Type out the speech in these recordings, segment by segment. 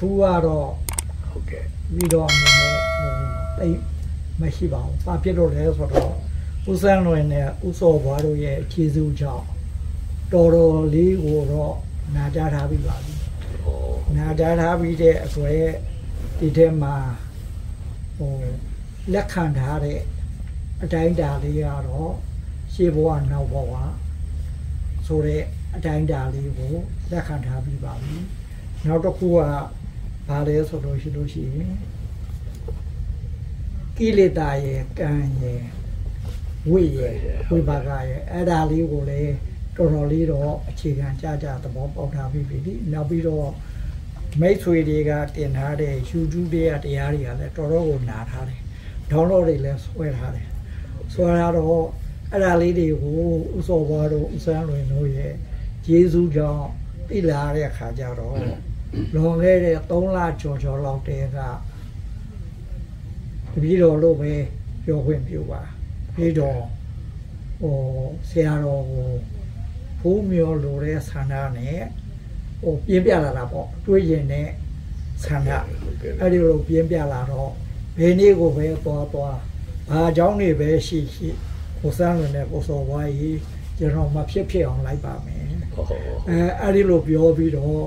ထူးကတော့ဟုတ်ကဲ့ပြီးတော့အနေနဲ့တိတ်မရှိပါဘူးဘာဖြစ်လို့လဲဆိုတော့ဦးစန်းလွင်နဲ့ဦးစောဘွားတို့ရဲ့အခြေစုကြောင့်တော်တော်လေးကိုတော့နာကြားထားပြီးပါပြီနာကြားထားပြီးတဲ့အကွယ်ဒီထဲမှာလက်ခံထားတဲ့အတိုင်းတာလေးကတော့ရှေးဘဝနောက်ဘဝဆိုတဲ့အတိုင်းတာလေးကိုလက်ခံထားပြီးပါပြီနောက်တစ်ခုကဘာလဲဆိုလို့ရှိရင်ကိလေသာရဲ့ကံရဲ့ဝိရဲ့ဝိပါကရဲ့အဲ့ဒါလေးကိုလည်းတော်တော်လေးတော့အခြေခံကြသဘောပေါက်ထားပြီးပြီနောက်ပြီးတော့မိတ်ဆွေတွေကတင်ထားတဲ့ YouTube တွေကတရားတွေကလည်းတော်တော်ကိုနားထားတယ် download တွေလည်းဆွဲထားတယ်ဆွဲရတော့အဲ့ဒါလေးတွေကိုဥစောဘွားတို့ဦးစန်းလွင်တို့ရဲ့ကျေးဇူးကြောင့်သိလာတဲ့အခါကျတော့လွန်ခဲ့တဲ့3လကျော်လောက်တည်းကတပည့်တော်လို့ပဲပြောခွင့်ပြုပါပြီးတော့ဆရာတော်ကိုဘိုးမျိုးလိုတဲ့ဆန္ဒနဲ့ပြင်းပြလာတာပေါ့တွေးရင်နဲ့ဆန္ဒအဲ့ဒီလိုပြင်းပြလာတော့ဘယ်နေ့ကိုပဲသွားဘာเจ้าနေပဲရှိကိုစမ်းလွင်နဲ့ကိုစော်ဘွားကြီးကျွန်တော်မဖြစ်အောင်လိုက်ပါမယ်အဲ့ဒီလိုပြောပြီးတော့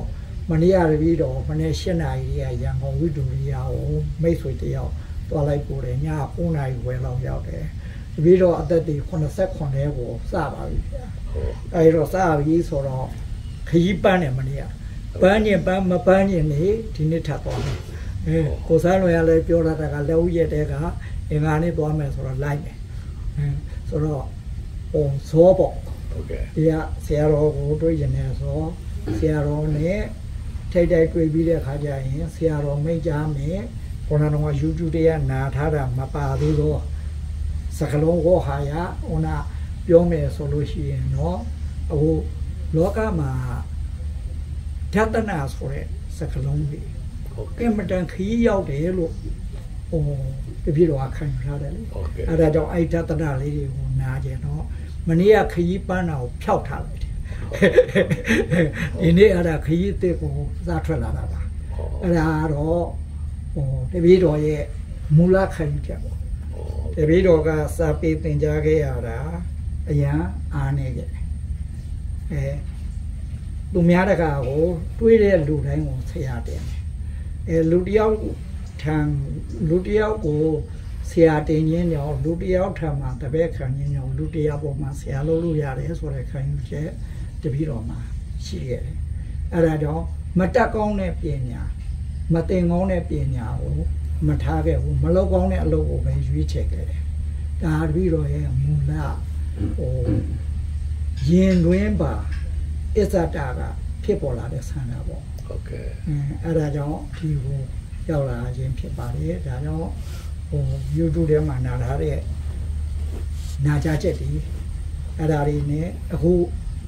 မနေ့ကတည်းကတော့မနေ့7 နာရီရရန်ကုန်ဝိတုရိယကိုမိတ်ဆွေတယောက်သွားလိုက်ပို့တယ်ည9 နာရီဝယ်လောက်ရောက်တယ်တပည့်တော်အသက်တွေ89ထဲကိုစပါပြီဗျာအဲ့တော့စပြီဆိုတော့ခကြီးပန်းတယ်မနေ့ကပန်းရင်ပန်းမပန်းရင်နေဒီနေ့ထပ်သွားမယ်ကိုစမ်းလွယ်ကလည်းပြောတာကလက်ဦးရက်တဲ့ကအင်္ဂါနေ့သွားမယ်ဆိုတော့လိုက်မယ်ဆိုတော့ဇောပေါ့ဟုတ်ကဲ့ဒီကဆရာတော်ကိုတွေ့ရင်လည်းဆိုဆရာတော်နဲ့ထိတ်တိုက်တွေ့ပြီးတဲ့ခါကျရင်ဆရာတော်မိတ်ကြားမယ်ခေါင်းတော်က YouTube တွေကနာထားတာမပါသေးတော့စကလုံးကိုဟာရဟိုနာပြောမယ်ဆိုလို့ရှိရင်တော့အခုလောကမှာဓာတနာဆိုတဲ့စကလုံးကြီးကင်မတန်ခီးရောက်တယ်လို့တပြည့်တော့ခံထားတယ်လေအဲ့ဒါကြောင့်အဲ့ဓာတနာလေးတွေကိုနားကြတော့မနေ့ကခရီးပန်းတာကိုဖျောက်ထားလိုက်တယ်ဒီနေ့အဲ့ဒါခရီးအစ်စ်ကိုစားထွက်လာတာပါအဲ့ဒါတော့တပည့်တော်ရဲ့မူလခံယူချက်ပေါ့တပည့်တော်ကစာပေသင်ကြားခဲ့ရတာအရန်အားနေခဲ့တယ်သူများတကာကိုတွေးတဲ့လူတိုင်းကိုဆရာတင်တယ်လူတယောက်ကိုဆရာတင်ရင်းကြောင့်လူတယောက်ထံမှာတပည့်ခံရင်းကြောင့်လူတယောက်ပေါ်မှာဆရာလုပ်လို့ရတယ်ဆိုတဲ့ခံယူချက်တပည့်တော်မှာရှိခဲ့တယ်အဲ့ဒါကြောင့်မတက်ကောင်းတဲ့ပညာမတင်ကောင်းတဲ့ပညာကိုမထားခဲ့ဘူးမလောက်ကောင်းတဲ့အလုပ်ကိုပဲရွေးချယ်ခဲ့တယ်ဒါတပည့်တော်ရဲ့မူလရင်တွင်ပါအစ္ဆတာကဖြစ်ပေါ်လာတဲ့ဆန္ဒပေါ့ဟုတ်ကဲ့အဲ့ဒါကြောင့်ဒီကိုရောက်လာခြင်းဖြစ်ပါတယ်ဒါကြောင့်YouTube ထဲမှာနာထားတဲ့နာကြားချက်တွေအဲ့ဒါတွေနဲ့အခု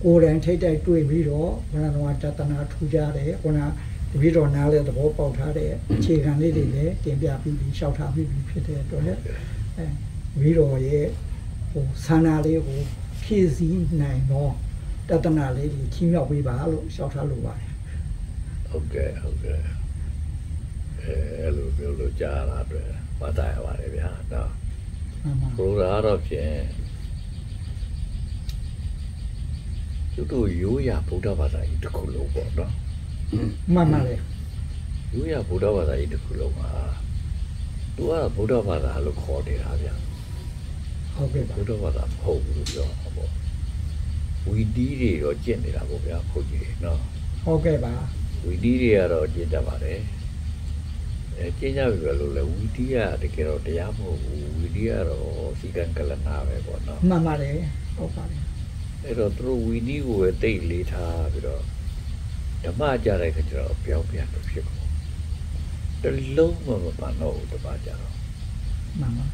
ကိုယ်တိုင်ထိတ်တိုက်တွေ့ပြီးတော့ဘုရားတော်ကတနာထူကြတယ်ခုနတပည့်တော်နားလဲသဘောပေါက်ထားတဲ့အခြေခံလေးတွေလည်းတင်ပြပြီးရှောက်ထားပြီးဖြစ်တဲ့အတွက်တပည့်တော်ရဲ့ဆန္ဒလေးကိုဖြည့်ဆည်းနိုင်တော့တတနာလေးကြီးချီးမြှောက်ပေးပါလို့ရှောက်ထားလိုပါတယ်ဟုတ်ကဲ့အဲ့လိုပြောလို့ကြားလာတယ်ဘာသာရပါတယ်ဗျာနော်ဘုရားတော့ဖြင့်သူတို့ရိုးရဗုဒ္ဓဘာသာကြီးတစ်ခုလုံးပေါ့နော်မှန်ပါလေရိုးရဗုဒ္ဓဘာသာကြီးတစ်ခုလုံးမှာသူကဗုဒ္ဓဘာသာလို့ခေါ်နေတာဗျာဟုတ်ကဲ့ဗုဒ္ဓဘာသာမဟုတ်ဘူးလို့ပြောတာပေါ့ဝီတီးတွေတော့ကျင့်နေတာပေါ့ဗျာဘုန်းကြီးနော်ဟုတ်ကဲ့ပါဝီတီးတွေကတော့ကျင့်တတ်ပါတယ်ကျင့်ကြပြီပဲလို့လဲဝီတီးကတကယ်တော့တရားမဟုတ်ဘူးဝီတီးကတော့စီကံကလနာပဲပေါ့နော်မှန်ပါတယ်ဟုတ်ပါတယ်အဲ့တော့သူတို့ဝီတီးကိုပဲတိတ်လေးထားပြီးတော့ဓမ္မကြတဲ့ခါကျတော့ပြောင်းပြန်လို့ဖြစ်ကုန်တလုံးမပန်တော့ဓမ္မကြတော့မှန်ပါ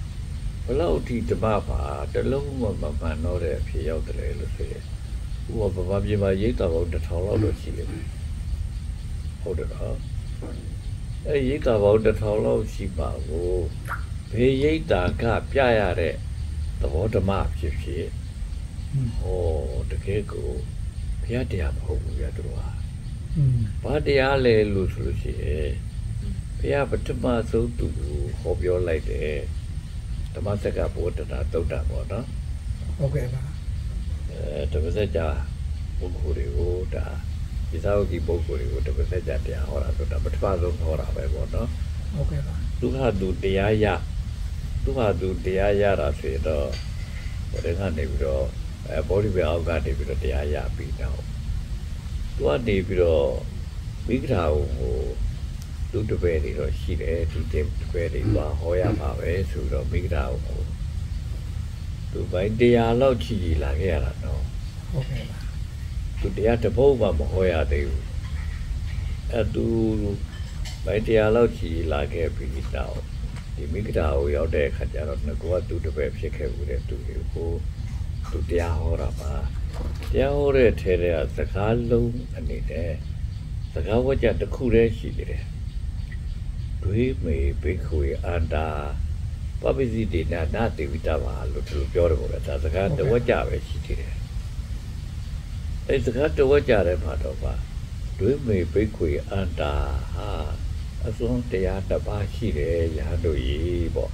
ဘလို့ဒီဓမ္မပါတလုံးမပန်တော့တဲ့အဖြစ်ရောက်တယ်လို့ဆိုရင်ဥပမာဗမာပြည်မှာရိတ်တော်ပေါင်း1000လောက်တော့ရှိတယ်ဟုတ်တယ်နော်အဲရိတ်တော်ပေါင်း1000လောက်ရှိပါဘူးဘေးရိတ်တာကပြရတဲ့သဘောဓမ္မဖြစ်ဖြစ်ဟောတကယ်ကိုဘုရားတရားမဟုတ်ဘူးဗျာတို့ဟာ ဘာတရားလဲလို့ဆိုလို့ရှိရင်ဘုရားပထမဆုံးသူကိုဟောပြောလိုက်တယ်ဓမ္မစက္ကဗုဒ္ဓတာသုတ်တာပေါ့နော်ဟုတ်ကဲ့ပါဓမ္မစက္ကပုဂ္ဂိုလ်တွေကိုဒါဒီသာဝတိပုဂ္ဂိုလ်တွေကိုဓမ္မစက္ကတရားဟောတာဆိုတာပထမဆုံးဟောတာပဲပေါ့နော်ဟုတ်ကဲ့ပါသူဟာသူတရားရတာဆိုရင်တော့ဘယ်ကနေပြီးတော့ဘောဓိပဲအောက်ကနေပြီးတော့တရားရပြီးတော့သူကနေပြီးတော့မိဂရာကိုသူတပည့်တွေတော့ရှိတယ်ဒီတပည့်တွေပါဟောရမှာပဲဆိုတော့မိဂရာကိုသူပိုင်းတရားလောက်ချီလာခဲ့ရတာနော်ဟုတ်ကဲ့ပါသူတရားတစ်ပုဒ်မှမဟောရသေးဘူးသူပိုင်းတရားလောက်ချီလာခဲ့ပြီးတော့ဒီမိဂရာကိုရောက်တဲ့အခါကျတော့ငါကသူတပည့်ဖြစ်ခဲ့ဘူးတဲ့သူကိုသူတရားဟောတာပါတရားဟောတဲ့ထဲတဲ့စကားလုံးအနေနဲ့စကားဝကြတစ်ခုတည်းရှိတယ်ဒွေမေဘိက္ခုအန္တာပပ္ပစီတေနာနာတေဝိတပါလို့သူပြောတယ်ပေါ့လေဒါစကားတဝကြပဲရှိသေးတယ်အဲစကားတဝကြတဲ့မှာတော့ပါဒွေမေဘိက္ခုအန္တာဟာအစွန်းတရားတစ်ပါးရှိတယ်ရဟန်းတို့ကြီးပေါ့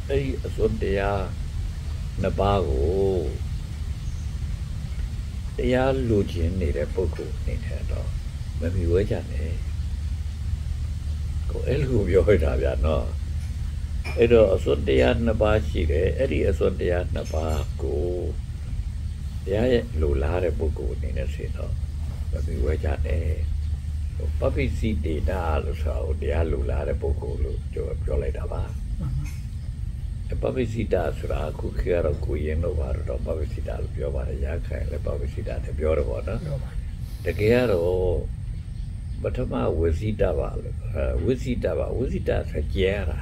အဲဒီအစွန်းတရားနှစ်ပါးကိုတရားလိုချင်နေတဲ့ပုဂ္ဂိုလ်အနေနဲ့တော့မမီဝဲကြနဲ့ကိုအဲ့လိုပြောရတာဗျာနော်အဲ့တော့အစွန်းတရားနှစ်ပါးရှိတယ်အဲ့ဒီအစွန်းတရားနှစ်ပါးကိုတရားရဲ့လိုလားတဲ့ပုဂ္ဂိုလ်အနေနဲ့ဆိုတော့မမီဝဲကြနဲ့ပပိစီတေတာလို့ဆိုတော့တရားလိုလားတဲ့ပုဂ္ဂိုလ်လို့ပြောလိုက်တာပါပပိစိတာဆိုတာခုခေတ်ကတော့ကိုရင်တော့ဘာတော့ပပိစိတာလို့ပြောပါတယ်ရခိုင်လည်းပပိစိတာနဲ့ပြောတော့ဗောနော်တကယ်ကတော့ပထမဝိစိတာပါလို့ဝိစိတာဆိုကြဲတာ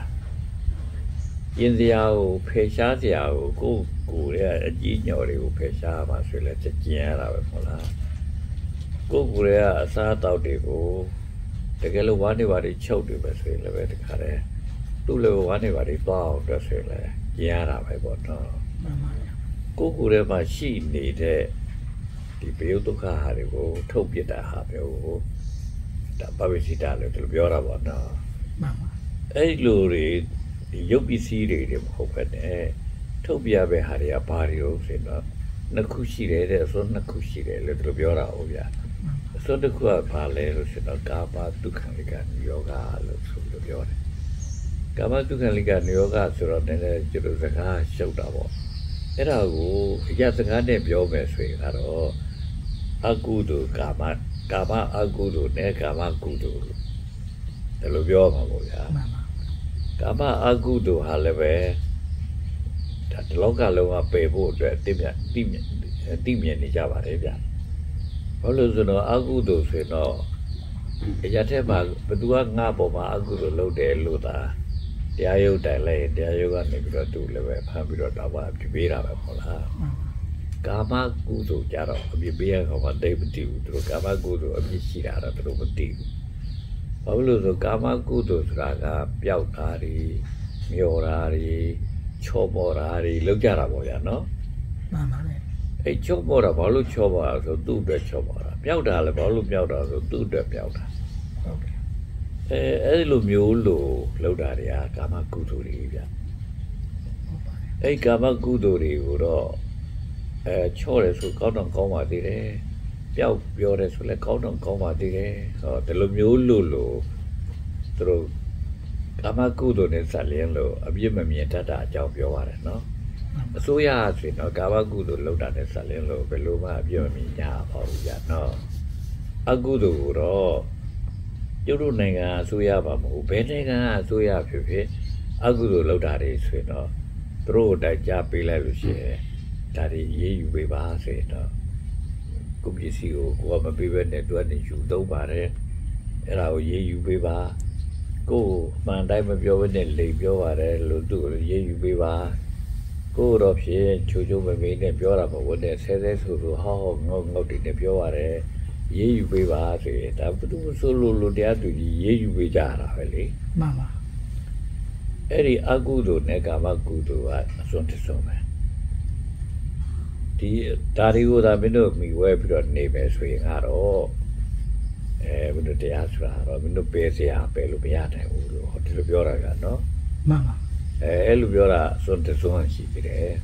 ယင်စရာကိုဖယ်ရှားစရာကိုကိုရဲ့အကြီးညော်တွေကိုဖယ်ရှားမှာဆိုလဲကြဲရတာပဲမဟုတ်လားကိုရဲ့အစားအသောက်တွေကိုတကယ်လို့ဝါးနေပါတွေချုပ်တယ်ပဲဆိုရင်လည်းပဲတခါတည်းသူ့လိုဝါးနေပါတွေပေါ့အတွက်ဆိုရင်လည်းကျင်ရတာပဲပေါ့နော်မှန်ပါဗျာကိုယ်ထဲမှာရှိနေတဲ့ဒီဘေးဒုက္ခဟာတွေကိုထုတ်ပြတာဟာမျိုးကိုဒါပဝိစိတာလို့သူပြောတာပေါ့နော်မှန်ပါအဲ့လိုတွေဒီရုပ်ပစ္စည်းတွေမဟုတ်ပဲနဲ့ထုတ်ပြပဲဟာတွေကဘာတွေလို့ဆိုတော့နှစ်ခုရှိတယ်တဲ့အစွန်းနှစ်ခုရှိတယ်လို့သူပြောတာဟုတ်ဗျာအစွန်းတစ်ခုကဘာလဲလို့ဆိုတော့ကာမဒုက္ခလိကယောဂလို့ဆိုလို့ပြောတယ်ကာမဒုက္ခလိကနိယောဂဆိုတော့လည်းကျတို့စကားရှုပ်တာပေါ့အဲ့ဒါကိုအရစကားနဲ့ပြောမယ်ဆိုရင်ကတော့အကုသိုလ်ကာမအကုသိုလ်နဲ့ကာမကုသိုလ်ဒါလိုပြောမှာပေါ့ဗျာကာမအကုသိုလ်ဟာလည်းပဲဒါဒီလောကလုံးကပယ်ဖို့အတွက်တိမြင်နေကြပါတယ်ဗျဘာလို့ဆိုတော့အကုသိုလ်ဆိုတော့အရာထဲမှာဘသူကငါ့ပေါ်မှာအကုသိုလ်လုပ်တယ်လို့သာတရားရုပ်တိုင်လိုက်တရားရုပ်ကနေပြီးတော့သူ့လည်းပဲဖမ်းပြီးတော့တော့ပြပေးတာပဲပေါ့လားကာမကုသိုလ်ကြတော့အပြစ်ပေးရကောင်မတိတ်မတည်ဘူးသူတို့ကာမကုသိုလ်အပြစ်ရှိတာတော့သူတို့မတည်ဘူးဘာလို့ဆိုကာမကုသိုလ်ဆိုတာကပျောက်တာတွေမျောတာတွေချောပေါ်တာတွေလောက်ကြတာပေါ့ဗျာနော်မှန်ပါလေအဲ့ချောပေါ်တာဘာလို့ချောပေါ်တာဆိုသူ့အတွက်ချောပေါ်တာပျောက်တာလည်းဘာလို့ပျောက်တာဆိုသူ့အတွက်ပျောက်တာဟုတ်ကဲ့အဲ့လိုမျိုးလို့လောက်တာတွေကကာမကုသိုလ်တွေဗျအဲ့ကာမကုသိုလ်တွေကိုတော့ချော့တယ်ဆိုကောင်းတော့ကောင်းပါသေးတယ်ပျောက်ပြောတယ်ဆိုလည်းကောင်းတော့ကောင်းပါသေးတယ်ဟောဒီလိုမျိုးလို့သူတို့ကာမကုသိုလ်နဲ့ဆက်လင်းလို့အပြစ်မမြင်တတ်တာအကြောင်းပြောပါတယ်နော်အစိုးရဆိုရင်တော့ကာမကုသိုလ်လောက်တာနဲ့ဆက်လင်းလို့ဘယ်လိုမှအပြစ်မမြင်ကြပါဘူးဗျာနော်အကုသိုလ်ကိုတော့ကျုပ်တို့နိုင်ငံအစိုးရပါမဟုတ်ဘယ်နိုင်ငံအစိုးရဖြစ်ဖြစ်အကုသိုလ်လောက်တာတွေဆိုရင်တော့သူတို့တိုက်ကြပေးလိုက်လို့ရှိရင်ဒါတွေရေးယူပေးပါဆိုရင်တော့ကိုပစ္စည်းကိုကမပေးဘဲနဲ့သူကနေယူသုံးပါတယ်အဲ့ဒါကိုရေးယူပေးပါကိုမှန်တိုင်းမပြောဘဲနဲ့လိမ်ပြောပါတယ်လို့သူ့ကိုရေးယူပေးပါကိုတော့ဖြင့်ချိုမမေးနဲ့ပြောတာမဟုတ်နဲ့ဆဲဆိုဟောငုတ်တွေနဲ့ပြောပါတယ်ရေးယူပေးပါဆိုရင်ဒါဘယ်သူဆိုလို့တရားသူကြီးရေးယူပေးကြတာပဲလေမှန်ပါအဲ့ဒီအကုသိုလ်နဲ့ကာမကုသိုလ်ကအစွန်းတစ်စုံပဲ ဒီဒါတွေကိုသာမင်းတို့မိဝဲပြီးတော့နေမယ်ဆိုရင်ကတော့မင်းတို့တရားဆိုတာတော့မင်းတို့ပေးစရာပဲလို့မရနိုင်ဘူးလို့ဒီလိုပြောတာကနော် မှန်ပါ အဲ့လိုပြောတာစွန့်တစွန့်ရှိသေးတယ်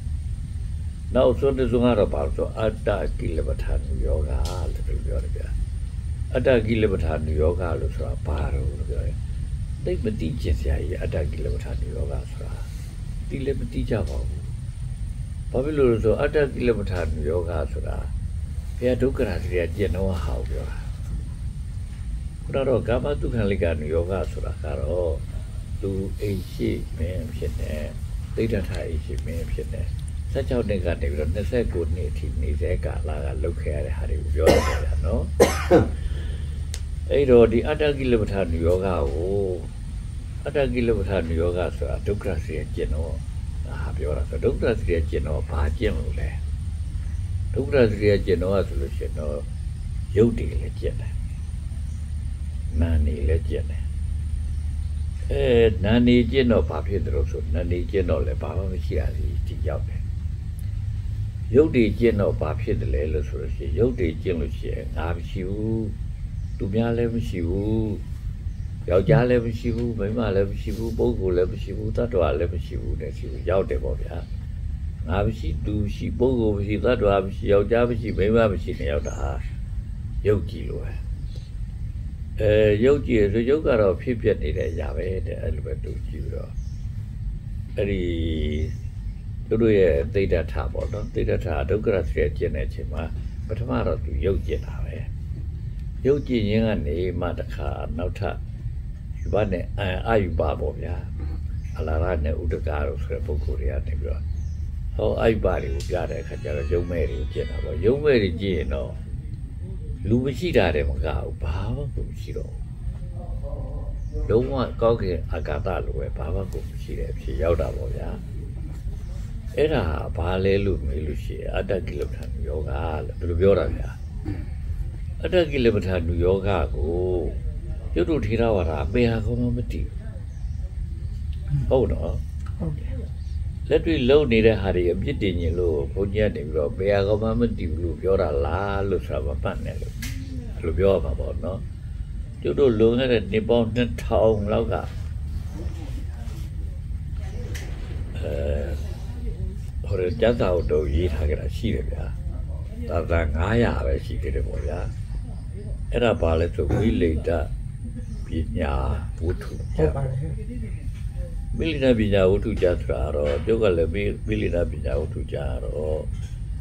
နောက်စွန့်တစွန့်ကတော့ဘာလို့ဆိုအတ္တကိလပဋ္ဌာန်ယောဂလို့ပြောတယ်ဗျာအတ္တကိလပဋ္ဌာန်ယောဂလို့ဆိုတာဘာလို့ပြောလဲသိမတိကျင်စရာကြီးအတ္တကိလပဋ္ဌာန်ယောဂဆိုတာဒီလည်းမတိကြပါဘူးဘာဖြစ်လို့လဲဆိုအတ္တကိလပဋ္ဌာန်ယောဂဆိုတာဘုရားဒုက္ခရာတွေကကျင့်တော့ဟောပြောတာခုနတော့ကာမတုခံလိကယောဂဆိုတာကတော့သူအိမ်ရှိမင်းဖြစ်နေသိဋ္ဌထအိမ်ရှိမင်းဖြစ်နေ16နှစ်ကနေပြီးတော့29နှစ်အထိနေတဲ့ကာလကလောက်ခဲ့ရတဲ့ဟာတွေကိုပြောရတယ်ဗျာနော်အဲ့တော့ဒီအတ္တကိလပဋ္ဌာန်ယောဂကိုအတ္တကိလပဋ္ဌာန်ယောဂဆိုတာဒုက္ခစီရဲ့ကျင့်တော့ဟာပြောတာဆိုဒုက္ခစီရဲ့ကျင့်တော့ဘာကျင့်လို့လဲဒုက္ခစီရဲ့ကျင့်တော့ဆိုလို့ရှိရင်တော့ရုပ်တည်လည်းကျင့်တယ်နာနေလည်းကျင့်တယ်နာနေကျင့်တော့ဘာဖြစ်တယ်လို့ဆိုနာနေကျင့်တော့လည်းဘာမှမရှိရသေးဒီရောက်တယ်ရုပ်တည်ကျင့်တော့ဘာဖြစ်တယ်လဲလို့ဆိုလို့ရှိရင်ရုပ်တည်ကျင့်လို့ရှိရင်ငါမရှိဘူးသူများလည်းမရှိဘူးယောက်ျားလည်းမရှိဘူးမိန်းမလည်းမရှိဘူးပုဂ္ဂိုလ်လည်းမရှိဘူးတ attva လည်းမရှိဘူးတဲ့ရှိဘူးရောက်တယ်ပေါ့ဗျာငါမရှိသူရှိပုဂ္ဂိုလ်မရှိတ attva မရှိယောက်ျားမရှိမိန်းမမရှိနေရောက်တာရုပ်ကြည့်လို့ပဲရုပ်ကြည့်ဆိုရုပ်ကတော့ဖြစ်ပြနေတဲ့ຢာပဲတဲ့အဲ့လိုပဲတူကြည့်ပြီးတော့အဲ့ဒီတို့ရဲ့သိဋ္ဌထပေါ့နော်သိဋ္ဌထဒုက္ခရဆရာကျင့်တဲ့အချိန်မှာပထမတော့သူရုပ်ကျင့်တာပဲရုပ်ကြည့်ရင်ကနေမှတခါနောက်ထပ်ယူပါနဲ့အာယူပါပေါ့ဗျာအလာရနဲ့ဥဒကာတို့ဆိုတဲ့ပုဂ္ဂိုလ်တွေကနေပြီးတော့ဟောအာယူပါတွေကိုပြတဲ့အခါကျတော့ရုပ်မဲ့တွေကိုကျင့်တာပေါ့ရုပ်မဲ့တွေကြည့်ရင်တော့လူမရှိတာတယ်မကဘူးဘာမှမရှိတော့ဘူးလုံးဝကောက်ခင်အာကာသလိုပဲဘာမှမရှိတဲ့အဖြစ်ရောက်တာပေါ့ဗျာအဲ့ဒါဘာလဲလို့မေးလို့ရှိရင်အတ္တကိလပဋ္ဌာန်ယောဂလို့ဘယ်လိုပြောတာဗျာအတ္တကိလပဋ္ဌာန်ယောဂကိုပြုတ်တို့ထေရဝါဒအပေဟာကောမှမတည်ဟုတ်တော့ဟုတ်တယ်လက်တွေ့လုံနေတဲ့ဟာတွေအပြစ်တင်ရင်လို့ဘုန်းကြီးကနေပြီးတော့ပေဟာကောမှမတည်ဘူးလို့ပြောတာလားလို့ဆိုတာမပတ်နဲ့လို့အဲ့လိုပြောရမှာပေါ့နော်ပြုတ်တို့လုံနေတဲ့နေပေါင်း2000လောက်ကဟိုကျမ်းစာအုပ်တို့ရေးထားကြတာရှိတယ်ဗျာသာသ900ပဲရှိသေးတယ်ပေါ့ဗျာအဲ့ဒါဘာလဲဆိုဝိလိတပညာဝတ္ထုဟုတ်ပါတယ်မိလိတပညာဝတ္ထုကျဆိုတာတော့ပြုတ်ကလည်းမိလိတပညာဝတ္ထုကျတော့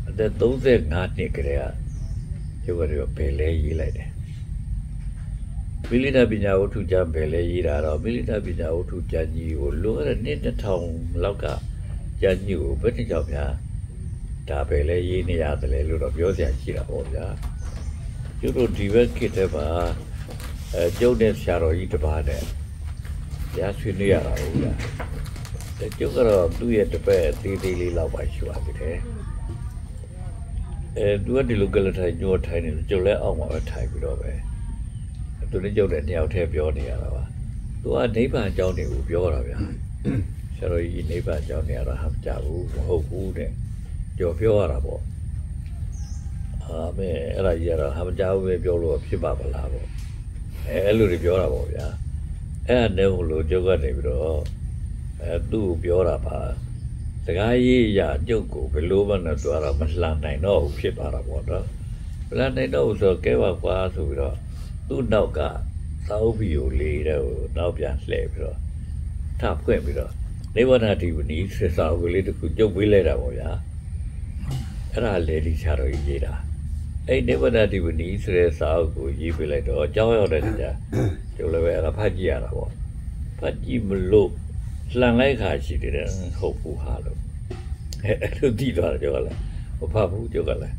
အသက်35နှစ်ကလေးကပြုတ်ကတော့ဘယ်လဲရေးလိုက်တယ်မိလိတပညာဝတ္ထုကျဘယ်လဲရေးတာတော့မိလိတပညာဝတ္ထုကျကြီးကိုလိုရတဲ့နှစ်2000လောက်ကကျကြီးကိုဘယ်တစ်ကြောင်များဒါပဲလေရေးနေရတယ်လို့တော့ပြောစရာရှိတာပေါ့ဗျာကျုပ်တို့ဒီဘက်ခေတ်တည်းမှာကျုပ်နဲ့ဆရာတော်ကြီးတစ်ပါးနဲ့တရားဆွေးနွေးရတာဟုတ်လားကျုပ်ကတော့သူ့ရဲ့တစ်ပတ်သေးသေးလေးလောက်ပါရှိပါသေးတယ်သူကဒီလိုကလေးထိုင်ညှို့ထိုင်နေကျုပ်လည်းအောက်မှာပဲထိုင်ပြီးတော့ပဲသူနဲ့ကျုပ်နဲ့တယောက်တည်းပြောနေရတာပါသူကနိဗ္ဗာန်အကြောင်းတွေကိုပြောတာဗျာဆရာတော်ကြီးနိဗ္ဗာန်အကြောင်းတွေကတော့ဟာမကြဘူးမဟုတ်ဘူးတဲ့ပြောရတာပေါ့မဲအဲ့ဒါကြီးကတော့ဟာမကြောက်ပဲပြောလို့ဖြစ်ပါမလားပေါ့အဲ့လိုတွေပြောတာပေါ့ဗျာအဲ့ဒါနဲ့ဟိုလိုကျုပ်ကနေပြီးတော့သူ့ကိုပြောတာပါစကားရေးရကျုပ်ကိုဘယ်လိုမှနဲ့တွားတော့မလှန်နိုင်တော့ဘူးဖြစ်သွားတာပေါ့နော်မလှန်နိုင်တော့ဘူးဆိုတော့ကဲပါကွာဆိုပြီးတော့သူ့နောက်ကသာဥပ္ပီကိုလေးတဲ့ဟိုနောက်ပြန်လှည့်ပြီးတော့ထဖွင့်ပြီးတော့နိဗ္ဗာန်တိဝနီစေစာကိုလေးတခုကျုပ်ပေးလိုက်တာပေါ့ဗျာအဲ့ဒါလေဒီဆရာတော်ကြီးရေးတာအဲ့နိဗ္ဗာန်တိဝနီဆိုတဲ့စာအုပ်ကိုရေးပေးလိုက်တော့အကြောင်းရောက်တဲ့ကြာကျုပ်လည်းပဲအဲ့ဒါဖတ်ကြည့်ရတာပေါ့ဖတ်ကြည့်မလို့လှန်လိုက်ခါရှိတယ်ဟုတ်ဘူးဟာလို့အဲ့လိုတည်သွားတယ်ကျုပ်ကလည်းမဖတ်ဘူးကျုပ်ကလည်း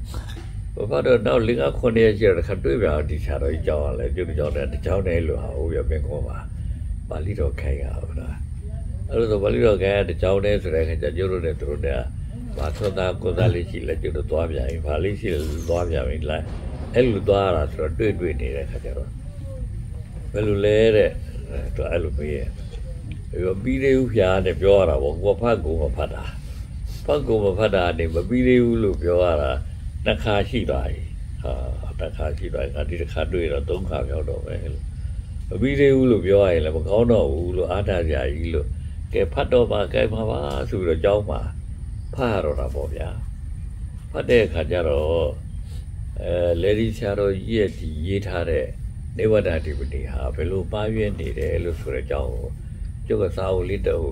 မဖတ်တော့နောက်၄-9 ရက်ရှိတော့ခါတွေ့ပြန်ဒီဆရာတော်ကြီးကြောင်းကလည်းကျုပ်ကြောင်းတဲ့ကြောင်းတဲ့လို့ဟာဟိုရပင်ခေါ်ပါပါဠိတော်ခိုင်ရဟုတ်လားအဲ့လိုဆိုပါဠိတော်ခိုင်ရတကြောင်းတဲ့ဆိုတဲ့ခါကျကျုပ်တို့နဲ့သူတို့နဲ့ဘာသောတာကိုယ်စားလေးရှိလဲကျုပ်တို့သွားပြန်ပြီဘာလေးရှိလဲသွားပြန်ပြီလိုက်အဲ့လိုသွားရတာဆိုတော့တွေ့နေတဲ့ခါကျတော့ဘယ်လိုလဲတဲ့သူအဲ့လိုပြေးရပြီးသေးဘူးဖျားတဲ့ပြောရတာပေါ့ကိုဖတ်ကိုမဖတ်တာ ပတ်ကိုမဖတ်တာနေမပြီးသေးဘူးလို့ပြောရတာနှစ်ခါရှိသွားပြီတစ်ခါရှိသွားငါဒီတစ်ခါတွေ့တော့သုံးခါပြောတော့ပဲလို့မပြီးသေးဘူးလို့ပြောရရင်လည်းမကောင်းတော့ဘူးလို့အားထားကြကြီးလို့ကဲဖတ်တော့ပါကဲမှာပါဆိုပြီးတော့ကြောင်းမှာဖတ်ရတော့တာပေါ့ဗျာဖတ်တဲ့အခါကျတော့လေဒီဆရာတော်ကြီးရဲ့ဒီရေးထားတဲ့နေဝတ္တဓိပတိဟာဘယ်လိုပါရွေးနေတယ်လို့ဆိုတဲ့အကြောင်းကိုကျုပ်ကစာအုပ်လေးတော့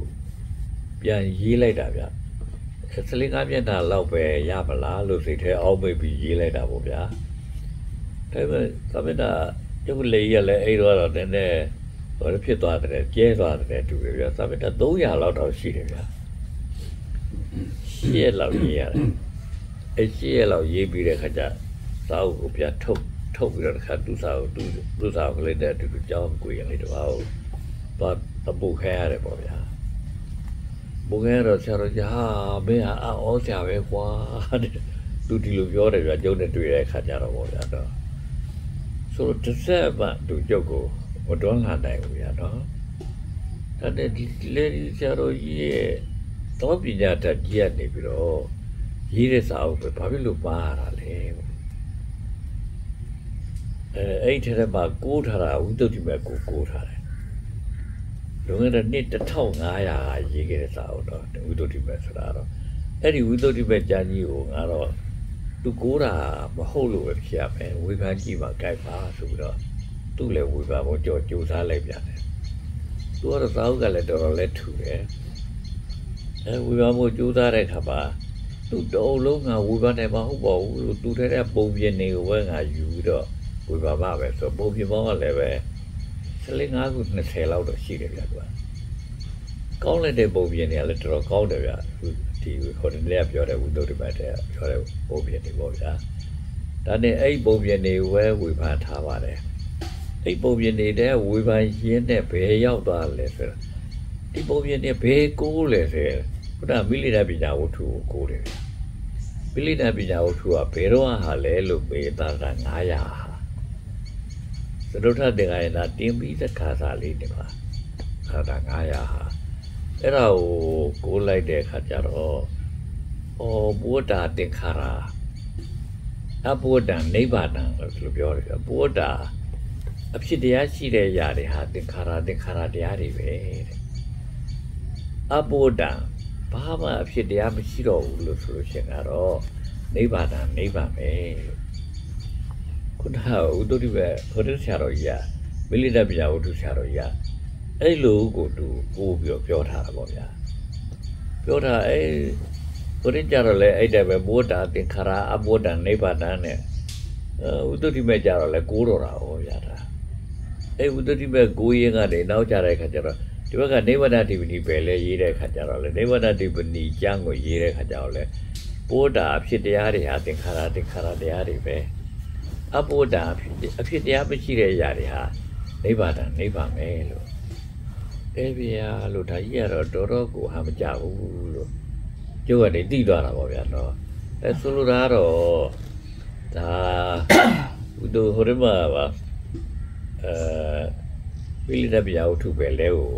ပြန်ရေးလိုက်တာဗျစလင်းကားမျက်နှာလောက်ပဲရမလားလို့စိတ်ထဲအောက်မိတ်ပြီးရေးလိုက်တာပေါ့ဗျာဒါပေမဲ့သမင်တာကျုပ်လေရလဲအဲ့တော့နည်းနည်းဟိုဖြစ်သွားတယ်ကျဲသွားတယ်တူတယ်ဗျာသမင်တာ300လောက်တော့ရှိတယ်ဗျာရှစ်လောက်ရေးရတယ်အဲ့ရှစ်လောက်ရေးပြီးတဲ့ခါကျစာအုပ်ကိုပြန်ထုတ်ပြီးတော့တစ်ခါသူ့စာအုပ်ကလေးနဲ့တူကြောင်းကိုရလေးတော့တော့အပုတ်ခဲရတယ်ပေါ့ဗျာဘုံကတော့ဆရာတော်ကြီးဟာမင်းဟာအော်ဆရာပဲကွာသူဒီလိုပြောတယ်ဗျာကျုပ်နဲ့တွေ့တဲ့အခါကျတော့ပေါ့ဗျာတော့ဆိုတော့တစ်ဆက်မှသူကျုပ်ကိုမတွန်းလာနိုင်ဘူးဗျာနော်ဒါနဲ့ဒီလေဆရာတော်ကြီးရဲ့တော့ပညာတတ်ကြီးရနေပြီးတော့ရေးတဲ့စာအုပ်ပဲဘာဖြစ်လို့ပါရတာလဲအဲ့ဒီထဲမှာကိုးထားတာဝိသုဒ္ဓိမဲ့ကိုးထားတယ်လွန်ခဲ့တဲ့နှစ်1500ရေးခဲ့တဲ့စာအုပ်တော့ဝိသုဒ္ဓိမဲ့ဆိုတာတော့အဲ့ဒီဝိသုဒ္ဓိမဲ့ကျမ်းကြီးကိုငါတော့သူကိုးတာမဟုတ်လို့ပဲဖြစ်ရမယ်ဝေဖန်ကြည့်ပါကြိုက်ပါဆိုပြီးတော့သူ့လည်းဝေဖန်ဖို့ကြိုးစားလိုက်ပြန်တယ်သူကတော့စာအုပ်ကလည်းတော်တော်လေးထူတယ်ဝေဖန်ဖို့ကြိုးစားတဲ့ခါမှာသူ့တော်လုံးကဝေဖန်တယ်မဟုတ်ပါဘူးလို့သူထဲတဲ့ပုံပြင်တွေကိုပဲငါယူပြီးတော့ဝေဖန်ပါပဲဆိုပုံပြင်ပေါင်းကလည်းပဲ15ခု20လောက်တော့ရှိတယ်ဗျာသူကကောင်းလိုက်တဲ့ပုံပြင်တွေကလည်းတော်တော်ကောင်းတယ်ဗျာဒီဟိုတည်းကပြောတဲ့ဝိသုဒ္ဓိပတ်တဲ့ပြောတဲ့ပုံပြင်တွေပေါ့ဗျာဒါနဲ့အဲ့ပုံပြင်တွေဝဲဝေဖန်ထားပါတယ်အဲ့ပုံပြင်တွေဝေဖန်ရင်းနဲ့ဘယ်ရောက်သွားလဲဆိုတော့ဒီပုံပြင်တွေဘယ်ကိုးလဲဆိုခုနမိလိတပညာဝတ္ထုကိုကိုးတယ်ဗျာမိလိတပညာဝတ္ထုကဘယ်တော့ဟာလဲလို့မေးတာက900ဟာသဒုဋ္ဌတေဂယနာတင်ပြီးတဲ့ခါစားလေးတွေပါအဲ့ဒါ900ဟာအဲ့ဒါကိုလိုက်တဲ့အခါကျတော့ဘုဒ္ဓသင်္ခါရအဘုဒ္ဓနိဗ္ဗာန်လို့ပြောတယ်ဘုဒ္ဓအဖြစ်တရားရှိတဲ့ຢာတွေဟာသင်္ခါရတရားတွေပဲတဲ့အဘုဒ္ဓဘာမှအဖြစ်တရားမရှိတော့ဘူးလို့ဆိုလို့ရှိရင်ကတော့နိဗ္ဗာန်ပဲခုနကဥဒ္ဓိပဲဟိုတဆရာတော်ကြီးကမိလိတပညာဝတ္ထုဆရာတော်ကြီးကအဲ့လိုကိုသူပို့ပြီးတော့ပြောထားတာပေါ့ဗျာပြောတာဟိုတကြတော့လေအဲ့တဲ့ပဲဘုဒ္ဓသင်္ခါရအဘုဒ္ဓနိဗ္ဗာန်နဲ့ဥဒ္ဓိပဲကြတော့လေကိုးတော်တာဟောဗျာဒါအဲ့ဥဒ္ဓိပဲကိုးရင်ကနေနောက်ကြတဲ့ခါကျတော့ဒီဘက်ကနိဗ္ဗာန်ဓိပတိပဲလေရေးတဲ့ခါကျတော့လေနိဗ္ဗာန်ဓိပတိကျမ်းကိုရေးတဲ့ခါကျတော့လေဘုဒ္ဓအဖြစ်တရားတွေဟာသင်္ခါရတရားတွေပဲအဘုဒ္ဓအဖြစ်တရားမရှိတဲ့ຢာတွေဟာနိဗ္ဗာန်ပဲလို့ဗျာလို့ဒါကြီးကတော့တော်တော်ကိုဟာမကြဘူးလို့ကျုပ်ကနေသိသွားတာပေါ့ဗျာနော်ဆိုလိုတာတော့ဒါဟိုတည်းမှာပါမိလိတပညာဝတ္ထုပဲလဲကို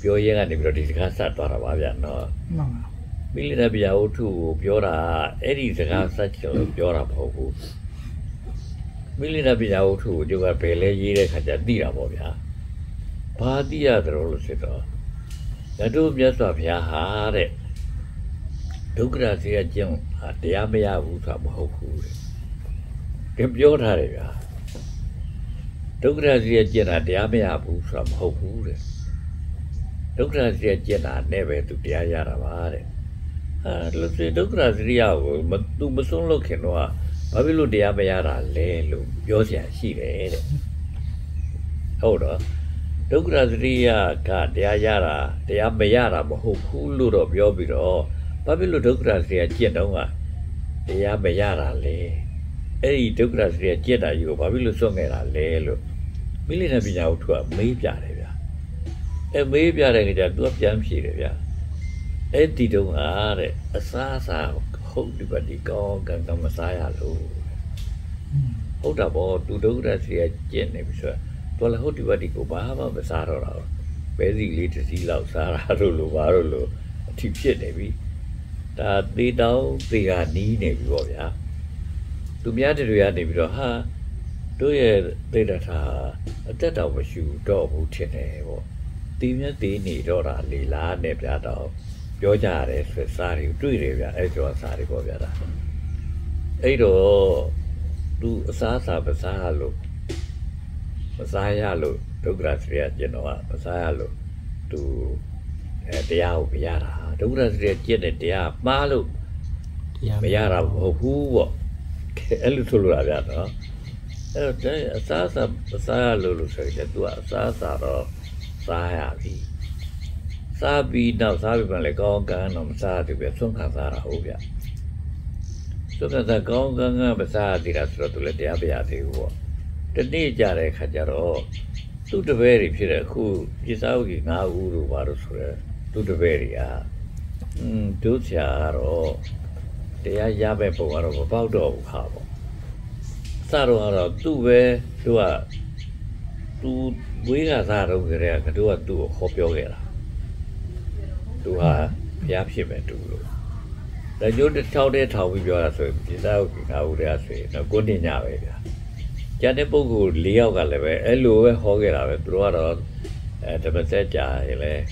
ပြောရင်းကနေပြီးတော့ဒီစကားဆက်သွားတာပါဗျာနော်မှန်ပါမိလိတပညာဝတ္ထုကိုပြောတာအဲ့ဒီစကားဆက်ချင်လို့ပြောတာမဟုတ်ဘူးမိလိတပညာဝတ္ထုကိုကျုပ်ကဘယ်လဲရေးတဲ့ခါကျသိတာပေါ့ဗျာဘာသိရတယ်လို့ဆိုတော့ဓာတုမြတ်စွာဘုရားဟာတဲ့ဒုက္ခရစေအကျင့်ဟာတရားမရဘူးဆိုတာမဟုတ်ဘူးတဲ့ပြောထားတယ်ဗျာဒုက္ခရစေအကျင့်ဟာတရားမရဘူးဆိုတာမဟုတ်ဘူးတဲ့ဒုက္ခရစေအကျင့်ဟာနဲ့ပဲသူတရားရတာပါတဲ့လို့ဆိုဒုက္ခရစေရကိုသူမဆုံးလို့ခင်တော့ဘာဖြစ်လို့တရားမရတာလဲလို့ပြောเสียရှိတယ်တဲ့ဟုတ်တော့ဒုက္ခရစရိယကတရားရတာတရားမရတာမဟုတ်ဘူးလို့တော့ပြောပြီးတော့ဘာဖြစ်လို့ဒုက္ခရစရိယကျင့်တော့ကတရားမရတာလဲအဲ့ဒီဒုက္ခရစရိယကျင့်တာကြီးကိုဘာဖြစ်လို့စွန့်ခဲ့တာလဲလို့မိလိတပညာဝတ္ထုကမေးပြတယ်ဗျာမေးပြတဲ့ကြသူကပြန်ဖြေတယ်ဗျာအဲ့ဒီတုန်းကတဲ့အစားဟုတ်ဒီပါဒီကောင်းကံမစားရလို့ဟုတ်တာပေါ့သူဒုက္ခရစရိယကျင့်နေပြီဆိုတော့လည်းဟုတ်ဒီဘက်ဒီကိုဘာမှမစားတော့တာပဲစီလေးတစ်စီးလောက်စားတာလို့ဘာလို့လို့အထီးဖြစ်နေပြီ ဒါသေးတောင်းသေးကနီးနေပြီပေါ့ဗျာသူများတွေကနေပြီးတော့ဟာတို့ရဲ့သိတ္တထာအသက်တော်မရှိတော့ဘူးထင်တယ်ပေါ့တီးမြတ်တီးနေတော့တာလေလားနဲ့ဗျာတော့ပြောကြရတယ်ဆိုစားတွေတွေ့တယ်ဗျာအဲ့ကျော်စားတွေပေါ့ဗျာဒါအဲ့တော့သူအစားစားပစားလို့မစားရလို့ဒုက္ခရစရိယကျင်တော့မစားရလို့သူတရားကိုမရတာဒုက္ခရစရိယကျင့်တဲ့တရားမှားလို့မရတာမဟုတ်ဘူးပေါ့အဲ့လိုဆိုလို့ရဗျာနော်အဲ့တော့အစားစားပစားရလို့ဆိုရင်သူကအစားစားတော့စားရပြီစားပြီးတော့စားပြီးမှလည်းကောင်းကန်းတော့မစားသေးဘူးဆွမ်းခံစားတာဟုတ်ဗျဆွမ်းခံစားကောင်းကန်းကမစားသေးတာဆိုတော့သူလည်းတရားပြရသေးဘူးပေါ့တနေ့ကြတဲ့ခါကျတော့သူ့တပည့်တွေဖြစ်တဲ့အခုပြစ္ဆာဝကြီး9ဦးလို့ပါလို့ဆိုရဲသူ့တပည့်တွေကတို့ဆရာကတော့တရားရမဲ့ပုံကတော့မပေါက်တော့ဘူးခါပေါ့စတော့ကတော့သူ့ပဲသူကသူဝေးကစားတော့ကြတဲ့ကတို့ကသူ့ကိုခေါ်ပြောခဲ့တာသူဟာဘုရားဖြစ်မဲ့တူလို့ဒါညို့တစ်ချောင်းတည်းထောင်ပြီးပြောတာဆိုရင်ပြစ္ဆာဝကြီး9ဦးတည်းဆိုရင်တော့ကိုတင်ညပဲဗျာကျန်တဲ့ပုဂ္ဂိုလ်၄ယောက်ကလည်းပဲအဲ့လိုပဲဟောခဲ့တာပဲသူတို့ကတော့ဓမ္မစကြာရင်လည်း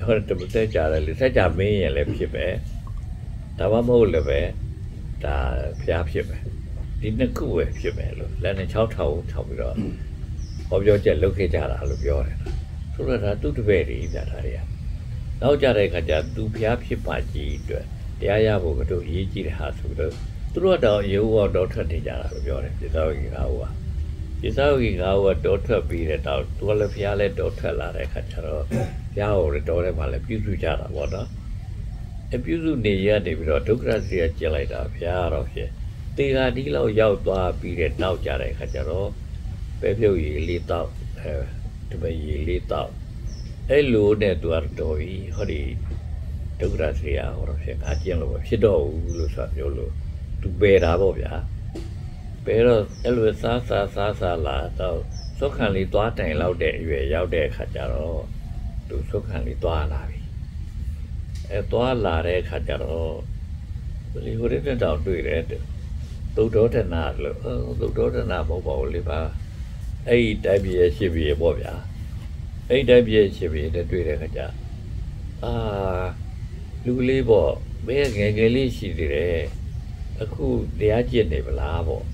ဟောဓမ္မစကြာလည်းစကြာမင်းရင်လည်းဖြစ်ပဲဒါမှမဟုတ်လည်းပဲဒါဘုရားဖြစ်ပဲဒီနှစ်ခုပဲဖြစ်ပဲလို့လည်းနဲ့6ထောင်ထောင်ပြီးတော့ဟောပြောချက်လုပ်ခဲ့ကြတာလို့ပြောတယ်ဆိုတော့ဒါသူ့တပည့်တွေပြတာတွေကနောက်ကြတဲ့အခါကျသူဘုရားဖြစ်ပါကြီးအတွက်တရားရဖို့ကတော့အရေးကြီးတဲ့ဟာဆိုတော့သူတို့ကတော့ရုပ်ဝတ်တော်ထွက်နေကြတာလို့ပြောတယ်ပြစ္ဆာဝကြီး9ဦးကပြစ္ဆာဝကြီး9ဦးကတော်ထွက်ပြီးတဲ့တော့သူကလည်းဘုရားလည်းတော်ထွက်လာတဲ့အခါကျတော့ဘုရားဟောလည်းတော်ထဲမှာလည်းပြုစုကြတာပေါ့နော်အပြုစုနေရနေပြီးတော့ဒုက္ခရစီရကျင်လိုက်တာဘုရားတော့ဖြစ်တေဃာဒီလောက်ရောက်သွားပြီးတဲ့နောက်ကြတဲ့အခါကျတော့ပဲပြုတ်ရည်လေးတောက်ဒီပဲရည်လေးတောက်အဲ့လိုနဲ့သူကတော်ပြီဟောဒီဒုက္ခရစီရဟောတော့ဖြစ်ငါကျင်လို့ဖြစ်တော့ဘူးလို့ဆိုပြောလို့သူပယ်တာပေါ့ဗျာပယ်တော့အဲ့လိုစားလာတော့သုခံလေးသွားတိုင်လောက်တဲ့အရွယ်ရောက်တဲ့အခါကျတော့သူသုခံလေးသွားလာပြီအဲသွားလာတဲ့အခါကျတော့ဒီဟိုတဲ့တောင်တွေ့တယ်သုဒ္ဓောဒနာလို့သုဒ္ဓောဒနာမဟုတ်ပါဘူးလေပါအဲ့ဒီတိုက်ပြည့်ရှိပြီပေါ့ဗျာအဲ့ဒီတိုက်ပြည့်ရှိပြီတဲ့တွေ့တဲ့အခါကျလူလေးပေါ့မင်းငယ်ငယ်လေးရှိသေးတယ်အခုတရားကျင့်နေဗလားပေါ့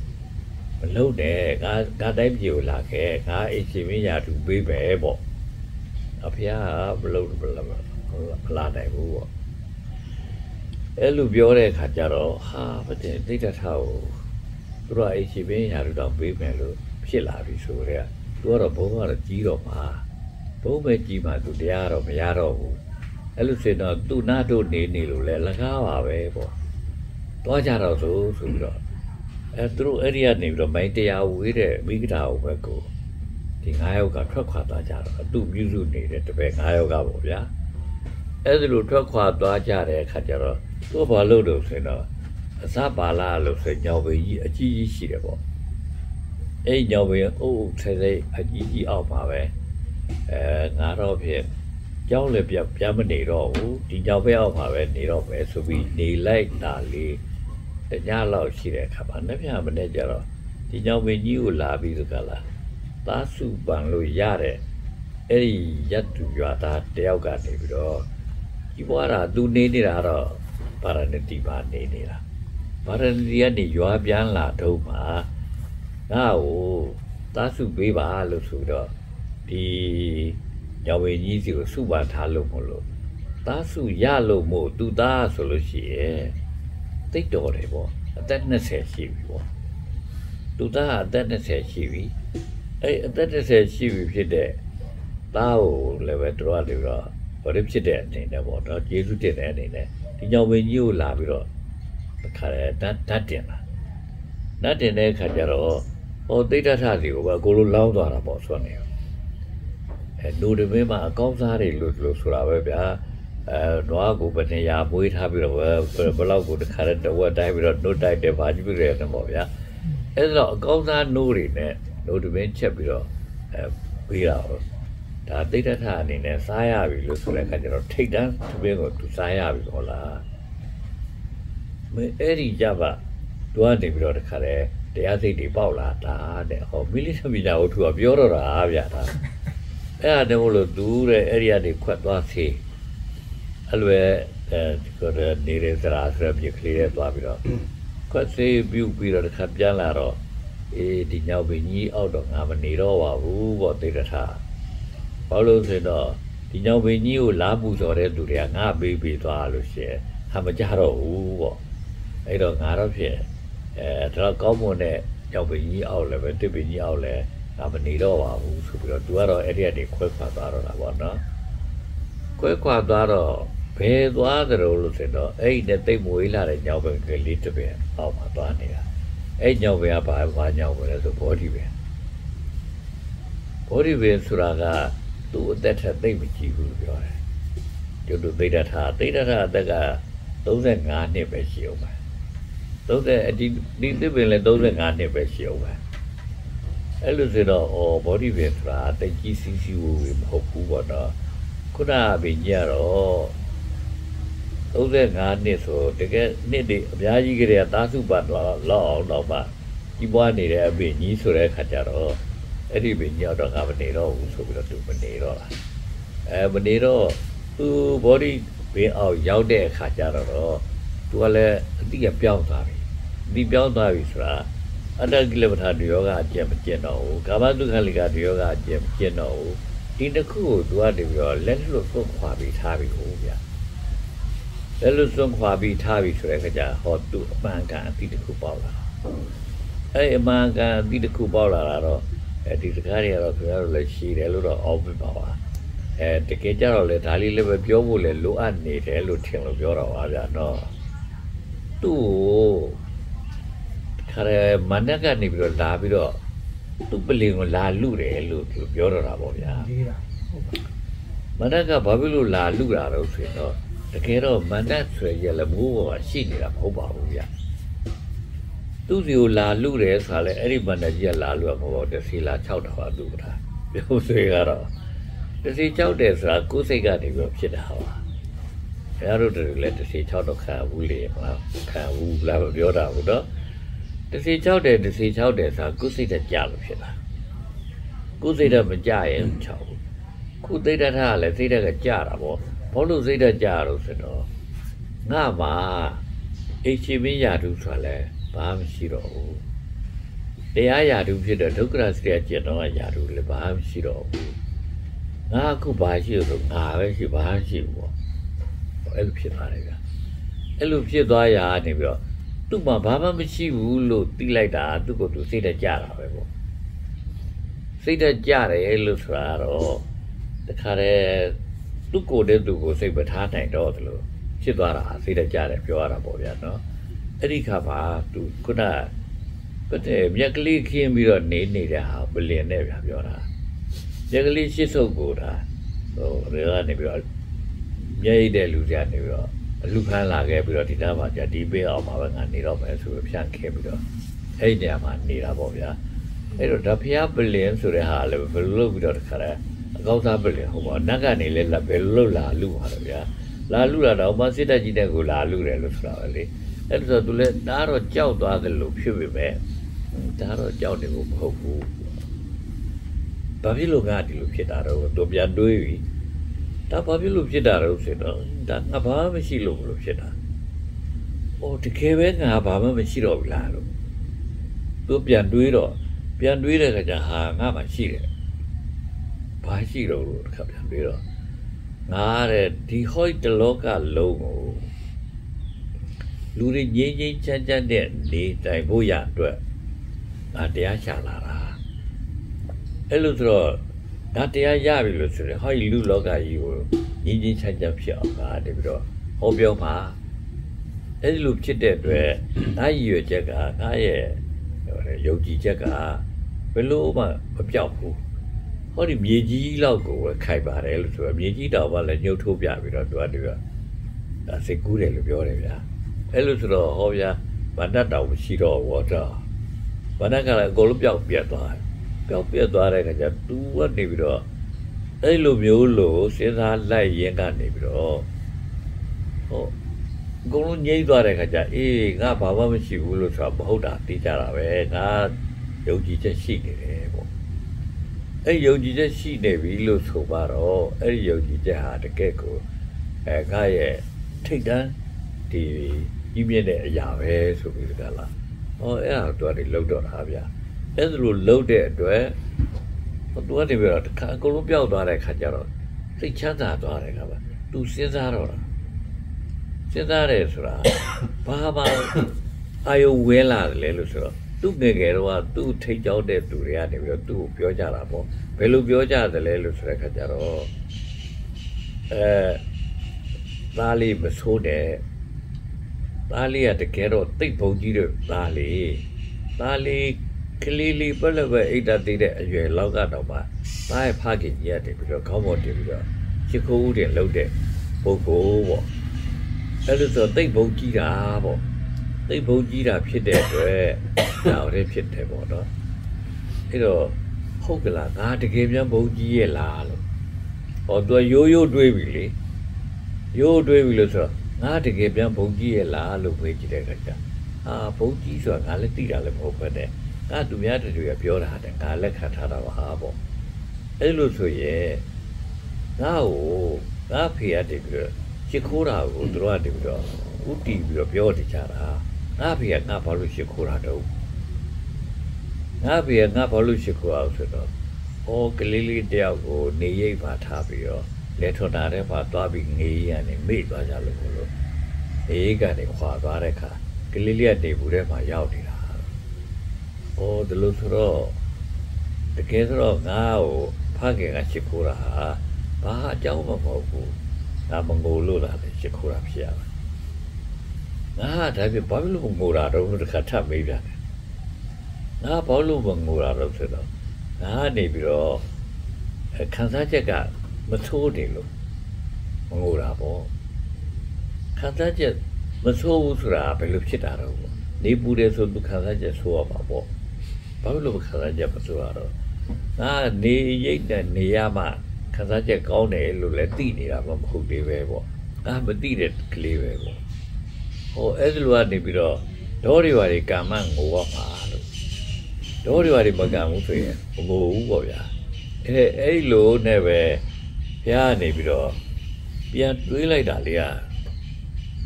မလုပ်နဲ့ငါတိုင်းပြေကိုလာခဲ့ငါအိမ်ရှင်မင်းရာသူပေးမယ်ပေါ့အဖေကမလုပ်မလာနိုင်ဘူးပေါ့အဲ့လိုပြောတဲ့အခါကျတော့ဟာဗတဲ့သိတ္တထာကိုသူတို့အိမ်ရှင်မင်းရာသူတော့ပေးမယ်လို့ဖြစ်လာပြီဆိုတော့သူကတော့ဘုံကတော့ကြီးတော့မှာဘုံပဲကြီးမှသူတရားတော့မရတော့ဘူးအဲ့လိုဆိုတော့သူနာတို့နေလို့လဲလကားပါပဲပေါ့သွားကြတော့ဆိုပြီးတော့သူတို့အဲ့ဒီကနေပြီးတော့မိုင်းတရားဝေးတဲ့မိဂဒာဘက်ကိုဒီ9ယောက်ကထွက်ခွာသွားကြတော့သူ့ပြုစုနေတဲ့တပည့်9ယောက်ကပေါ့ဗျာအဲ့ဒီလိုထွက်ခွာသွားကြတဲ့အခါကျတော့သူကဘာလို့လို့ဆိုတော့အစပါလာလို့ဆိုညောင်ပင်ကြီးအကြီးကြီးရှိတယ်ပေါ့အဲ့ညောင်ပင်အုပ်ဆဲဆဲအကြီးကြီးအောက်ပါပဲငါတော့ဖြစ်ကြောင်းလည်းပြန်မနေတော့ဘူးဒီညောင်ပင်အောက်ပါပဲနေတော့ပဲဆိုပြီးနေလိုက်တာလေးတညလောက်ရှိတဲ့အခါမှာနှစ်ပြမနဲ့ကြတော့ဒီညောင်ပင်ကြီးကိုလာပြီးဆိုကြလားသားစုပန်လို့ရတဲ့အဲ့ဒီရတ်သူရွာသားတယောက်ကနေပြီးတော့ဒီဘွားကသူနေနေတာတော့ဗာရဏတိပါနေနေတာဗာရဏတိကနေရွာပြန်လာတော့မှငါ့ကိုသားစုပေးပါလို့ဆိုတော့ဒီညောင်ပင်ကြီးစီကိုစုပန်ထားလို့မလို့သားစုရလို့မို့သူသားဆိုလို့ရှိရဲ့သိတော်တယ်ပေါ့အသက်20ရှိပြီပေါ့သူသားအသက်20ရှိပြီအဲ့အသက်20ရှိပြီဖြစ်တဲ့သားကိုလည်းပဲတို့ရတယ်ပြီးတော့ဘာလို့ဖြစ်တဲ့အနေနဲ့ပေါ့တော့ယေရှုတင်တဲ့အနေနဲ့ဒီညောင်ပင်ကြီးကိုလာပြီးတော့ခါရဲဓာတ်တင်လာဓာတ်တင်တဲ့အခါကျတော့ဟောသိတ္တထစီကိုပဲကိုလိုလောင်းသွားတာပေါ့ဆိုနေလူတွေမင်းမှာအကောင်းစားတွေလို့ဆိုတာပဲဗျာနွားကိုပနေရာမွေးထားပြီးတော့ဘယ်လောက်ကိုတခါတည်းတဝက်တိုင်းပြီးတော့နှုတ်တိုက်တယ်ဗာကြည့်ပြီးရတယ်ပေါ့ဗျာအဲ့ဒါတော့အကောင်းစားနှိုးတွေနဲ့နှုတ်တွင်ချက်ပြီးတော့ပေးတာပေါ့ဒါသိတ္တထအနေနဲ့စားရပြီလို့ဆိုတဲ့အခါကျတော့ထိတ်တန်းသမင်းကိုသူစားရပြီဟုတ်လား အဲ့ဒီကြပါသူကနေပြီးတော့တခါလေတရားစိတ်တွေပေါက်လာတာတဲ့ဟောမိလိသမီးညာကိုသူကပြောတော့တာဗျာဒါအဲ့ဒါတည်းမလို့သူတဲ့အဲ့ဒီကနေခွက်သွားသေးအဲ့လိုဒီကတော့နေရစရာဆိုပြကလေးတွေသွားပြီးတော့ခွက်သေးပြုတ်ပြီးတော့တခါပြန်လာတော့အေးဒီညောင်ပင်ကြီးအောက်တော့ငါမနေတော့ပါဘူးပေါ့သိတဲ့ထားဘာလို့ဆိုတော့ဒီညောင်ပင်ကြီးကိုလာပူဇော်တဲ့သူတွေကငါပေးသွားလို့ရှိရင်ဟာမကြတော့ဘူးပေါ့အဲ့တော့ငါတော့ဖြစ်ဒါတော့ကောင်းမွန်တဲ့ညောင်ပင်ကြီးအောက်လည်းပဲတစ်ပင်ကြီးအောက်လည်းငါမနေတော့ပါဘူးဆိုပြီးတော့သူကတော့အဲ့ဒီကနေခွဲခွာသွားတော့တာပေါ့နော်ခွဲခွာသွားတော့ဘယ်သွားကြလို့ဆိုတော့အဲ့ဒီနဲ့တိတ်မွေးလာတဲ့ညောင်ပင်ကလေးတစ်ပင်အောက်မှာသွားနေတာအဲ့ညောင်ပင်ကဘာညောင်ပင်လဲဆိုဘောဓိပင်ဆိုတာကသူ့အသက်ထက်သိမ့်မကြည့်ဘူးလို့ပြောတယ်ကျုပ်တို့သိတ္တထာအသက်က35နှစ်ပဲရှိအောင်ပါ30ဒီသစ်ပင်လည်း35နှစ်ပဲရှိအောင်ပါအဲ့လိုဆိုတော့ဘောဓိပင်ဆိုတာတိတ်ကြီးစီးစီးဝူမဟုတ်ဘူးပေါ့နော်ခုနကပင်ကြီးကတော့35နှစ်ဆိုတကယ်နှစ်တွေအများကြီးကလေးကသားစုပတ်သွားတော့အောင်တော့မှကြီးပွားနေတဲ့အပင်ကြီးဆိုတဲ့အခါကျတော့အဲ့ဒီပင်ကြီးတော့ငါမနေတော့ဘူးဆိုပြီးတော့သူမနေတော့လားမနေတော့သူဘောဓိပင်အောင်ရောက်တဲ့အခါကျတော့သူကလည်းအတိအပြောင်းသွားပြီဒီပြောင်းသွားပြီဆိုတာအတ္တကိလပဋ္ဌာန်ယောဂအကျင့်မကျင့်တော့ဘူးကာမတုခလိကယောဂအကျင့်မကျင့်တော့ဘူးဒီတစ်ခုကိုသူကနေပြီးတော့လက်လွတ်သွတ်ခွာပြီးထားပြီဟုတ်ဗျာလက်လွတ်သွတ်ခွာပြီးထားပြီဆိုတဲ့အခါကျဟောသူအမှန်ကန်အတိတစ်ခုပေါက်လာအဲ့အမှန်ကန်အတိတစ်ခုပေါက်လာတော့ဒီစကားတွေကတော့ခင်ဗျားတို့လည်းရှိတယ်လို့တော့အောက်ပြပါပါတကယ်ကြတော့လေဒါလေးလည်းပဲပြောဖို့လည်းလိုအပ်နေတယ်လို့ထင်လို့ပြောတော့ပါဗျာနော်သူ့ခါရမနက်ကနေပြီးတော့လာပြီးတော့သူ့ပလင်ကိုလာလူတယ်လို့ပြောတော့တာပေါ့ဗျာမနက်ကဘာဖြစ်လို့လာလူတာတော့ဆိုတော့တကယ်တော့မနက်ဆွဲရလည်းမိုးပေါ်မှာရှိနေတာမဟုတ်ပါဘူးဗျာသူ့စီကိုလာလူတယ်ဆိုတာလေအဲ့ဒီမနက်ကြီးကလာလူရမဟုတ်ဘူးတစီလာ6တာပါသူကပြောဆွေကတော့တစီ6တယ်ဆိုတာကိုယ်စိတ်ကနေပြီးဖြစ်တာပါဘုရားတို့တွေလည်းတစီ6တော့ခံဘူးလေမလားခံဘူးလားပြောတာဟုတ်တော့တစီ6တယ်ဆိုတာကိုယ်စိတ်တက်ကြလို့ဖြစ်တာကိုယ်စိတ်တက်မကြရင်6ဘူးခုသိတ္တထကလည်းစိတ်တက်ကကြတာပေါ့ဘာလို့စိတ်တက်ကြတော့ဆိုတော့ငါမှာအိချီမင်းယာတုဆိုတာလဲဘာမှရှိတော့ဘူးတရားယာတုဖြစ်တော့ဒုက္ခရစရိယကျင့်တော့ယာတုလည်းဘာမှရှိတော့ဘူးငါအခုဘာရှိလို့ဆိုငါပဲရှိဘာမှရှိဘူးပေါ့အဲ့လိုဖြစ်သွားတယ်ဗျအဲ့လိုဖြစ်သွားရာနေပြီးတော့သူ့မှာဘာမှမရှိဘူးလို့သိလိုက်တာသူ့ကိုယ်သူစိတ်တက်ကြတာပဲပေါ့စိတ်တက်ကြတယ်လို့ဆိုတာတော့တခါတည်းသူ့ကိုယ်တည်းသူ့ကိုစိတ်ပထားနိုင်တော့တယ်လို့ဖြစ်သွားတာစိတ်တက်ကြတယ်ပြောရတာပေါ့ဗျာနော်အဲ့ဒီခါမှာသူခုနပတ်တဲ့မြက်ကလေးခင်းပြီးတော့နေတဲ့ဟာပလင်နဲ့ဗျာပြောတာမြက်ကလေးရှစ်ဆုပ်ကိုဒါရေကနေပြီးတော့မြဲရတဲ့လူကြနေပြီးတော့အလူဖမ်းလာခဲ့ပြီးတော့ဒီနားမှာじゃဒီပေးအောင်ပါပဲငါနေတော့မယ်ဆိုပြီးဖြန့်ခဲ့ပြီးတော့အဲ့ဒီနေရာမှာနေတာပေါ့ဗျာအဲ့တော့ဒါဖျားပလင်ဆိုတဲ့ဟာလည်းဘယ်လိုလုပ်ပြီးတော့တခါတည်းအကောင်းစားပလင်ဟိုပေါ့နတ်ကနေလည်းဘယ်လိုလုပ်လာလူပါတော့ဗျာလာလူလာတော့မစစ်တက်ကြီးတဲ့ကိုလာလူတယ်လို့ဆိုတာပဲလေအဲ့ဒါဆိုသူလည်းဒါတော့ကြောက်သွားတယ်လို့ဖြစ်ပေမဲ့ဒါတော့ကြောက်တယ်ကိုမဟုတ်ဘူးဘာဖြစ်လို့ငါဒီလိုဖြစ်တာတော့သူပြန်တွေးပြီးဒါဘာဖြစ်လို့ဖြစ်တာတော့ဆိုတော့ဒါငါဘာမှမရှိလို့မလို့ဖြစ်တာ။အော်တကယ်ပဲငါဘာမှမရှိတော့ဘူးလားလို့သူပြန်တွေးတဲ့ခါကျဟာငါမှရှိတယ်။ဘာရှိတော့လို့တစ်ခါပြန်တွေးတော့ငါတဲ့ဒီဟိုက်တလောကလုံးကိုလူတွေငြိမ်းငြိမ်းချမ်းချမ်းနဲ့နေတိုင်ဖို့ရအတွက်ငါတရားရှာလာတာ။အဲ့လိုဆိုတော့ဒါတရားရပြီလို့ဆိုရင်ဟောဒီလူလောကကြီးကိုငြင်းချင်းချမ်းချမ်းဖြစ်အောင်ငါတပြီးတော့ဟောပြောမှာအဲ့ဒီလိုဖြစ်တဲ့အတွက်ငါရည်ရွယ်ချက်ကငါရဲ့ယုံကြည်ချက်ကဘယ်လို့မှမပြောက်ဘူးဟောဒီမြေကြီးလောက်ကိုခိုက်ပါတယ်လို့ဆိုတော့မြေကြီးတောင်မှလည်းညှုပ်ထိုးပြပြီးတော့သူကဒါစိတ်ကူးတယ်လို့ပြောတယ်ဗျာအဲ့လိုဆိုတော့ဟောဗျာဗန္ဒတ်တောင်မရှိတော့ဘောတော့ဗန္ဒတ်ကလည်းအကုန်လုံးပြောက်ပြတ်သွားပြောက်ပြတ်သွားတဲ့အခါကျသူကနေပြီးတော့အဲ့လိုမျိုးလို့စဉ်းစားလိုက်ရင်ကနေပြီးတော့ဟော公路你多的个家，俺爸爸们媳妇都说不好打，地家了呗，俺有几只细的嘞不，有几只细的为了出发了，有几只下的结果，俺也推单的一面的亚呗，属于个啦，多的漏到那边，是漏的对，多的边看公路标多的看见了，最强大多的个吧，都现在了。现在来说啦，爸爸还有未来的来说，都那个的话，都推销的都这样的，都标价了不？别路标价的来说来看见了，哪里不错的，哪里啊？这个了对不起的哪里？哪里克里里不那个一大堆的原老干的嘛，哪还怕给你啊？对不对？搞不对不对？吃苦的老的，不过不。说对不起啦不，对不起啦，ဖြစ်တဲ့အတွက်ဒါလည်းဖြစ်တယ်ပေါ့နော်အဲ့တော့ဟုတ်ကလားငါတကယ်ပြန်ဘုံကြီးရဲ့လားလို့ဟောသူရိုးတွေးပြီလေရိုးတွေးပြီလို့ဆိုတော့ငါတကယ်ပြန်ဘုံကြီးရဲ့လားလို့ပြောကြည့်တဲ့အခါကျဘုံကြီးဆိုတာငါလည်းသိတာလည်းမဟုတ်ပဲနဲ့ငါသူများတွေကပြောတာတဲ့ငါလက်ခံထားတာပါပေါ့အဲ့လိုဆိုရင်ငါ့ကိုငါဖေရတယ်ပြီးတော့ရှ िख ိုးတာကိုတို့ကတည်းကဥတီပြီးတော့ပြောတကြတာငါဖေကငါဘာလို့ရှ िख ိုးတာတော့ငါဖေကငါဘာလို့ရှ िख ိုးအောင်ဆိုတော့ကလေးလေးတယောက်ကိုနေရိပ်ပါထားပြီးတော့လက်ထွန်တာတဲ့ပါသွားပြီးငေးရနေမေ့သွားကြလို့အေးကနေခွာသွားတဲ့ခါကလေးလေးကနေဘူးထဲမှာရောက်နေတာဒီလိုဆိုတော့တကယ်ဆိုတော့ငါ့ကိုဖခင်ကရှ िख ိုးတာဟာဘာအကြောင်းမှမဟုတ်ဘူးငါမငိုလို့လားလေရှ िख ိုးတာဖြစ်ရမှာငါဒါပြဘာလို့မငိုတာတော့တစ်ခါထပ်မေးပြန်တယ်ငါဘာလို့မငိုတာတော့ဆိုတော့ငါနေပြီးတော့ခံစားချက်ကမဆိုးတယ်လို့မငိုတာပေါ့ခံစားချက်မဆိုးဘူးဆိုတာဘယ်လိုဖြစ်တာတော့နေပူတယ်ဆိုသူခံစားချက်ဆိုးရမှာပေါ့ဘာလို့ခံစားချက်မဆိုးရတော့ငါနေရိတ်တဲ့နေရမှာခံစားချက်ကောင်းတယ်လို့လည်းသိနေတာမဟုတ်သေးပဲပေါ့ငါမသိတဲ့ကလေးပဲပေါ့အဲ့ဒီလိုကနေပြီးတော့ဒေါ်တွေဘာတွေကံမငိုရမှာလို့ဒေါ်တွေဘာတွေမကံဘူးဆိုရင်မငိုဘူးပေါ့ဗျာအဲ့လိုနဲ့ပဲဘုရားနေပြီးတော့ပြန်တွေးလိုက်တာလေက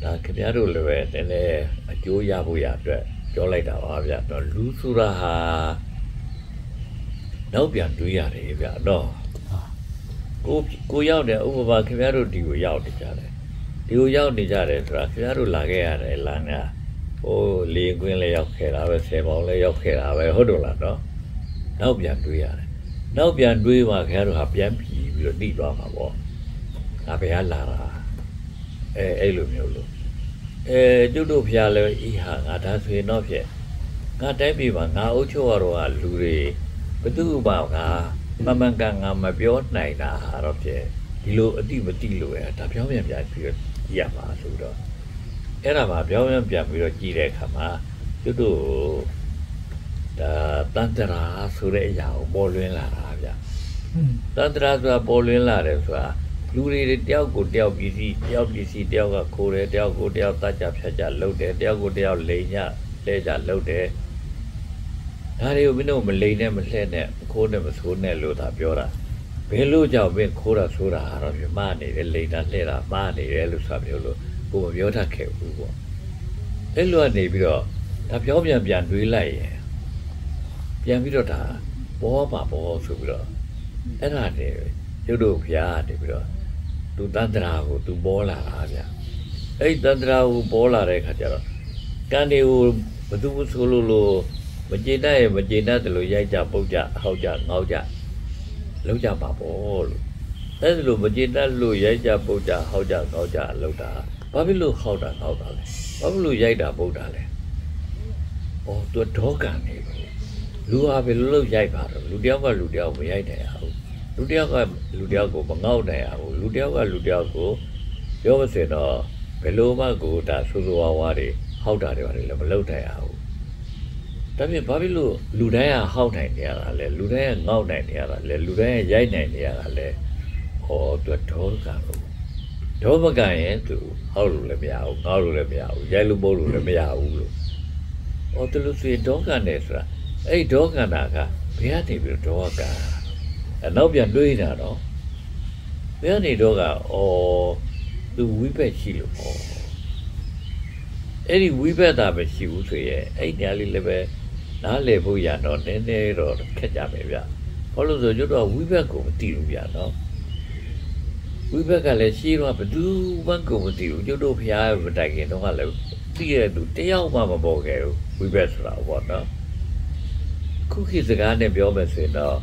ဒါခင်ဗျားတို့လည်းပဲနည်းနည်းအကျိုးရဖို့ရအတွက်ပြောလိုက်တာပါဗျာတော့လူဆိုတာဟာနောက်ပြန်တွေးရတယ်ဗျာတော့ကိုရောက်တယ်ဥပမာခင်ဗျားတို့ဒီကိုရောက်နေကြတယ်ဒီကိုရောက်နေကြတယ်ဆိုတာခင်ဗျားတို့လာခဲ့ရတယ်လမ်းကလေကွင်းလည်းရောက်ခဲ့တာပဲဆယ်ပေါင်လည်းရောက်ခဲ့တာပဲဟုတ်တယ်လားနော်နောက်ပြန်တွေးရတယ်နောက်ပြန်တွေးမှခင်ဗျားတို့ဟာပြန်ပြီးတော့တိသွားမှာပေါ့ငါဘယ်ကလာတာအဲ့လိုမျိုးလို့ကျုပ်တို့ဖျားလည်းဤဟာငါဒါဆိုရင်တော့ဖြစ်ငါတိုက်ပြီမှာငါအုပ်ချုပ်ရတော့လူတွေဘသူ့ဘာငါမမှန်ကန်ငါမပြောနိုင်တာဟာတော့ဖြစ်ဒီလိုအတိမတိလို့ရဒါပြောင်းပြန်ပြန်ပြီးတော့ကြည့်ရမှာဆိုတော့အဲ့ဒါမှပြောင်းပြန်ပြန်ပြီးတော့ကြည့်တဲ့အခါမှာကျုပ်တို့ဒါတန်တရာဆိုတဲ့အရာကိုပေါ်လွင်လာတာဗျတန်တရာဆိုတာပေါ်လွင်လာတယ်ဆိုတာလူတွေတယောက်ကိုတယောက်ပစ္စည်းတယောက်ကခိုးတယ်တယောက်ကိုတယောက်တတ်ကြဖြတ်ကြလှုပ်တယ်တယောက်ကိုတယောက်လိန်ညလဲကြလှုပ်တယ်ဒါတွေကိုမင်းတို့မလိန်နဲ့မလှဲ့နဲ့ခိုးနဲ့မဆိုးနဲ့လို့သာပြောတာဘယ်လို့ကြောင့်မင်းခိုးတာဆိုးတာဟာတော့မြမနေတယ်လိန်တာလှဲ့တာမှားနေတယ်လို့ဆိုမျိုးလို့ကိုမပြောတတ်ခဲ့ဘူးပေါ့အဲ့လိုကနေပြီးတော့ဒါပြောပြန်တွေးလိုက်ရင်ပြန်ပြီးတော့ဒါပေါ်ပါပေါ်ဆိုပြီးတော့အဲ့ဒါနေရုပ်တို့ဖျားနေပြီးတော့သူတန်တရာကိုသူပေါ်လာတာဗျအဲ့တန်တရာကိုပေါ်လာတဲ့ခါကျတော့ကံတွေကိုဘသူဆိုလို့မကျေနပ်ရင်မကျေနပ်တယ်လို့ရိုက်ကြပုတ်ကြဟောက်ကြငေါက်ကြလောက်ကြပါပေါ့လို့အဲ့ဒါလို့မကျေနပ်လို့ရိုက်ကြပုတ်ကြဟောက်ကြငေါက်ကြလောက်တာဘာဖြစ်လို့ဟောက်တာငေါက်တာလဲဘာဖြစ်လို့ရိုက်တာပုတ်တာလဲသူဒေါကံနေလူဟာဘယ်လိုလုပ်ရိုက်ပါတော့လူတယောက်ကလူတယောက်မရိုက်နိုင်အောင်လူတယောက်ကလူတယောက်ကိုမငေါက်နိုင်အောင်လူတယောက်ကလူတယောက်ကိုပြောမစင်တော့ဘယ်လိုမှကိုဒါဆူဆူဝါဝါတွေဟောက်တာတွေပါလေမလုပ်နိုင်အောင်ဒါပြင်ဘာဖြစ်လို့လူတိုင်းကဟောက်နိုင်နေရတာလဲလူတိုင်းကငေါက်နိုင်နေရတာလဲလူတိုင်းကရိုက်နိုင်နေရတာလဲသူဒေါကံလို့ ဒေါမကန်ရင်သူဟောက်လို့လည်းမရဘူးငေါလို့လည်းမရဘူးရိုက်လို့ပို့လို့လည်းမရဘူးလို့ဟောတလို့ဆိုရင်ဒေါကန်တယ်ဆိုတာအဲ့ဒေါကန်တာကဘယ်ကနေပြီးဒေါကန်အနောက်ပြန်တွေးနေတာတော့ဘယ်ကနေတော့ကသူဝိဘက်ရှိလို့အဲ့ဒီဝိဘက်တာပဲရှိဘူးဆိုရင်အဲ့ညာလေးလည်းပဲနားလည်ဖို့ရတော့နည်းနည်းတော့ခက်ကြမယ်ဗျဘာလို့ဆိုကျွတ်တော့ဝိဘက်ကိုမသိဘူးဗျနော်ဝိဘက်ကလည်းရှိတော့ဘသူမှကိုမသိဘူးကျွတ်တို့ဖျားမတိုင်ခင်တော့ကလည်းသိရတဲ့သူတယောက်မှမပေါ်ခဲ့ဘူးဝိဘက်ဆိုတာပေါ့နော်ခုခေတ်စကားနဲ့ပြောမယ်ဆိုရင်တော့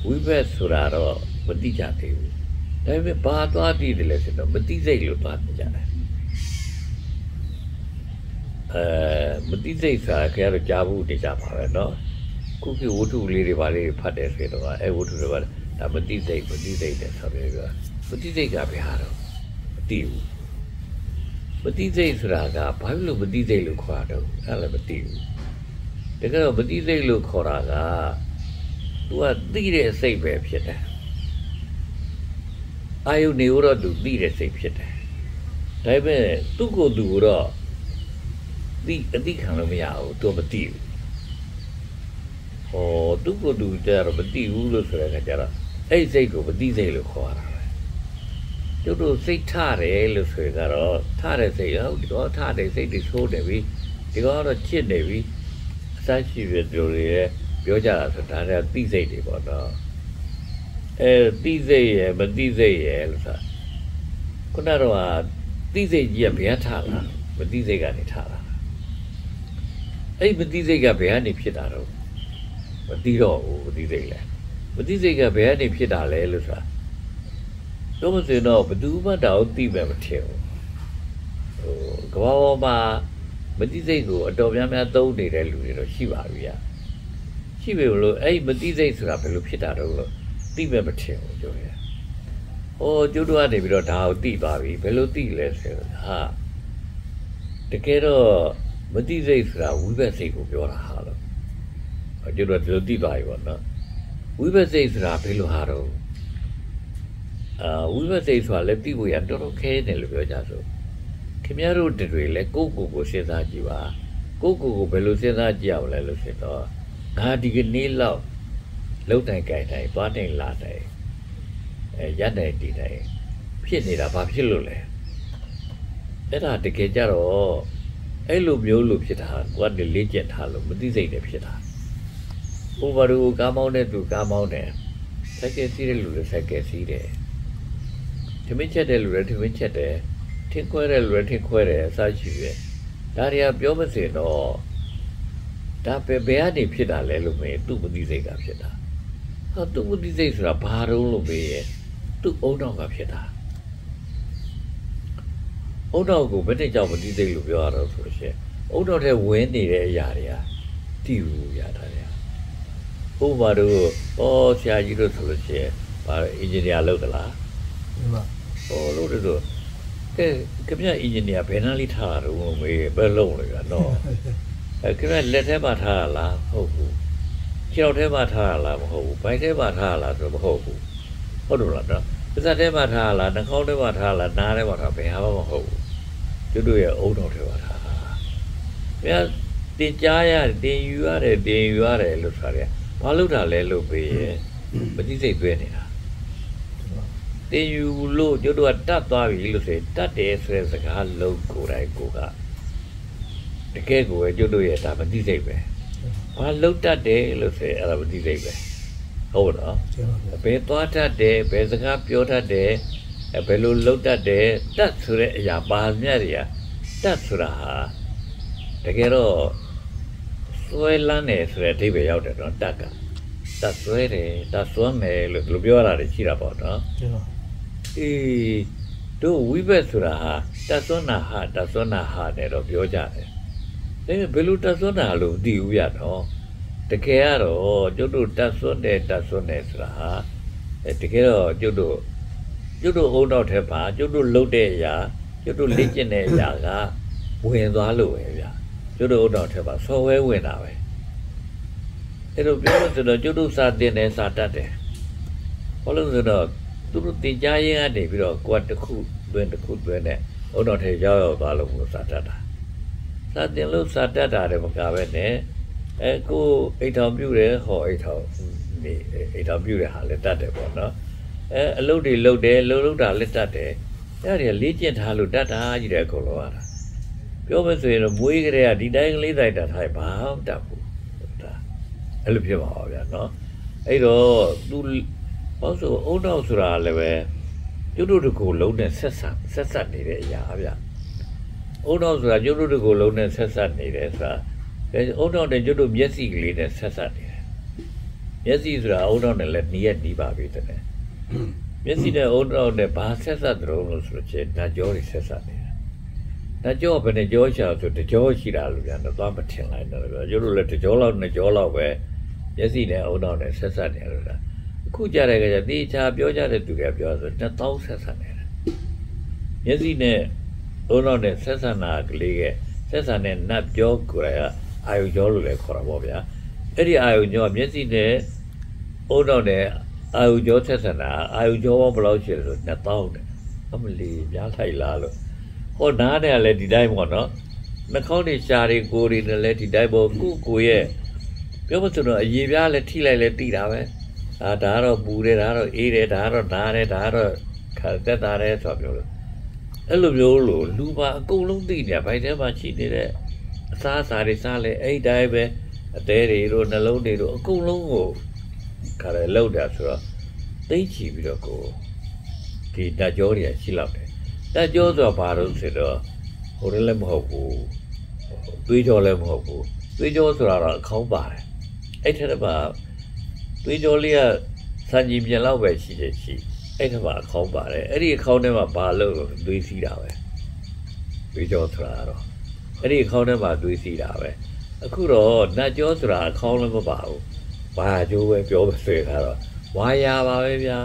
ဝိဘက်ဆိုတာတော့မသိကြသေးဘူးဒါပေမဲ့ဘာသွားသိတယ်လဲဆိုတော့မသိစိတ်လို့သွားသိကြတယ်မသိစိတ်ဆိုတာခင်ဗျားတို့ကြားဘူးနေကြပါပဲเนาะခုခေတ်ဝတ္ထုလေးတွေပါလေးဖတ်တယ်ဆိုတော့ဝတ္ထုတွေပါဒါမသိစိတ်တဲ့ဆိုပြီးတော့မသိစိတ်ကဘယ်ဟာတော့မသိဘူးမသိစိတ်ဆိုတာကဘာလို့မသိစိတ်လို့ခေါ်တာတော့အဲ့လည်းမသိဘူးတကယ်တော့မသိစိတ်လို့ခေါ်တာကသူကသိတဲ့စိတ်ပဲဖြစ်တယ်အာယုနေတော့သူသိတဲ့စိတ်ဖြစ်တယ်ဒါပေမဲ့သူ့ကိုယ်သူတော့အတိခံလို့မရဘူးသူမသိဘူးသူ့ကိုယ်သူကြတော့မသိဘူးလို့ဆိုတဲ့အခါကျတော့အဲ့စိတ်ကိုမသိစိတ်လို့ခေါ်တာပဲတို့စိတ်ထတယ်လို့ဆိုကြတော့ထတဲ့စိတ်ဟုတ်ဒီတော့ထတဲ့စိတ်တွေဆိုးတယ်ပြီဒီကတော့ချစ်နေပြီအစရှိပြတို့တွေပြောကြတာဆိုတာဒါကသိစိတ်တွေပေါ့နော်သိစိတ်ရယ်မသိစိတ်ရယ်လို့ဆိုတာခုနတော့သိစိတ်ကြီးကဘယ်ထလာမသိစိတ်ကနေထလာအဲ့မသိစိတ်ကဘယ်ကနေဖြစ်တာတော့မသိတော့ဘူးမသိစိတ်လဲမသိစိတ်ကဘယ်ကနေဖြစ်တာလဲလို့ဆိုတာတော့မစင်တော့ဘယ်သူမှတော့သိမယ်မထင်ဘူးကဘာပေါ်မှာမသိစိတ်ကိုအတော်များများသုံးနေတဲ့လူတွေတော့ရှိပါပြီဗျာရှိပြီလို့အဲ့မသိစိတ်ဆိုတာဘယ်လိုဖြစ်တာတော့လို့သိမယ်မထင်ဘူးပြောရကျုပ်တို့ကနေပြီးတော့ဒါကိုသိပါပြီဘယ်လိုသိလဲဆိုတော့တကယ်တော့မသိစိတ်ဆိုတာဝိဘက်စိတ်ကိုပြောတာဟာလို့ကျုပ်တို့ဒီလိုသိပါပြီပေါ့နော်ဝိဘက်စိတ်ဆိုတာဘယ်လိုဟာတော့ဝိဘက်စိတ်ဆိုတာလည်းသိဖို့ရတော်တော်ခဲတယ်လို့ပြောကြဆိုခင်ဗျားတို့တွေလည်းကိုယ့်ကိုယ်ကိုစဉ်းစားကြည့်ပါကိုယ့်ကိုယ်ကိုဘယ်လိုစဉ်းစားကြည့်ရမလဲလို့ဆိုတော့ငါဒီကနေ့လောက်လုံတိုင်ကြိုင်တိုင်းသွားတိုင်လာတိုင်ရက်တိုင်ဒီတိုင်ဖြစ်နေတာဘာဖြစ်လို့လဲအဲ့ဒါတကယ်ကြတော့အဲ့လိုမျိုးလို့ဖြစ်တာကိုကလေ့ကျင့်ထားလို့မသိစိတ်နဲ့ဖြစ်တာဟိုဘာလို့ကားမောင်းတဲ့သူကားမောင်းတယ်ဆက်ကယ်စီးတဲ့လူလည်းဆက်ကယ်စီးတယ်ထမင်းချက်တဲ့လူလည်းထမင်းချက်တယ်ထင်းခွဲတဲ့လူလည်းထင်းခွဲတယ်အစရှိပဲဒါတွေကပြောမစင်တော့ဒါပဲဘယ်ကနေဖြစ်တာလဲလို့မေးသူ့မသိစိတ်ကဖြစ်တာသူ့မသိစိတ်ဆိုတာဘာတုံးလို့မေးရဲ့သူ့အုံနောက်ကဖြစ်တာအုံနောက်ကိုဘယ်နဲ့ကြောင့်မသိစိတ်လို့ပြောရတော့ဆိုရှင်အုံနောက်ထဲဝင်နေတဲ့အရာတွေကတည်ဘူးရတာလေဥပမာတို့ဆရာကြီးတို့ဆိုလို့ရှိရင်အင်ဂျင်နီယာလုပ်သလားမှန်ပါလို့တို့ခင်ဗျအင်ဂျင်နီယာဘယ်နှလေးထားတာတော့မေးဘယ်လုံးလဲကနော်ခင်ဗျလက်ထဲမှာထားရလားဟုတ်ဘူးခြေထောက်ထဲမှာထားရလားမဟုတ်ဘူးဘိုက်ထဲမှာထားရလားဆိုတော့မဟုတ်ဘူးဟုတ်တယ်လားနော်ပါးစပ်ထဲမှာထားရလားနှာခေါင်းထဲမှာထားရလားနားထဲမှာထားဘယ်ဟာမှမဟုတ်ဘူးတို့ရဲ့အုံတော်ထဲမှာထားဗျာတင်ကြားရတယ်တင်ယူရတယ်လို့ဆိုရတယ်ဘာလို့တာလဲလို့ပြေမသိစိတ်သွဲနေတာတင်ယူလို့တို့ကတတ်သွားပြီလို့ဆိုရင်တတ်တယ်ဆိုတဲ့စကားလုံးကိုယ်တိုင်ကိုကတကယ်ကိုပဲတို့ရဲ့ဒါမသိစိတ်ပဲဘာလုံးတတ်တယ်လို့ဆိုရင်အဲ့ဒါမသိစိတ်ပဲဟုတ်တော့ဘယ်သွားတတ်တယ်ဘယ်စကားပြောတတ်တယ်ဘယ်လိုလုံးတတ်တယ်တတ်ဆိုတဲ့အရာပါမြတ်တွေကတတ်ဆိုတာဟာတကယ်တော့စွဲလန်းတယ်ဆိုတဲ့အဓိပ္ပာယ်ရောက်တယ်တော့တတ်စွဲတယ်တတ်စွမ်းမယ်လို့ဒီလိုပြောရတာရှိတာပေါ့နော်တို့ဝိဘက်ဆိုတာဟာတတ်စွမ်းတာဟာတယ်တော့ပြောကြတယ်ဘယ်လိုတတ်စွမ်းတာလို့မသိဘူးရတော့တကယ်ကတော့ကျုပ်တို့တတ်စွမ်းတယ်ဆိုတာဟာတကယ်တော့ကျုပ်တို့အုံနောက်ထဲမှာကျုပ်တို့လှုပ်တဲ့အရာကျုပ်တို့လေ့ကျင့်တဲ့အရာကဝင်သွားလို့ပဲဗျာကျုပ်တို့အုံနောက်ထဲမှာဆော်ဝဲဝင်တာပဲအဲ့လိုပြောလို့ဆိုတော့ကျုပ်တို့စာတင်တယ်စာတတ်တယ်ဘာလို့ဆိုတော့သူတို့တင်ကြားရင်းကနေပြီးတော့ကိုယ်တခု သွင်းတစ်ခုသွင်းနဲ့ဘုံတော်ထဲရောက်သွားလို့ကိုစာတတ်တာစာတင်လို့စာတတ်တာလည်းမကပဲနဲ့ကိုအိတ်ထောင်ပြုတယ်ဟောအိတ်ထောင်ပြုတဲ့ဟာလည်းတတ်တယ်ပေါ့နော်အလုပ်တွေလုပ်တယ်လုပ်တာလည်းတတ်တယ်အဲ့ဒါလေ့ကျင့်ထားလို့တတ်တာကြီးတယ်ခေါ်လို့ရတာပြောမဆိုရင်မွေးကလေးကဒီတိုင်းလေးတိုင်းတတ်ထားဘာမှတတ်ဘူးဒါအဲ့လိုဖြစ်ပါပါဗျာနော်အဲ့တော့သူဘာလို့ဆိုအုံနောက်ဆိုတာလည်းပဲကျွတ်တို့တကူလုံးနဲ့ဆက်ဆက်နေတဲ့အရာဗျအုံနောက်ဆိုတာကျွတ်တို့တကူလုံးနဲ့ဆက်ဆက်နေတယ်ဆိုတာအုံနောက်နဲ့ကျွတ်တို့မျက်စိကလေးနဲ့ဆက်ဆက်နေတယ်မျက်စိဆိုတာအုံနောက်နဲ့လည်းနီးပါပြီတဲ့မျက်စိနဲ့အုံနောက်နဲ့ဘာဆက်ဆက်တယ်လို့ဆိုတော့ဓာတ်ကြောတွေဆက်ဆက်နေတယ်ဓာတ်ကြောဘယ်နဲ့ကြောရှာဆိုတကြောရှိတာလို့ပြန်တော့သွားမထင်လိုက်တော့ဗျကျွတ်တို့လည်းတကြောလောက်နဲ့ကြောလောက်ပဲမျက်စိနဲ့အုံနောက်နဲ့ဆက်ဆက်နေလို့လားအခုကြတဲ့ကကြတေချာပြောကြတဲ့သူတွေပြောဆို2000ဆက်ဆက်နေတယ်မျက်စိနဲ့အုံနောက်နဲ့ဆက်ဆက်နာကလေးကဆက်ဆက်နဲ့နတ်ပြောကိုယ်ကအာယုကြောလို့လည်းခေါ်တာပေါ့ဗျာအဲ့ဒီအာယုကြောကမျက်စိနဲ့အုံနောက်နဲ့အာယုကြောဆက်ဆက်နာအာယုကြောဘယ်လောက်ရှိလဲဆို2000နဲ့အမလီများထိုက်လားလို့ဟောနားနဲ့လည်းဒီတိုင်းပေါ့နော်နှာခေါင်းတွေရှားတွေကိုယ်တွေနဲ့လည်းဒီတိုင်းပေါ့ကိုရဲ့ပြောမစတော့အရေပြားလည်းထိလိုက်လည်းတိတာပဲဒါကတော့ပူတယ်ဒါကတော့အေးတယ်ဒါကတော့နားတယ်ဒါကတော့ခါတက်တာတယ်ဆိုပြောလို့အဲ့လိုမျိုးလို့လူပါအကုန်လုံးသိနေဘိုက်ထဲမှာရှိနေတဲ့အစားအစာတွေစားလဲအဲ့တိုင်းပဲအသေးတွေတို့နှလုံးတွေတို့အကုန်လုံးကိုခါတယ်လောက်တာဆိုတော့သိချီပြီးတော့ကိုဒီဓာတ်ကြောတွေကရှိလောက်တယ်ဓာတ်ကြောဆိုတော့ဘာလို့ဆိုတော့ဟိုလည်းမဟုတ်ဘူးသွေးကြောလည်းမဟုတ်ဘူးသွေးကြောဆိုတာတော့အခေါင်းပါတယ်အဲ့ထက်မှာသွေးကြောလေးကစံကြီးပြန်လောက်ပဲရှိတယ်ရှိအဲ့ထက်မှာအခေါင်းပါတယ်အဲ့ဒီအခေါင်းထဲမှာဘာလို့သွေးစီးတာပဲသွေးကြောဆိုတာတော့အဲ့ဒီအခေါင်းထဲမှာသွေးစီးတာပဲအခုတော့နတ်ကြောဆိုတာအခေါင်းလည်းမပါဘူးဘာကြိုးပဲပြောဆွေတာတော့ဝါယာပါပဲဗျာ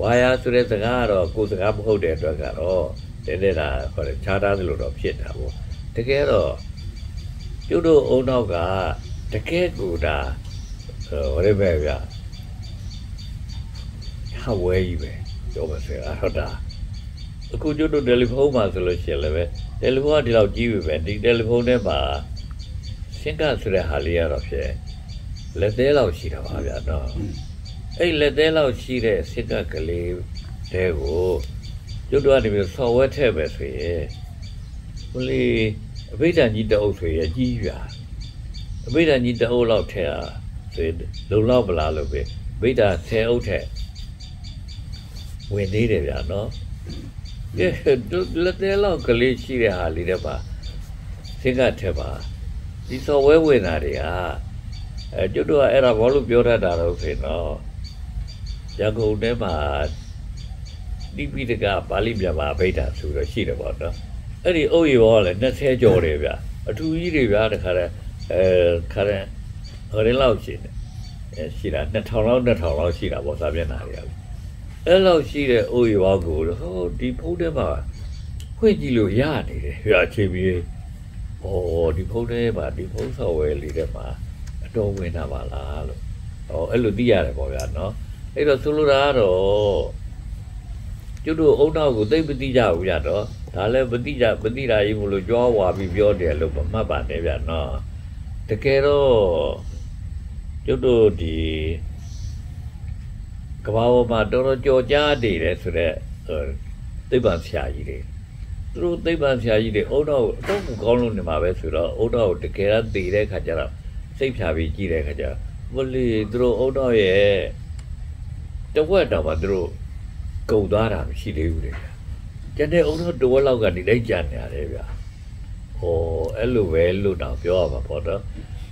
ဝါယာဆိုတဲ့စကားကတော့ကိုယ်စကားမဟုတ်တဲ့အတွက်ကတော့တဲ့တာဟောခြားသားသလိုတော့ဖြစ်တာပေါ့တကယ်တော့ပြုတ်တို့အုံနောက်ကတကယ်ကိုဒါဟိုရဲပဲဗျာဟာဝဲကြီးပဲပြောမစဲအဲ့တော့ဒါအခုကျွတ်တို့တယ်လီဖုန်းမှာဆိုလို့ရှိရင်လည်းပဲတယ်လီဖုန်းကဒီလောက်ကြီးပြီပဲဒီတယ်လီဖုန်းထဲမှာရှင်းကဆိုတဲ့ဟာလေးရတော့ဖြစ်လက်သေးလောက်ရှိတာပါဗျာတော့အဲ့လက်သေးလောက်ရှိတဲ့ရှင်းကကလေးတဲကိုကျွတ်တို့ကနေပြီးဆော်ဝဲထည့်ပဲဆိုရင်ဟိုလေအဘိဓာန်ကြီးတအုပ်ဆိုရင်ကြီးပြအဘိဓာန်ကြီးတအုပ်လောက်ထဲอ่ะဆိုလုံလောက်ပလားလို့ပဲအဘိဓာန်10အုပ်ထဲဝင်သေးတယ်ဗျာနော်ကဲလက်သေးလောက်ကလေးရှိတဲ့ဟာလေးတွေပါသင်္ကထက်ပါဒီစော်ဝဲဝင်တာတွေကကျွတ်တို့ကအဲ့ဒါဘာလို့ပြောတတ်တာတော့ဆိုတော့ရန်ကုန်ထဲမှာတိပိဋကပါဠိမြန်မာအဘိဓာန်ဆိုတော့ရှိတယ်ပေါ့နော်အဲ့ဒီအုပ်ရောကလည်း20ကျော်တယ်ဗျအထူးကြီးတွေဗျာတခါတည်းခါတဲ့ဟိုလောက်ရှိတယ်ရှိတာ2000လောက်ရှိတာပေါ့စာမျက်နှာတွေကအဲ့လောက်ရှိတဲ့အုပ်ရောကိုဟိုဒီဖုန်းထဲမှာဖွင့်ကြည့်လို့ရနေတယ်ဗျာချိန်ပြီးဟောဒီဖုန်းထဲမှာဒီဖုန်းဆော်ဝဲလေးထဲမှာအတော်ဝင်တာပါလားလို့ဟောအဲ့လိုသိရတယ်ပေါ့ဗျာနော်အဲ့တော့ဆိုလိုတာကတော့ကျွတ်တို့အုံနောက်ကိုသိမသိကြဘူးဗျာတော့ဒါလည်းမသိတာကြီးမလို့ကြွားဝါပြီးပြောတယ်လို့မှတ်ပါနဲ့ဗျာနော်တကယ်တော့ကျွတ်တို့ဒီကဘာပေါ်မှာတော်တော်ကြော်ကြားနေတယ်ဆိုတော့သိပ္ပံဆရာကြီးတွေသူတို့သိပ္ပံဆရာကြီးတွေအုံနောက်အတော့ကောင်းလို့နေမှာပဲဆိုတော့အုံနောက်တကယ်တော့တည်တဲ့ခါကျတော့စိတ်ဖြာပြီးကြည့်တဲ့ခါကျမလေးသူတို့အုံနောက်ရဲ့တဝက်တော့မှသူတို့ကုန်သွားတာမရှိသေးဘူးလေကျန်တဲ့အုံနောက်တဝက်လောက်ကနေလိုက်ကြံနေရတယ်ဗျာဟောအဲ့လိုပဲလို့တော့ပြောရမှာပေါ့နော်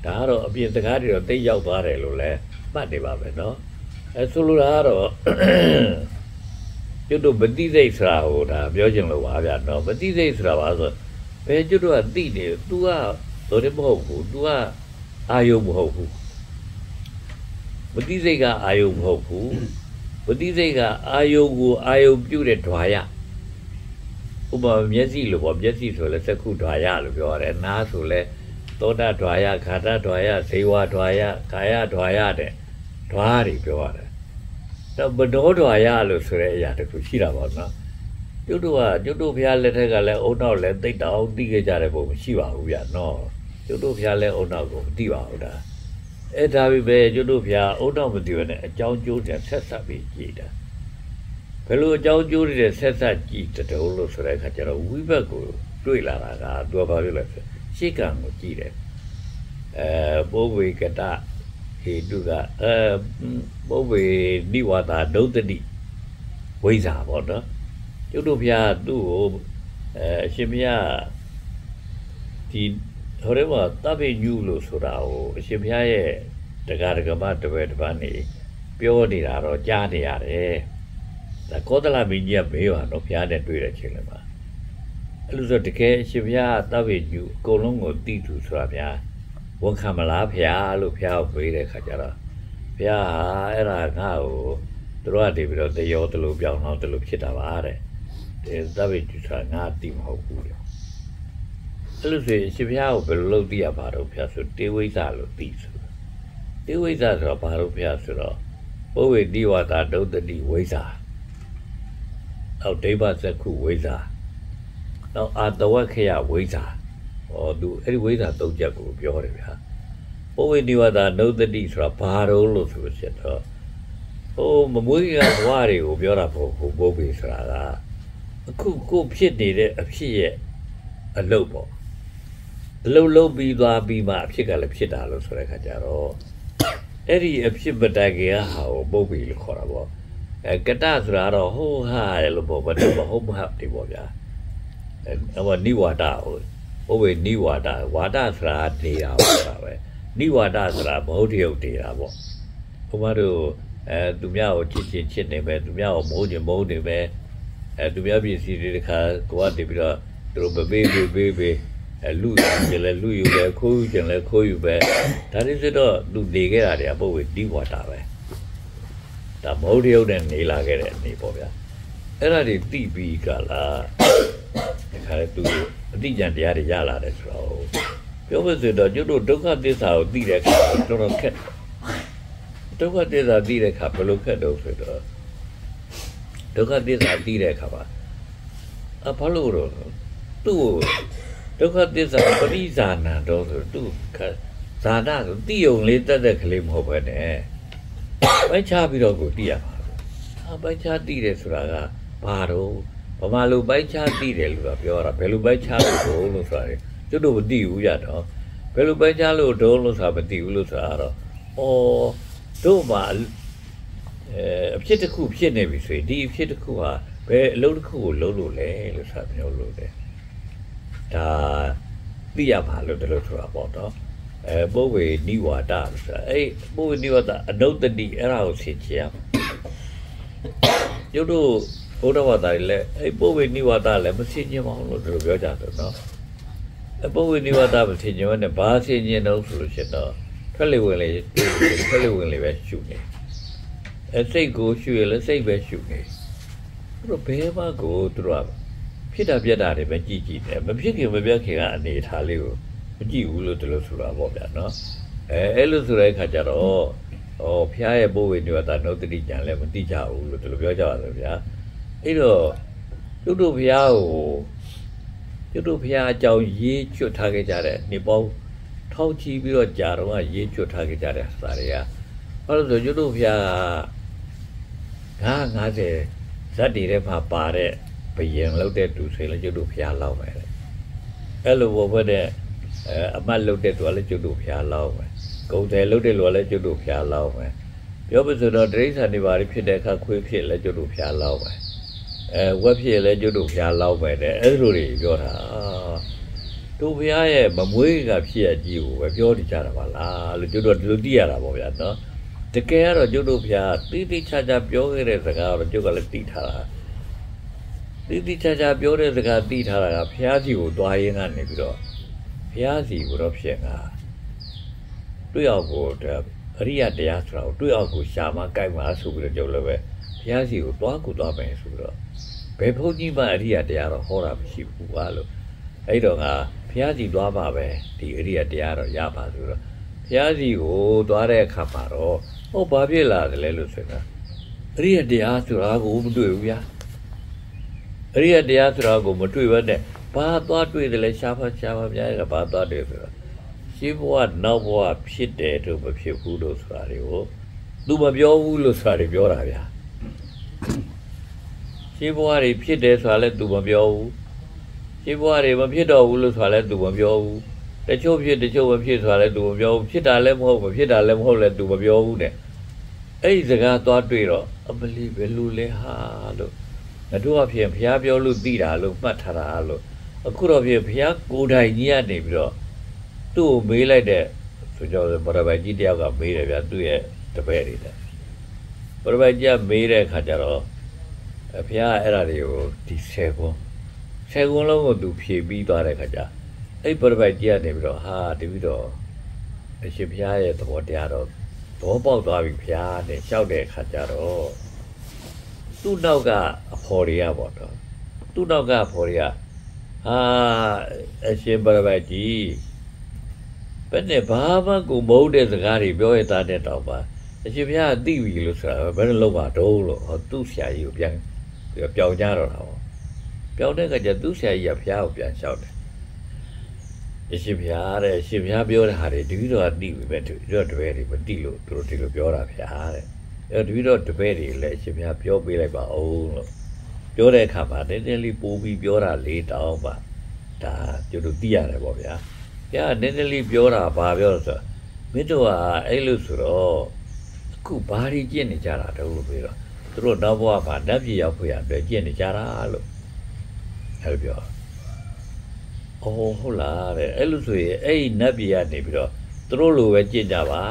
ဒါကတော့အပြင်စကားတွေတော့သိရောက်သွားတယ်လို့လည်းမှတ်နေပါမယ်နော်ဆိုလိုတာကတော့ကျွတ်တို့မတိစိတ်ဆိုတာဟိုဒါပြောချင်လို့ပါဗျာနော်မတိစိတ်ဆိုတာပါဆိုဘယ်ကျွတ်တို့ကတိတယ် तू ကတော်တယ်မဟုတ်ဘူး तू ကအာယုံမဟုတ်ဘူးမတိစိတ်ကအာယုံမဟုတ်ဘူးမတိစိတ်ကအာယုံကိုအာယုံပြုတဲ့ဓွာရဥပမာမျက်စိလို့ပေါ့မျက်စိဆိုလဲသက္ခုဓွာရလို့ပြောရတယ်နားဆိုလဲသောတာဓွာရခါတာဓွာရဇေဝဓွာရကာယဓွာရတဲ့ဓွားတွေပြောရတယ်တော့ဘဒေါဓွာရလို့ဆိုတဲ့အရာတခုရှိတာပေါ့နော် ကျွတ်တို့ဖျားလက်ထက်ကလည်းအုံနောက်လည်းတိတ်တောင်တီးခဲ့ကြတဲ့ပုံမရှိပါဘူးဗျာနော်ကျွတ်တို့ဖျားလည်းအုံနောက်ကိုမသိပါဘူးဒါအဲ့ဒါပဲကျွတ်တို့ဖျားအုံနောက်မသိဘဲနဲ့အကြောင်းကျိုးတွေဆက်ဆက်ပြီးကြည်တာဘယ်လိုအကြောင်းကျိုးတွေဆက်ဆက်ကြည်တုံးလို့ဆိုတဲ့အခါကျတော့ဝိဘက်ကိုတွေ့လာတာကသူကဘာဖြစ်လဲဆိုရှေ့ကံကိုကြည်တယ်ပုဗ္ဗေကတဟေတုကပုဗ္ဗေနိဝါဒဒုတ္တိဝိဇ္ဇာပေါ့နော်ကျွတ်တို့ဖျားသူ့ကိုအရှင်ဘုရားဒီဟိုထဲမှာတပိညုလို့ဆိုတာကိုအရှင်ဘုရားရဲ့တက္ကရာကမတပည့်တစ်ပါးနေပြောနေတာတော့ကြားနေရတယ်ဒါကောသလမင်းကြီးကမေးပါတော့ဘုရားနဲ့တွေ့တဲ့ချိန်လေးမှာအဲ့လိုဆိုတကယ်အရှင်ဘုရားတပိညုအကုန်လုံးကိုသိသူဆိုတာဗျာဝန်ခံမလားဘုရားလို့ဘုရားကိုမေးတဲ့ခါကျတော့ဘုရားဟာအဲ့ဒါငါ့ကိုသူတို့ကနေပြီးတော့တရောတလို့ပြောင်းတော့တလို့ဖြစ်တာပါတဲ့တပိညုဆိုတာငါသိမဟုတ်ဘူးတဲ့အဲ့လိုဆိုရှင်ဘုရားကိုဘယ်လိုလုပ်သိရပါတော့ဘုရားဆိုတေဝိဇ္ဇလို့သိဆိုတေဝိဇ္ဇဆိုတော့ဘာလို့ဘုရားဆိုတော့ပုဗ္ဗေနိဝါဒဒုတ္တိဝိဇ္ဇာနောက်ဒိဗ္ဗဇက္ခုဝိဇ္ဇာနောက်အာတဝက္ခယဝိဇ္ဇာသူအဲ့ဒီဝိဇ္ဇာ၃ချက်ကိုပြောတယ်ဗျာပုဗ္ဗေနိဝါဒဒုတ္တိဆိုတာဘာလို့ဆိုလို့ရှိတော့မမွေးကဘဝတွေကိုပြောတာပေါ့ဟိုပုဗ္ဗေဆိုတာကအခုကိုဖြစ်နေတဲ့အဖြစ်ရဲ့အလုပ်ပေါ့အလုပ်လုပ်ပြီးသွားပြီးမှအဖြစ်ကလည်းဖြစ်တာလို့ဆိုတဲ့ခါကျတော့အဲ့ဒီအဖြစ်မတိုင်ခင်ကဟာကိုပုဗ္ဗေလို့ခေါ်တာပေါ့ကတဆိုတာတော့ဟိုဟာလို့ပေါ့ဘာလို့မဟုတ်မဟုတ်ဒီပေါ့ဗျာဟိုနိဝါဒပုဗ္ဗေနိဝါဒဝါဒဆိုတာနေတာပေါ့ပဲနိဝါဒဆိုတာမဟုတ်တရုပ်နေတာပေါ့ဘုမတို့သူများကိုချစ်နေပဲသူများကိုမိုးချင်မိုးနေပဲသူများပြည်စီတွေတခါကိုကနေပြီးတော့သူတို့ပေးလူကျင်လဲလူယူပဲခိုးယူကျင်လဲခိုးယူပဲဒါတွေဆိုတော့လူနေခဲ့တာတွေကပုဗ္ဗေနိဝါဒပဲဒါမဟုတ်တရုပ်နဲ့နေလာခဲ့တဲ့အနေပေါ့ဗျာအဲ့ဒါတွေသိပြီးကလားဒီခါလေသူအတိအကျတရားတွေရလာတယ်ဆိုတော့ပြောမစတော့ကျွတ်တို့ဒုက္ခသစ္စာကိုသိတဲ့အခါတော်တော်ခက်ဒုက္ခသစ္စာသိတဲ့အခါဘယ်လိုခက်တော့ဆိုတော့ဒုက္ခသစ္စာသိတဲ့အခါမှာဘာလို့တော့သူ့ဒုက္ခသစ္စာပရိဇာဏတော့ဆိုသူ့ဇာနာဆိုသိုံလေးတက်တဲ့ကလေးမဟုတ်ပဲနဲ့ပိုင်းခြားပြီးတော့ကိုသိရမှာပိုင်းခြားသိတယ်ဆိုတာကဘာတော့ဗမာလူပိုင်းခြားသိတယ်လို့ပြောတာဘယ်လိုပိုင်းခြားလို့ဆိုတာလေကျွတ်တို့မသိဘူးရတော့ဘယ်လိုပိုင်းခြားလို့တော့လို့ဆိုတာမသိဘူးလို့ဆိုတာတော့တို့မှာအဖြစ်တစ်ခုဖြစ်နေပြီဆိုရင်ဒီအဖြစ်တစ်ခုဟာဘယ်အလုပ်တစ်ခုကိုလုပ်လို့လဲလို့ဆိုတာပြောလို့တယ်ဒါသိရပါလို့တလို့ဆိုတာပေါ့တော့ပုဗ္ဗေနိဝါဒဆိုတာပုဗ္ဗေနိဝါဒအနုတ္တိအဲ့ဒါကိုသိချင်ရုပ်တို့ဘုရားဘာသာလည်းပုဗ္ဗေနိဝါဒလည်းမသိချင်ပါဘူးလို့တို့ပြောကြတယ်နော်ပုဗ္ဗေနိဝါဒမသိချင်ဘဲနဲ့ဘာသိချင်တော့ဆိုလို့ရှိတော့ထွက်လေဝင်လေပဲရှုနေစိတ်ကိုရှုရလဲစိတ်ပဲရှုနေတို့ဘယ်မှာကိုတို့ဖြစ်တာပြက်တာတွေပဲကြည့်တယ်မဖြစ်ခင်မပြက်ခင်ကအနေထားလေးကိုမကြည့်ဘူးလို့တို့လို့ဆိုတာပေါ့ဗျာနော်အဲ့လိုဆိုတဲ့အခါကျတော့ဖျားရဲ့ပုဗ္ဗေနိဝါဒနုတ္တိဉာဏ်လည်းမသိကြဘူးလို့တို့လို့ပြောကြပါတယ်ဗျာအဲ့တော့တို့ဖျားကိုတို့ဖျားအကြောင်းရေးချွတ်ထားခဲ့ကြတဲ့နေပေါင်းထောက်ချီပြီးတော့ကြာတော့ရေးချွတ်ထားခဲ့ကြတဲ့စာတွေကဘာလို့ဆိုတို့ဖျား90ဇတ်တွေထဲမှာပါတဲ့ဘယင်လောက်တဲ့သူဆိုရင်လည်းကျွတ်တို့ဖျားလောက်မယ်အဲ့လိုဘောတဲ့အမတ်လောက်တဲ့သူကလည်းကျွတ်တို့ဖျားလောက်မယ်ဂုံတယ်လောက်တဲ့လူကလည်းကျွတ်တို့ဖျားလောက်မယ်ပြောပဆိုတော့တိရစ္ဆာန်တွေဘာဖြစ်တဲ့အခါခွေးဖြစ်လည်းကျွတ်တို့ဖျားလောက်မယ်ဝက်ဖြစ်လည်းကျွတ်တို့ဖျားလောက်မယ်တဲ့အဲ့လိုတွေပြောတာတို့ဖျားရဲ့မမွေးကဖြစ်ရကြီးကိုပဲပြောနေကြတာပါလားလို့ကျွတ်တို့ဒီလိုသိရတာပေါ့ဗျာနော်တကယ်ကတော့ကျွတ်တို့ဖျားတိတိကျကျပြောခဲ့တဲ့စကားတော့ကျွတ်ကလည်းသိထားတာတိတိကျကျပြောတဲ့စကားသိထားတာကဘုရားစီကိုတွားရင်းကနေပြီးတော့ဘုရားစီကိုတော့ဖြစ်ငါတွေ့အောင်ကိုအရိယတရားဆိုတာကိုတွေ့အောင်ကိုရှာမကြိုက်မှာဆိုပြီးတော့ကြုံလည်းပဲဘုရားစီကိုတွားမယ်ဆိုပြီးတော့ဘယ်ဘုန်းကြီးမှအရိယတရားတော့ဟောတာမရှိဘူးပါလို့အဲ့တော့ငါဘုရားစီတွားပါပဲဒီအရိယတရားတော့ရပါဆိုတော့ဘုရားစီကိုတွားတဲ့အခါမှာတော့ဘာဖြစ်လာတယ်လဲလို့ဆိုတော့အရိယတရားဆိုတာကိုမတွေ့ဘူးဗျာအ ရိယတရားဆိုတာကိုမတွေ့ဘဲနဲ့ဘာသွားတွေ့တယ်လဲရှားဖများရဘာသွားတွေ့ဆိုတော့ရှင်းဘဝနောက်ဘဝဖြစ်တယ်တို့မဖြစ်ဘူးလို့ဆိုတာတွေကိုသူမပြောဘူးလို့ဆိုတာတွေပြောတာဗျာရှင်းဘဝတွေဖြစ်တယ်ဆိုတာလည်းသူမပြောဘူးရှင်းဘဝတွေမဖြစ်တော့ဘူးလို့ဆိုတာလည်းသူမပြောဘူးတချို့ဖြစ်တချို့မဖြစ်ဆိုတာလည်းသူမပြောဘူးဖြစ်တာလည်းမဟုတ်မဖြစ်တာလည်းမဟုတ်လည်းသူမပြောဘူးတဲ့အဲ့ဒီစကားသွားတွေ့တော့အမလီဘယ်လိုလဲဟာလို့ငါတို့အဖြစ်ဘုရားပြောလို့သိတာလို့မှတ်ထားတာလို့အခုတော့ဖြစ်ဘုရားကိုယ်တိုင်ကြီးကနေပြီးတော့သူ့ကိုမေးလိုက်တဲ့ဆိုကြတော့ဗရပိုင်ကြီးတယောက်ကမေးတယ်ဗျာသူ့ရဲ့တပည့်တွေတဲ့ဗရပိုင်ကြီးကမေးတဲ့အခါကျတော့ဘုရားအဲ့ဒါတွေကိုဒီ10ခွန်းလုံးကိုသူဖြည့်ပြီးသွားတဲ့အခါကျအဲ့ဗရပိုင်ကြီးကနေပြီးတော့ဟာတပြီးတော့အရှင်ဘုရားရဲ့သဘောတရားတော့ဘောပေါက်သွားပြီဘုရားနဲ့ရှောက်တဲ့အခါကျတော့သူ့နောက်ကအဖော်တွေကပေါ့တော့သူ့နောက်ကအဖော်တွေကဟာအရှင်ဗရပိုင်ကြီးဘယ်နဲ့ဘာမှကိုမဟုတ်တဲ့စကားတွေပြောရတဲ့တောင်ပါအရှင်ဘုရားသိပြီလို့ဆိုတာဘယ်လိုလုပ်ပါတော့လို့သူ့ဆရာကြီးကိုပြန်ပြောင်းကြတော့တာပေါ့ပြောင်းတဲ့အခါကျသူ့ဆရာကြီးကဘုရားကိုပြန်လျှောက်တယ်အရှင်ဘုရားတဲ့အရှင်ဘုရားပြောတဲ့ဟာတွေတပည့်တော်ကသိပြီပဲတပည့်တော်တပည့်တွေမသိလို့သူတို့ဒီလိုပြောတာဘုရားတဲ့အဲ့တပည့်တော်တပည့်တွေလည်းအရှင်ဘုရားပြောပေးလိုက်ပါအောင်လို့ပြောတဲ့အခါမှာနည်းနည်းလေးပိုးပြီးပြောတာလေးတောင်းပါဒါကျတို့သိရတယ်ပေါ့ဗျာဘုရားနည်းနည်းလေးပြောတာဘာပြောလို့ဆိုမင်းတို့ကအဲ့လိုဆိုတော့အခုဘာတွေကျင့်နေကြတာတော့လို့ပြောတော့သူတို့နောက်ဘဝမှာနတ်ပြည်ရောက်ဖို့ရအတွက်ကျင့်နေကြတာလို့အဲ့လိုပြောအော်ဟုတ်လားတဲ့အဲ့လိုဆိုရင်အဲ့ဒီနတ်ပြည်ကနေပြီးတော့သူတို့လိုပဲကျင့်ကြပါ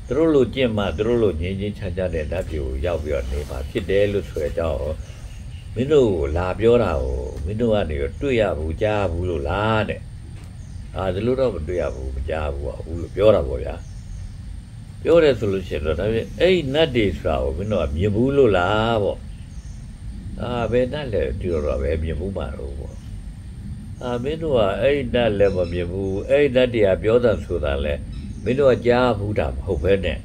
သူတို့လိုကျင့်မှသူတို့လိုငြင်းချင်းချမ်းချမ်းတဲ့နတ်ပြည်ကိုရောက်ပြီးတော့နေမှာဖြစ်တယ်လို့ဆိုရကြတော့မင်းတို့လာပြောတာကိုမင်းတို့ကနေတွေ့ရဘူးကြားဘူးလို့လားတဲ့ဒီလိုတော့မတွေ့ရဘူးမကြားဘူးလို့ပြောတာပေါ့ဗျာပြောတယ်ဆိုလို့ရှိရင်တော့ဒါပြင်အဲ့နတ်တွေဆိုတာကိုမင်းတို့ကမြင်ဘူးလို့လားပေါ့ဘယ်နတ်လဲဒီတော့ပဲမြင်ဘူးမှာတော့ပေါ့မင်းတို့ကအဲ့နတ်လည်းမမြင်ဘူးအဲ့နတ်တွေကပြောတာဆိုတာလဲမင်းတို့ကကြားဘူးတာမဟုတ်ပဲနဲ့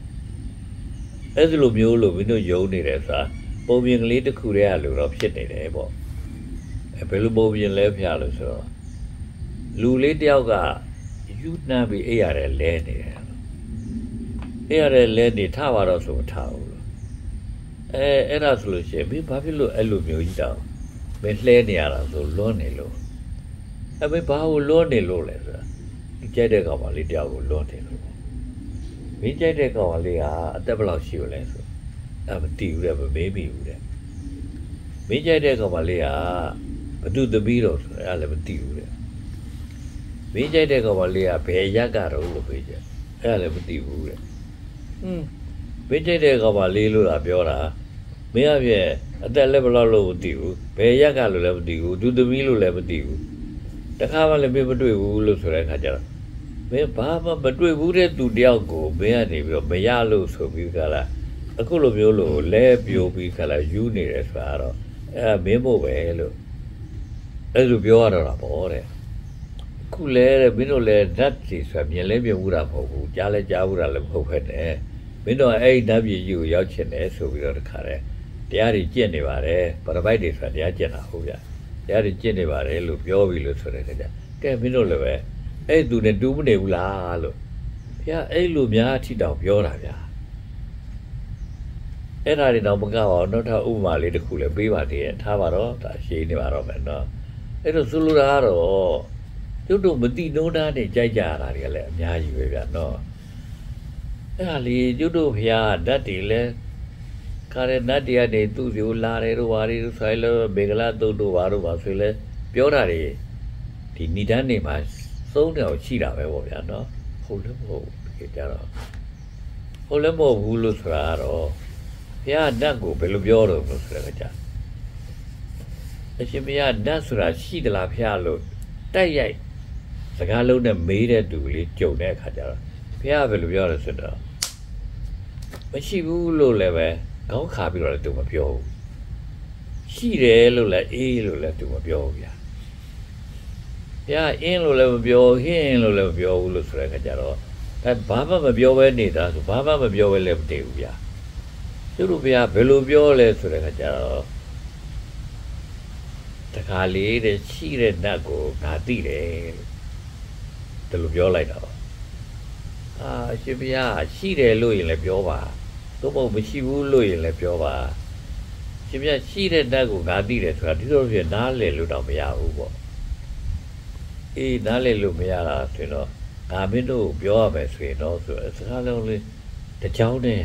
အဲ့ဒီလိုမျိုးလို့မင်းတို့ယုံနေတယ်ဆိုတာပုံပြင်ကလေးတစ်ခုတည်းကလို့တော့ဖြစ်နေတယ်ပေါ့ဘယ်လိုပုံပြင်လဲဖျားလို့ဆိုတော့လူလေးတယောက်ကယူနှမ်းပြီးအိပ်ရတယ်လဲနေတယ်အိပ်ရတယ်လဲနေထားပါတော့ဆိုမထားဘူးလို့အဲ့ဒါဆိုလို့ရှိရင်မင်းဘာဖြစ်လို့အဲ့လိုမျိုးကြီးတောင်မင်းလှဲနေရတာဆိုလွန်းနေလို့မင်းဘာကိုလွန်းနေလို့လဲဆိုတာဒီကြိုက်တဲ့ကောင်မလေးတယောက်ကိုလွန်းနေလို့မင်းကြိုက်တဲ့ကောင်မလေးကအသက်ဘယ်လောက်ရှိလဲဆိုမတည်ဘူးတဲ့မမေးမိဘူးတဲ့မင်းကြိုက်တဲ့ကောင်မလေးကဘသူသမီးတော့ဆိုအဲ့လည်းမတည်ဘူးတဲ့မင်းကြိုက်တဲ့ကောင်မလေးကဘယ်ရက်ကတော့လို့ပြောကြအဲ့လည်းမတည်ဘူးတဲ့မင်းကြိုက်တဲ့ကောင်မလေးလို့ပြောတာမင်းအပြည့်အသက်လည်းဘယ်လောက်လို့မတည်ဘူးဘယ်ရက်ကလို့လည်းမတည်ဘူးသူသမီးလို့လည်းမတည်ဘူးတခါမှလည်းမင်းမတွေ့ဘူးလို့ဆိုတဲ့အခါကျတော့မင်းဘာမှမတွေ့ဘူးတဲ့သူတယောက်ကိုမင်းကနေပြီးတော့မရလို့ဆိုပြီးကြလားအခုလိုမျိုးလို့လဲပြိုပြီးခါလာယူနေတယ်ဆိုတာတော့မင်းမို့ပဲလို့အဲ့လိုပြောရတော့တာပေါ့တဲ့ခုလဲတဲ့မင်းတို့လဲဓာတ်စီဆိုတာမြင်လဲမြင်ဘူးတာမဟုတ်ဘူးကြားလဲကြားဘူးတာလည်းမဟုတ်ဖက်နဲ့မင်းတို့အဲ့ဒီဓာတ်ပြည်ကြီးကိုရောက်ချင်တယ်ဆိုပြီးတော့တခါတဲ့တရားတွေကျင့်နေပါတယ်ပရပိုက်တွေဆိုတာတရားကျင့်တာဟုတ်ဗျတရားတွေကျင့်နေပါတယ်လို့ပြောပြီးလို့ဆိုတဲ့အခါကျကဲမင်းတို့လည်းပဲအဲ့သူနဲ့တူးမနေဘူးလားလို့ဘုရားအဲ့လိုများအထိတောင်ပြောတာဗျာအဲ့ဒါတွေတော့မကပါဘူးနောက်ထပ်ဥပမာလေးတစ်ခုလည်းပေးပါသေးတယ်ထားပါတော့ဒါရှင်းနေပါတော့မယ်နော်အဲ့တော့ဆိုလိုတာကတော့ကျုပ်တို့မတိနှုံးသားနဲ့ကြိုက်ကြရတာတွေကလည်းအများကြီးပဲဗျာနော်အဲ့ဒါလေးကျုပ်တို့ဘုရားဓာတ်တွေလည်းခါရနတ်တရားတွေသူ့စီကိုလာတယ်တို့ဘာတွေဆိုလဲဘေကလာတုတ်တို့ဘာတို့ပါဆိုလဲပြောတာတွေဒီဏိဒန်းနေမှာသုံးတယ်ရှိတာပဲပေါ့ဗျာနော်ဟုတ်လည်းမဟုတ်ဘူးကြတော့ဟုတ်လည်းမဟုတ်ဘူးလို့ဆိုတာကတော့ဘုရားဓာတ်ကိုဘယ်လိုပြောတော့လို့ဆိုတဲ့ကြအရှင်ဘုရားဓာတ်ဆိုတာရှိသလားဘုရားလို့တိုက်ရိုက်စကားလုံးနဲ့မေးတဲ့သူလေးကြုံတဲ့အခါကျတော့ဘုရားဘယ်လိုပြောလဲဆိုတော့မရှိဘူးလို့လည်းပဲခေါင်းခါပြီးတော့လည်းသူမပြောဘူးရှိတယ်လို့လည်းအေးလို့လည်းသူမပြောဘူးဗျာဘုရားအင်းလို့လည်းမပြောဟင်းလို့လည်းမပြောဘူးလို့ဆိုတဲ့အခါကျတော့ဒါဘာမှမပြောဘဲနေတာဆိုဘာမှမပြောဘဲလည်းမတည်ဘူးဗျာသူတို့ဘုရားဘယ်လိုပြောလဲဆိုတဲ့အခါကျတော့ တခါလေးတဲ့ရှိတဲ့နတ်ကိုငါသိတယ်တလူပြောလိုက်တာပါအရှင်ဘုရားရှိတယ်လို့ရင်လည်းပြောပါသို့မဟုတ်မရှိဘူးလို့ရင်လည်းပြောပါရှင်ဘုရားရှိတဲ့နတ်ကိုငါသိတယ်ဆိုတာဒီလိုဖြစ်နားလည်လို့တော့မရဘူးပေါ့အေးနားလည်လို့မရတာဆိုတော့ငါမင်းတို့ပြောရမယ်ဆိုရင်တော့ဆိုစကားလုံးလေးတကြောင်နဲ့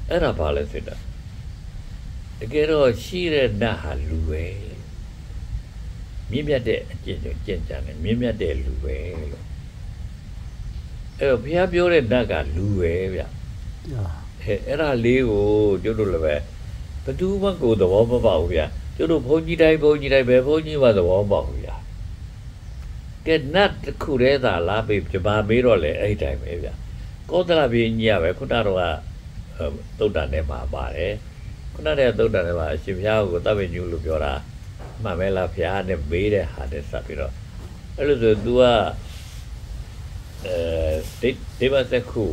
အဲ့ဒါပါလဲဆိုတော့တကယ်တော့ရှိတဲ့နတ်ဟာလူပဲမြင့်မြတ်တဲ့အကျင့်ကြံတယ်မြင့်မြတ်တဲ့လူပဲလို့အဲ့တော့ဘုရားပြောတဲ့နတ်ကလူပဲဗျအဲ့ဒါလေးကိုကျတို့လည်းပဲဘသူမှကိုယ်သဘောမပေါက်ဘူးဗျကျတို့ဘုန်းကြီးတိုင်းပဲဘုန်းကြီးမှသဘောမပေါက်ဘူးဗျကဲနတ်တစ်ခုတည်းသာလားပဲပြပါမေးတော့လေအဲ့တိုင်းပဲဗျကောသလဘင်းကြီးကပဲခုနတော့ကသုတ်တန်ထဲမှာပါတယ်ခုနတည်းသုတ်တန်ထဲမှာအရှင်ဘုရားကိုသဗ္ဗညုလို့ပြောတာမှန်ပဲလားဘုရားနဲ့မေးတဲ့ဟာနဲ့စပ်ပြီးတော့အဲ့လိုဆို तू ကဒေဝစက္ခု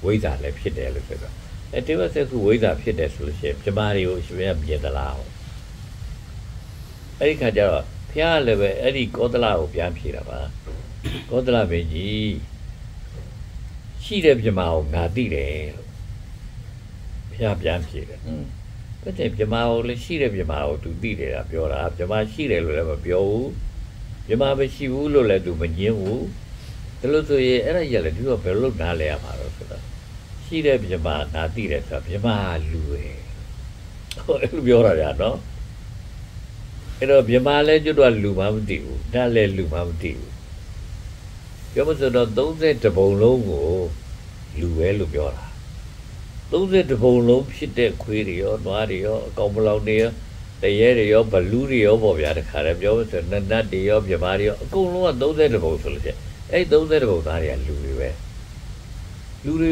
ဝိဇ္ဇာလည်းဖြစ်တယ်လို့ဆိုတော့ဒေဝစက္ခုဝိဇ္ဇာဖြစ်တယ်ဆိုလို့ရှိရင်ပြမတွေကိုအရှင်ဘုရားမြင်သလားအဲ့ဒီခါကျတော့ဘုရားလည်းပဲအဲ့ဒီကောသလကိုပြန်ဖြေတာပါကောသလဘင်းကြီးရှိတဲ့ပြမကိုငါသိတယ်လို့ဘုရားပြန်ဖြေတယ်ဒါတဲ့ပြမကိုလည်းရှိတဲ့ပြမကို तू သိတယ်တာပြောတာပြမရှိတယ်လို့လည်းမပြောဘူးပြမမရှိဘူးလို့လည်း तू မငင်းဘူးဒါလို့ဆိုရင်အဲ့ဒါကြီးလည်း तू ကဘယ်လိုနားလဲရမှာတော့ဆိုတော့ရှိတဲ့ပြမငါသိတယ်ဆိုတော့ပြမလူပဲဟိုအဲ့လိုပြောတာကြာနော်အဲ့တော့ပြမလည်းကျွတ်တော့လူမှမသိဘူးဒါလည်းလူမှမသိဘူးပြောမဆိုတော့30ပုံလုံးကိုလူပဲလို့ပြောတာ30ပုံလုံးဖြစ်တဲ့ခွေးတွေရောနွားတွေရောအကောင်ပလောင်တွေရောတရေတွေရောဘလူးတွေရောပေါ့ဗျာတခါတည်းပြောမဆိုနတ်တွေရောပြမတွေရောအကုန်လုံးက30ပုံဆိုလို့ရှိရင်အဲ့30ပုံသားတွေကလူတွေ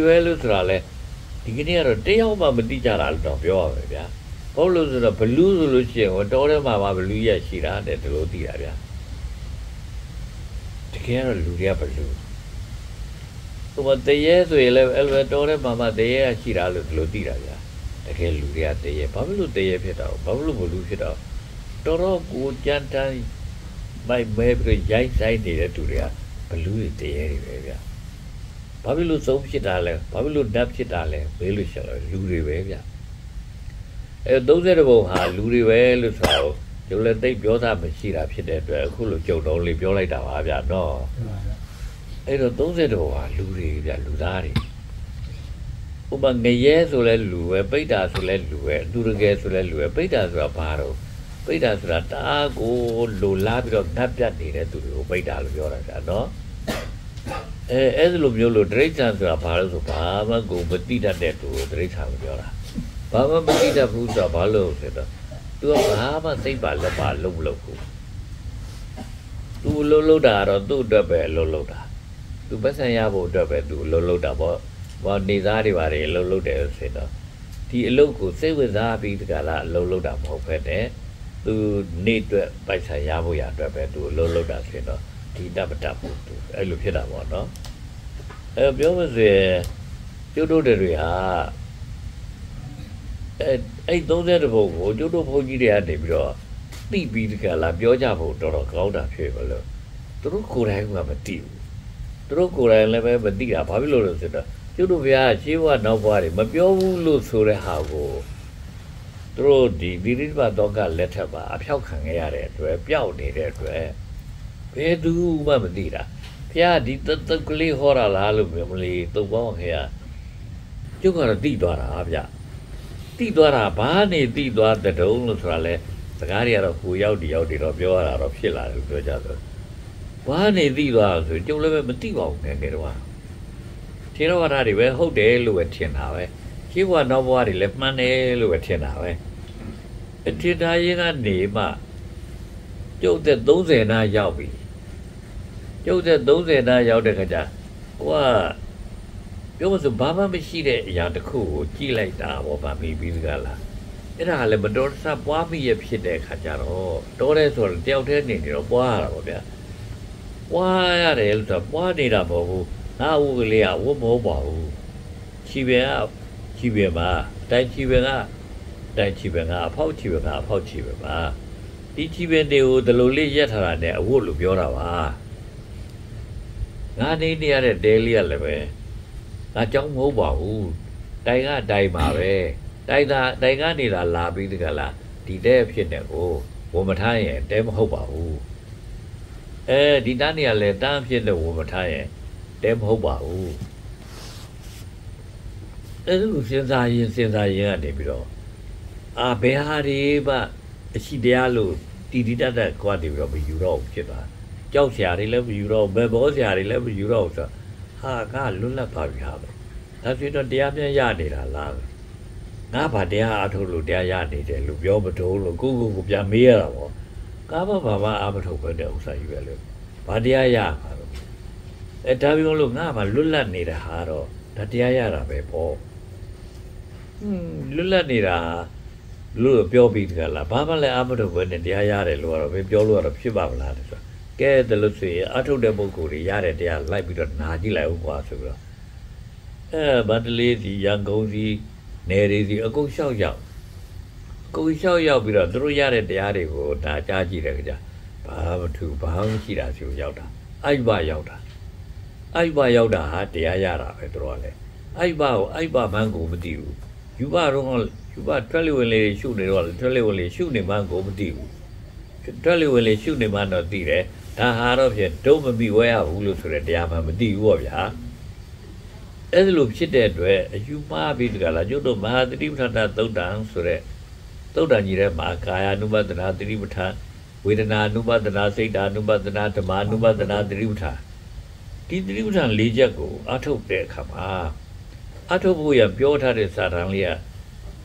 ပဲလို့ဆိုတာလဲဒီကနေ့ကတော့တယောက်မှမသိကြတာလို့တော့ပြောရမယ်ဗျာဘာလို့ဆိုတော့ဘလူးဆိုလို့ရှိရင်တော်ထဲမှာဘလူးရရှိတာတဲ့ဒီလိုသိတာဗျာတကယ်တော့လူတွေကဘလူးဟိုတရေဆိုရင်လည်းအဲ့လိုတော်ထဲမှာတရေရှိတာလို့ဒီလိုသိတာဗျာတကယ်လူတွေကတရေဘာလို့တရေဖြစ်တာဘာလို့ဘလူးဖြစ်တာတော်တော့ကိုကြမ်းတမ်းမိုက်မဲပြီးရိုက်ဆိုင်နေတဲ့သူတွေကဘလူးတွေတရေတွေပဲဗျာဘာလို့ဆုံးဖြစ်တာလဲဘာလို့ဓာတ်ဖြစ်တာလဲမေးလို့ရှိရင်လူတွေပဲဗျာအဲ30ပုံဟာလူတွေပဲလို့ဆိုတော့ကျုပ်လည်းသိပြောတာမရှိတာဖြစ်တဲ့အတွက်အခုလိုကြုံတော့လေးပြောလိုက်တာပါဗျာနော်အဲ့တော့30ပုံဟာလူတွေဗျာလူသားတွေဥပမာငရဲဆိုလဲလူပဲပိဋ္ဌာဆိုလဲလူပဲအတူတကယ်ဆိုလဲလူပဲပိဋ္ဌာဆိုတာဘာတော့ပိဋ္ဌာဆိုတာတအားကိုလိုလားပြီးတော့ငတ်ပြတ်နေတဲ့သူတွေကိုပိဋ္ဌာလို့ပြောတာဗျာနော်အဲ့လိုမျိုးလို့ဒိဋ္ဌံဆိုတာဘာလို့ဆိုဘာမှကိုမတိတတ်တဲ့သူကိုဒိဋ္ဌံလို့ပြောတာဘာမှမတိတတ်ဘူးဆိုတာဘာလို့ဆိုတော့ तू ကဘာမှစိတ်ပါလက်ပါလုံးမလုပ်ဘူး तू လုံးတာတော့သူ့အတွက်ပဲလုံးတာ तू ပတ်စံရဖို့အတွက်ပဲ तू လုံးတာပေါ့ဘာနေသားတွေပါတယ်လုံးတယ်ဆိုတော့ဒီအလုပ်ကိုစိတ်ဝင်စားပြီးတကလားလုံးတာမဟုတ်ပဲတဲ့ तू နေအတွက်ပိုက်ဆံရဖို့ရအတွက်ပဲ तू လုံးတာဆိုတော့ဒီတတ်မတတ်ဘူး तू အဲ့လိုဖြစ်တာပေါ့နော်ပြောမစရာကျုပ်တို့တွေဟာအဲ့30ပုံကိုကျုပ်တို့ဘုန်းကြီးတွေကနေပြီးတော့သိပြီးတကလားပြောကြဖို့တော်တော်ကောင်းတာဖြစ်ပါလို့သူတို့ကိုယ်တိုင်ကမသိဘူးသူတို့ကိုယ်တိုင်လည်းပဲမသိတာဘာဖြစ်လို့လဲဆိုတော့ကျုပ်တို့ဘုရားရှင်းဘဝနောက်ဘဝတွေမပြောဘူးလို့ဆိုတဲ့ဟာကိုသူတို့ဒီရိစ္ဆာတော့ကလက်ထက်မှာအဖျောက်ခံခဲ့ရတဲ့အတွက်ပျောက်နေတဲ့အတွက်ဘယ်သူမှမသိတာဘုရားဒီတုတ်ကလေးဟောတာလားလို့မလေးတုတ်ပေါင်းခေကျုပ်ကတော့သိသွားတာဗျသိသွားတာဘာနေသိသွားတဲ့တုံးလို့ဆိုတာလဲစကားတွေကတော့ကိုရောက်ဒီရောက်တော့ပြောရတာတော့ဖြစ်လာတယ်ပြောကြတယ်ဘာနေသိသွားဆိုကျုပ်လည်းပဲမသိပါဘူးငယ်တော့ခြေတော်ဝါဒတွေပဲဟုတ်တယ်လို့ပဲထင်တာပဲခြေဘဝနောက်ဘဝတွေလည်းမှန်တယ်လို့ပဲထင်တာပဲအထင်သာရင်ကနေမှကျုပ်တဲ့30နာရောက်ပြီကျုပ်တဲ့30နာရောက်တဲ့ခါကျဟိုကပြောမစဘာမှမရှိတဲ့အရာတစ်ခုကိုကြည့်လိုက်တာပေါ့ဗာမိပြီးကလားအဲ့ဒါလည်းမတော်တဆပွားမိရဖြစ်တဲ့ခါကျတော့တော်တယ်ဆိုတော့တယောက်တည်းနေတော့ပွားရတာပေါ့ဗျာပွားရတယ်လို့ဆိုပွားနေတာမဟုတ်ဘူးငါ့ဦးကလေးကဝတ်မဟုတ်ပါဘူးခြိပင်ပါတိုင်ခြိပင်ကအဖောက်ခြိပင်ကအဖောက်ခြိပင်ပါ ဒီချီပင်တွေကိုဒလိုလေးရက်ထားတာနဲ့အဝတ်လို့ပြောတာပါငါနေနေရတဲ့တဲလေးကလည်းပဲငါကြောင်းမဟုတ်ပါဘူးတိုင်ကတိုင်ပါပဲတိုင်ကနေတာလာပြီးတကလားဒီတဲဖြစ်နေကိုဝန်မထားရင်တဲမဟုတ်ပါဘူးဒီတန်းနေရလဲတန်းဖြစ်နေဝန်မထားရင်တဲမဟုတ်ပါဘူးအဲ့လိုစဉ်းစားရင်ကနေပြီးတော့ဘယ်ဟာတွေမှအရှိတရားလို့တီတီတက်တက်ကွာနေပြီးတော့မယူတော့ဘူးဖြစ်သွားကြောက်ဆရာတွေလည်းမယူတော့ဘယ်ဘောဆရာတွေလည်းမယူတော့ဆိုဟာကလွတ်လပ်ပါပြီဟာပဲဒါဆိုတော့တရားပြန်ရနေတာလားငါဘာတရားအထုတ်လို့တရားရနေတယ်လို့ပြောမထုတ်လို့ကိုပြန်မေးရတာပေါ့ကားဘာအမထုတ်ပဲတဲ့ဥစ္စာကြီးပဲလေဘာတရားရမှာတော့ဒါပြောလို့ငါမှလွတ်လပ်နေတဲ့ဟာတော့ဒါတရားရတာပဲပေါ့လွတ်လပ်နေတာလို့ပြောပြီးတကလားဘာမှလည်းအမထုတ်ပဲနဲ့တရားရတယ်လို့ကတော့ပဲပြောလို့ကတော့ဖြစ်ပါမလားဆိုတော့ကဲတယ်လို့ဆိုရင်အထုတ်တဲ့ပုဂ္ဂိုလ်တွေရတဲ့တရားလိုက်ပြီးတော့နာကြည့်လိုက်ဦးကွာဆိုပြီးတော့ဗန္တလေးစီရန်ကုန်စီနယ်တွေစီအကုန်လျှောက်ရောက်ပြီးတော့သူတို့ရတဲ့တရားတွေကိုဒါကြားကြည့်တယ်ကြဘာမထူဘာမရှိတာဆိုရောက်တာအဲ့ဘရောက်တာဟာတရားရတာပဲသူတို့ကလည်းအဲ့ဘမှန်းကိုမသိဘူးယူဘထွက်လေဝင်လေရှုနေတော့ထွက်လေဝင်လေရှုနေမှကိုမသိဘူးထွက်လေဝင်လေရှုနေမှတော့သိတယ်ဒါဟာတော့ဖြင့်ဒုမမိဝဲရဘူးလို့ဆိုတဲ့တရားမှမသိဘူးပေါ့ဗျာအဲ့ဒါလိုဖြစ်တဲ့အတွက်အယူမှားပြီးတကလားကျွတ်တို့မဟာသတိပဋ္ဌာန်သုတ်တံဆိုတဲ့သုတ်တံကြီးထဲမှာကာယ ानु ပဒနာသတိပဋ္ဌာန်ဝေဒနာ ानु ပဒနာစိတ် ानु ပဒနာဓမ္မ ानु ပဒနာသတိပဋ္ဌာန်ဒီသတိပဋ္ဌာန်၄ချက်ကိုအထုတ်တဲ့အခါမှာအထုတ်ဖို့ရပြောထားတဲ့စာတန်လေးက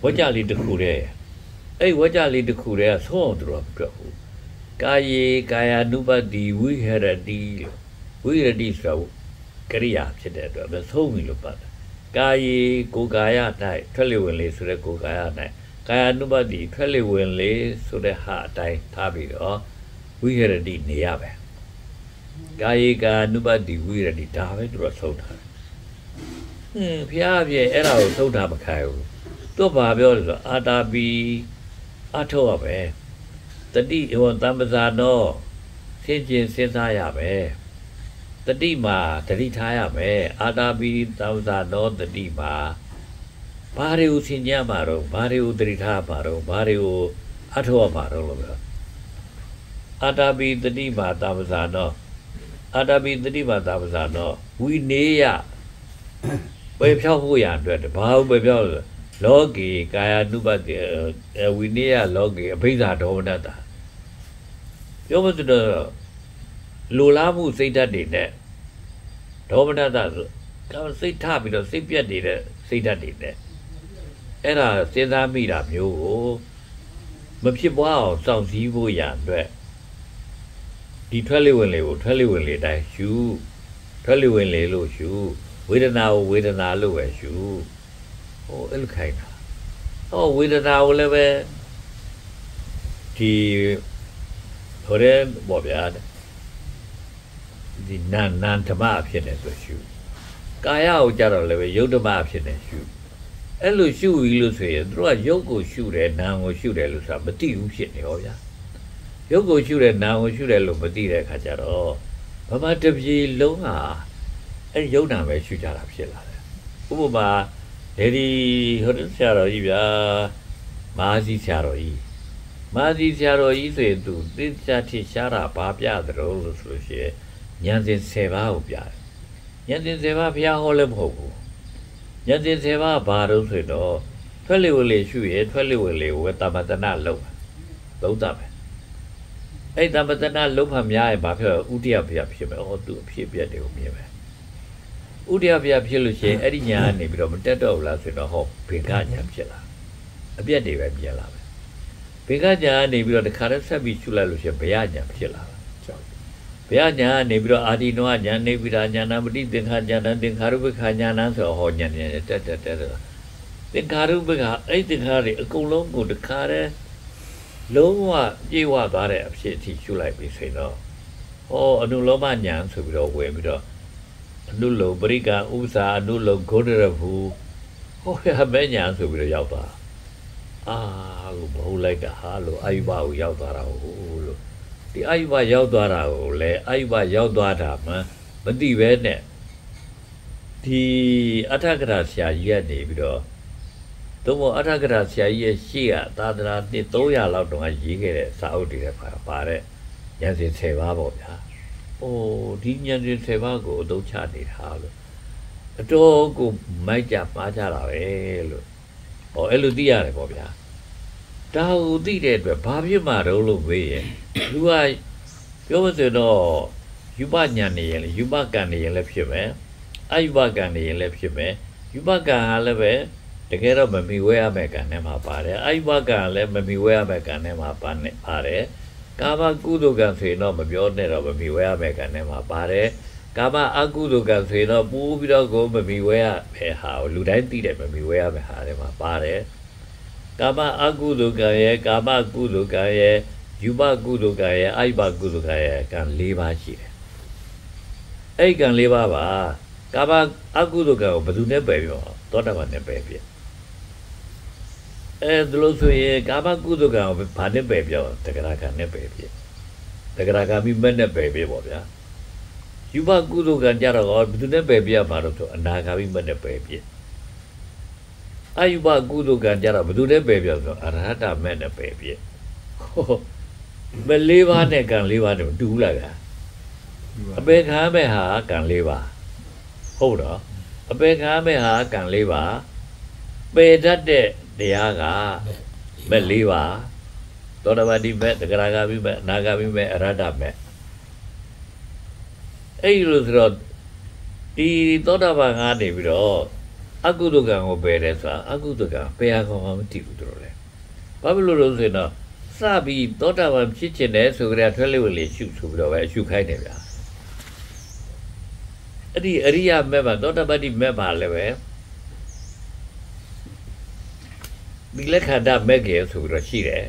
ဝကြလေးတစ်ခုတည်းအဲ့ဝကြလေးတစ်ခုတည်းကသုံးအောင်သူတို့ပြောဘူးကာယေကာယ ानु ပတိဝိဟရတိဝိဟရတိဆိုတော့ကရိယာဖြစ်တဲ့အတွက်ပဲသုံးပြီလို့ပါတယ်ကာယေကိုကာယ၌ထွက်လေဝင်လေဆိုတဲ့ကိုကာယ၌ကာယ ानु ပတိထွက်လေဝင်လေဆိုတဲ့ဟာအတိုင်းထားပြီးတော့ဝိဟရတိနေရပဲကာယေကာ ानु ပတိဝိဟရတိဒါပဲသူတို့သုံးထားတယ်ဖျားပြဲအဲ့ဒါကိုသုံးတာမခိုင်းဘူးသူဘာပြောလဲဆိုအာတာပီအထောက်ရပဲတတိဟောတမ္ပဇာနောဆင်ကျင်စဉ်းစားရပဲတတိမှာတတိထားရမယ်အာတာပီတမ္ပဇာနောတတိမှာဘာတွေကိုဆင်ကြမှာတော့ဘာတွေကိုတတိထားမှာတော့ဘာတွေကိုအထောက်ရမှာတော့လို့ပြောအာတာပီတတိမှာတမ္ပဇာနောအာတာပီတတိမှာတမ္ပဇာနောဝိနေယပဲဖြောက်ဖို့ရအတွက်ဘာလို့ပဲဖြောက်လဲလောကေကာယ ानु ပတိဝိနည်းလောကေအဘိဓါဒေါမနတ္တပြောမစတော့လိုလားမှုစိတ်ဓာတ်တွေနဲ့ဒေါမနတ္တဆိုစိတ်ထပြီးတော့စိတ်ပြတ်နေတဲ့စိတ်ဓာတ်တွေနဲ့အဲ့ဒါစဉ်းစားမိတာမျိုးကိုမဖြစ်ပွားအောင်စောင့်စည်းဖို့ရအတွက်ဒီထွက်လေဝင်လေကိုထွက်လေဝင်လေတိုင်းရှုထွက်လေဝင်လေလို့ရှုဝေဒနာကိုဝေဒနာလို့ပဲရှုအဲ့လိုခိုင်းတာဝေဒနာကိုလည်းပဲဒီဟိုရဲပေါ့ဗျာဒီနာဓမ္မဖြစ်နေဆိုရှုကာယကိုကြတော့လည်းပဲယုတ်ဓမ္မဖြစ်နေရှုအဲ့လိုရှုပြီးလို့ဆိုရင်တို့ကယုတ်ကိုရှုတယ်နာကိုရှုတယ်လို့ဆိုတာမသိဘူးဖြစ်နေဟောဗျာယုတ်ကိုရှုတယ်နာကိုရှုတယ်လို့မသိတဲ့အခါကျတော့ဘာမှတပြေလုံးဟာအဲ့ယုတ်နာပဲရှုကြတာဖြစ်လာတယ်ဥပမာဒီဟိုဆရာတော်ကြီးဗျာမာစီဆရာတော်ကြီးဆိုရင်သူသစ္စာထိရှားတာဘာပြသလဲလို့ဆိုလို့ရှိရင်ဉာဏ်စဉ်10ပါးကိုပြတယ်ဉာဏ်စဉ်10ပါးဘုရားဟောလည်းမဟုတ်ဘူးဉာဏ်စဉ်10ပါးဘာလို့ဆိုတော့ထွက်လေဝင်လေရှုရထွက်လေဝင်လေကိုတမတနာလုံးသုံးတာပဲအဲ့တမတနာလုံးဖတ်များရင်ဘာဖြစ်လဲဥဒိယဘုရားဖြစ်မယ်သူအဖြစ်ပြက်တွေကိုမြင်မယ်ဥဒိယဘုရားဖြစ်လို့ရှိရင်အဲ့ဒီညာကနေပြီးတော့မတက်တော့ဘူးလားဆိုတော့ဘေကညာဖြစ်လာအပြက်တွေပဲမြင်လာပဲဘေကညာကနေပြီးတော့တခါတည်းဆက်ပြီးရှုလိုက်လို့ရှိရင်ဘုရားညာဖြစ်လာဘုရားညာနေပြီးတော့အာဒီနောညာနေပြီးတာညာနာပတိသင်္ခါညာနာသင်္ခါရုပ္ပခာညာနာဆိုဟောညာညာတက်သင်္ခါရုပ္ပခာအဲ့သင်္ခါတွေအကုန်လုံးကိုတခါတည်းလုံးဝပြေဝသွားတဲ့အဖြစ်အထိရှုလိုက်ပြီးဆိုတော့အနုလောမညာဆိုပြီးတော့ဝင်ပြီးတော့အနုလုံပရိကဥစ္စာအနုလုံဂုဏရဘူးရမဲညာဆိုပြီးတော့ရောက်သွား လို့မဟုတ်လိုက်တာဟာလို့အာယုဘကိုရောက်သွားတာဟုတ်လို့ဒီအာယုဘရောက်သွားတာကိုလေအာယုဘရောက်သွားတာမှမသိပဲနဲ့ဒီအထကရာဆရာကြီးကနေပြီးတော့သို့မဟုတ်အထကရာဆရာကြီးရဲ့ရှေ့ကသာသနာနှစ်300လောက်တောင်ရေးခဲ့တဲ့စာအုပ်တွေထဲပါတဲ့ဉာဏ်စဉ်10ပါးပေါ့ဗျာဒီဉာဏ်စဉ်10ပါးကိုအသုံးချနေတာလို့အတော်ကိုမိုက်ကြပါကြတာပဲလို့အဲ့လိုသိရတယ်ပေါ့ဗျာဒါကိုသိတဲ့အတွက်ဘာဖြစ်မှာတော့လို့မေးရင်လူကပြောမစတော့ယူပညာနေရင်လေယူပကံနေရင်လည်းဖြစ်မယ်အယူပကံနေရင်လည်းဖြစ်မယ်ယူပကံကလည်းပဲတကယ်တော့မမီဝဲရမယ့်ကံထဲမှာပါတယ်အယူပကံလည်းမမီဝဲရမယ့်ကံထဲမှာပါတယ်ကာမကုသိုလ်ကံဆိုရင်တော့မပြောနဲ့တော့မမီဝဲရမယ့်ကံထဲမှာပါတယ်ကာမအကုသိုလ်ကံဆိုရင်တော့ပိုးပြီးတော့ကိုမမီဝဲရမယ့်ဟာကိုလူတိုင်းသိတယ်မမီဝဲရမယ့်ဟာထဲမှာပါတယ်ကာမအကုသိုလ်ကံရဲ့ကာမကုသိုလ်ကံရဲ့ယူပကုသိုလ်ကံရဲ့အယူပကုသိုလ်ကံရဲ့ကံ၄ပါးရှိတယ်အဲ့ကံ၄ပါးပါကာမအကုသိုလ်ကံကိုဘယ်သူနဲ့ပယ်ပြောသောတာပန်နဲ့ပယ်ပြဒါလို့ဆိုရင်ကာမကုသိုလ်ကံကိုဘာနဲ့ပယ်ပြောတဂရကံနဲ့ပယ်ပြတဂရကံမိမဲ့နဲ့ပယ်ပြပေါ့ဗျာယူပကုသိုလ်ကံကြတော့ဘယ်သူနဲ့ပယ်ပြမှာတော့ဆိုအနာဂါမိမဲ့နဲ့ပယ်ပြအယူပကုသိုလ်ကံကြတော့ဘယ်သူနဲ့ပယ်ပြောဆိုအရဟတမဲ့နဲ့ပယ်ပြမလေးပါးနဲ့ကံ၄ပါးတော့တူးလာကအပေခံမဲ့ဟာကံ၄ပါးဟုတ်တော့အပေခံမဲ့ဟာကံ၄ပါးပယ်တတ်တဲ့တရားကမဲ့၄ပါးသောတာပတိမဲ့တဂရဂါမိမဲ့အနာဂါမိမဲ့အရဟတမဲ့အဲ့လိုဆိုတော့ဒီသောတာပန်ကနေပြီးတော့အကုသိုလ်ကံကိုပယ်တယ်ဆိုတာအကုသိုလ်ကံပယ်ရကောင်မသိဘူးတို့လေဘာဖြစ်လို့လဲဆိုရင်တော့စပြီးသောတာပန်ဖြစ်ချင်တယ်ဆိုကြတဲ့ထွက်လေဝလေရှုဆိုပြီးတော့ပဲရှုခိုင်းတယ်ဗျာအဲ့ဒီအရိယမဲ့မှာသောတာပတိမဲ့ပါလည်းပဲဒီလက်ခန္ဓာမဲ့ကေဆိုပြီးတော့ရှိတယ်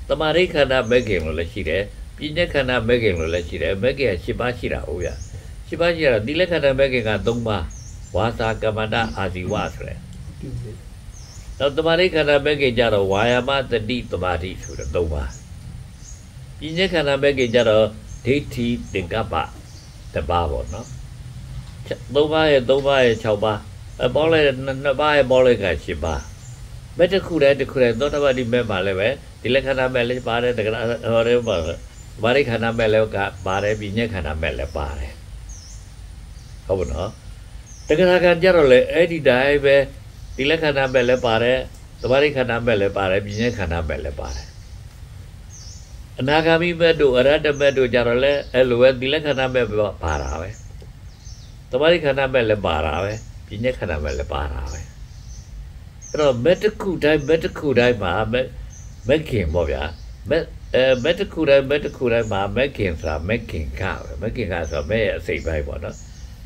တမာရိခန္ဓာမဲ့ကေလို့လည်းရှိတယ်ပြဉ္ဇခန္ဓာမဲ့ကေလို့လည်းရှိတယ်မဲ့ကေက10ပါးရှိတာဟုတ်ဗျာ10ပါးရှိတာဒီလက်ခန္ဓာမဲ့ကေက3ပါးဝါစာကမ္မန္တအာဇီဝဆိုတဲ့တော့တမာရိခန္ဓာမဲ့ကေကြတော့ဝါယာမတတိတမာတိဆိုတဲ့3ပါးပြဉ္ဇခန္ဓာမဲ့ကေကြတော့ဒိဋ္ဌိသင်္ကပ္ပတစ်ပါးပေါ့နော်3ပါးရဲ့6ပါးပေါင်းလိုက်2ပါးရဲ့ပေါင်းလိုက်က10ပါးမဲ့တစ်ခုတည်းသောတာပတိမဲ့ပါလည်းပဲဒီလက်ခန္ဓာမဲ့လည်းပါတယ်တကယ်ဟောရဲပါဘာရိခန္ဓာမဲ့လည်းကပါတယ်ပြဉ္ဇခန္ဓာမဲ့လည်းပါတယ်ဟုတ်ပါနော်တကယ်ကကြတော့လေအဲ့ဒီတိုင်းပဲဒီလက်ခန္ဓာမဲ့လည်းပါတယ်သဘာရိခန္ဓာမဲ့လည်းပါတယ်ပြဉ္ဇခန္ဓာမဲ့လည်းပါတယ်အနာဂါမိမဲ့တို့အရဟတမဲ့တို့ကြတော့လေအဲ့လိုပဲဒီလက်ခန္ဓာမဲ့ပါတာပဲသဘာရိခန္ဓာမဲ့လည်းပါတာပဲပြဉ္ဇခန္ဓာမဲ့လည်းပါတာပဲအဲ့တော့မက်တစ်ခုတိုင်းမှာမက်ခင်ပေါ့ဗျာမက်တစ်ခုတိုင်းမှာမက်ခင်ဆိုတာမက်ခင်ကပဲမက်ခင်ကဆိုတာမက်ရဲ့အစိတ်ပိုင်းပေါ့နော်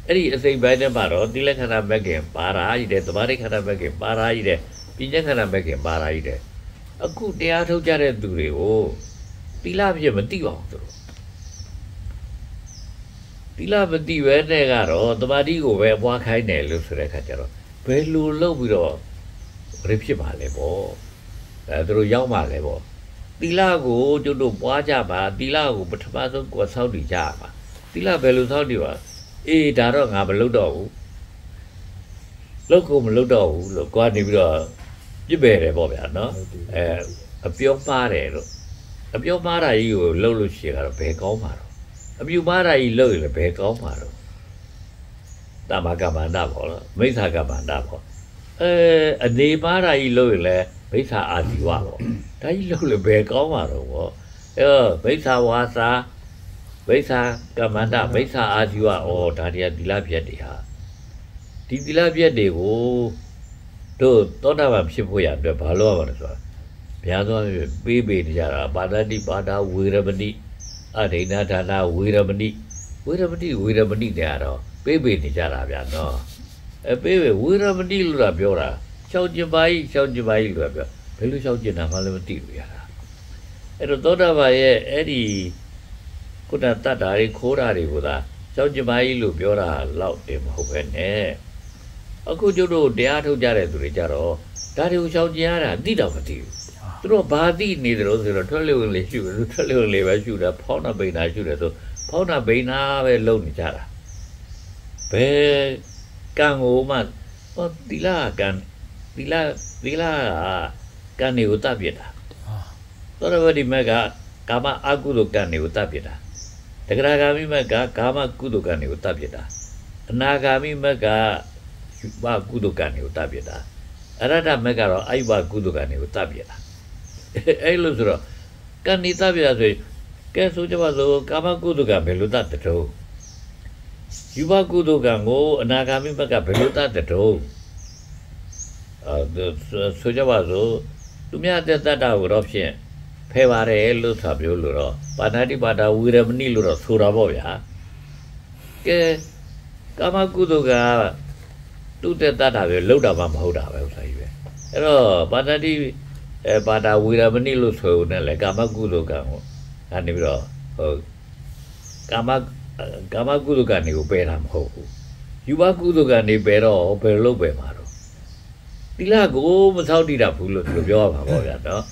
အဲ့ဒီအစိတ်ပိုင်းထဲမှာတော့တိလက္ခဏာမက်ခင်ပါရာကြီးတယ်သဘာဝခန္ဓာမက်ခင်ပါရာကြီးတယ်ပြဉ္ဇခန္ဓာမက်ခင်ပါရာကြီးတယ်အခုတရားထုတ်ကြတဲ့သူတွေကိုတိလဖြစ်မသိပါဘူးသူတို့တိလမသိပဲတဲ့ကတော့သမာဓိကိုပဲအပွားခိုင်းတယ်လို့ဆိုတဲ့အခါကျတော့ဘယ်လိုလုပ်ပြီးတော့ရဖြစ်ပါလဲပေါ့သူတို့ရောက်ပါလဲပေါ့တိလကိုကျုပ်တို့ပွားကြပါတိလကိုပထမဆုံးကိုစောင့်တည်ကြပါတိလဘယ်လိုစောင့်တည်ပါအေးဒါတော့ငါမလုပ်တော့ဘူးလုပ်ကိုမလုပ်တော့ဘူးလို့ကိုကနေပြီးတော့ပြစ်ပယ်တယ်ပေါ့ဗျာနော်အပြောမှားတယ်လို့အပြောမှားတာကြီးကိုလှုပ်လို့ရှိရတော့ဘယ်ကောင်းမှာတော့အပြူမှားတာကြီးလှုပ်ရင်လည်းဘယ်ကောင်းမှာတော့တမကမ္မန္တပေါ့နော်မိစ္ဆာကမ္မန္တပေါ့အနေမှားတာကြီးလှုပ်ရင်လည်းမိစ္ဆာအာဇီဝပေါ့ဒါကြီးလှုပ်လည်းဘယ်ကောင်းမှာတော့ပေါ့မိစ္ဆာဝါစာမိစ္ဆာကမ္မန္တမိစ္ဆာအာဇီဝဒါတွေကသီလပြတ်တွေဟာဒီသီလပြတ်တွေကိုတို့သောတာပန်ဖြစ်ဖို့ရအတွက်ဘာလို့ရမှာလဲဆိုတာဘုရားသွားပေးပေးနေကြတာပါဒတိပါဒဝေရမဏိအဒိဏဒါနဝေရမဏိတွေကတော့ပေးပေးနေကြတာဗျာနော်ပေးပေးဝေရမဏိလို့တာပြောတာရှောင်းကျင်ပါကြီးလို့ပြောဘယ်လိုရှောင်းကျင်တာမှလည်းမသိဘူးရတာအဲ့တော့သောတာပန်ရဲ့အဲ့ဒီခုနတတ်တာတွေခိုးတာတွေကိုသာရှောင်းကျင်ပါကြီးလို့ပြောတာလောက်တယ်မဟုတ်ပဲနဲ့အခုကျတို့တရားထုတ်ကြတဲ့သူတွေကြတော့ဒါတွေကိုရှောင်ကျင်ရတာသိတော့မသိဘူး သူတို့ဘာသိနေတယ်လို့ဆိုတော့ထွက်လေဝင်လေရှုတယ်ထွက်လေဝင်လေပဲရှုတာဖောင်းနာပိန်နာရှုတယ်ဆိုဖောင်းနာပိန်နာပဲလုံနေကြတာဘယ်ကံကိုမှဟောသီလကံသီလကံနေကိုတတ်ပြတာသောရဝတိမကကာမအကုသိုလ်ကံနေကိုတတ်ပြတာတဂရဂါမိမကကာမကုသိုလ်ကံနေကိုတတ်ပြတာအနာဂါမိမကဘာကုသိုလ်ကံနေကိုတတ်ပြတာအရဟတမကတော့အိဘကုသိုလ်ကံနေကိုတတ်ပြတာအဲ့လိုဆိုတော့ကံနေတတ်ပြတာဆိုရင်ကဲဆိုကြပါစို့ကာမကုသိုလ်ကံဘယ်လိုတတ်တုံးယူဘကုသိုလ်ကံကိုအနာဂါမိမကဘယ်လိုတတ်တုံးဆိုကြပါစို့သူများတက်တတ်တာကိုတော့ဖြင့်ဖယ်ပါတယ်လို့ဆိုပြောလို့တော့ပါဏာတိပါဒဝီရမဏိလို့တော့ဆိုတာပေါ့ဗျာကဲကာမကုသိုလ်ကသူ့တက်တတ်တာပဲလောက်တာမှမဟုတ်တာပဲဥစ္စာကြီးပဲအဲ့တော့ပါဏာတိပါဒဝီရမဏိလို့ဆိုနေလေကာမကုသိုလ်ကံကိုကနေပြီးတော့ဟိုကာမကုသိုလ်ကနေကိုပယ်တာမဟုတ်ဘူးယူဘကုသိုလ်ကနေပယ်တော့ဘယ်လိုပယ်မှာတော့သီလကိုမဆောက်တည်တာဘူးလို့သူပြောရမှာပေါ့ဗျာနော်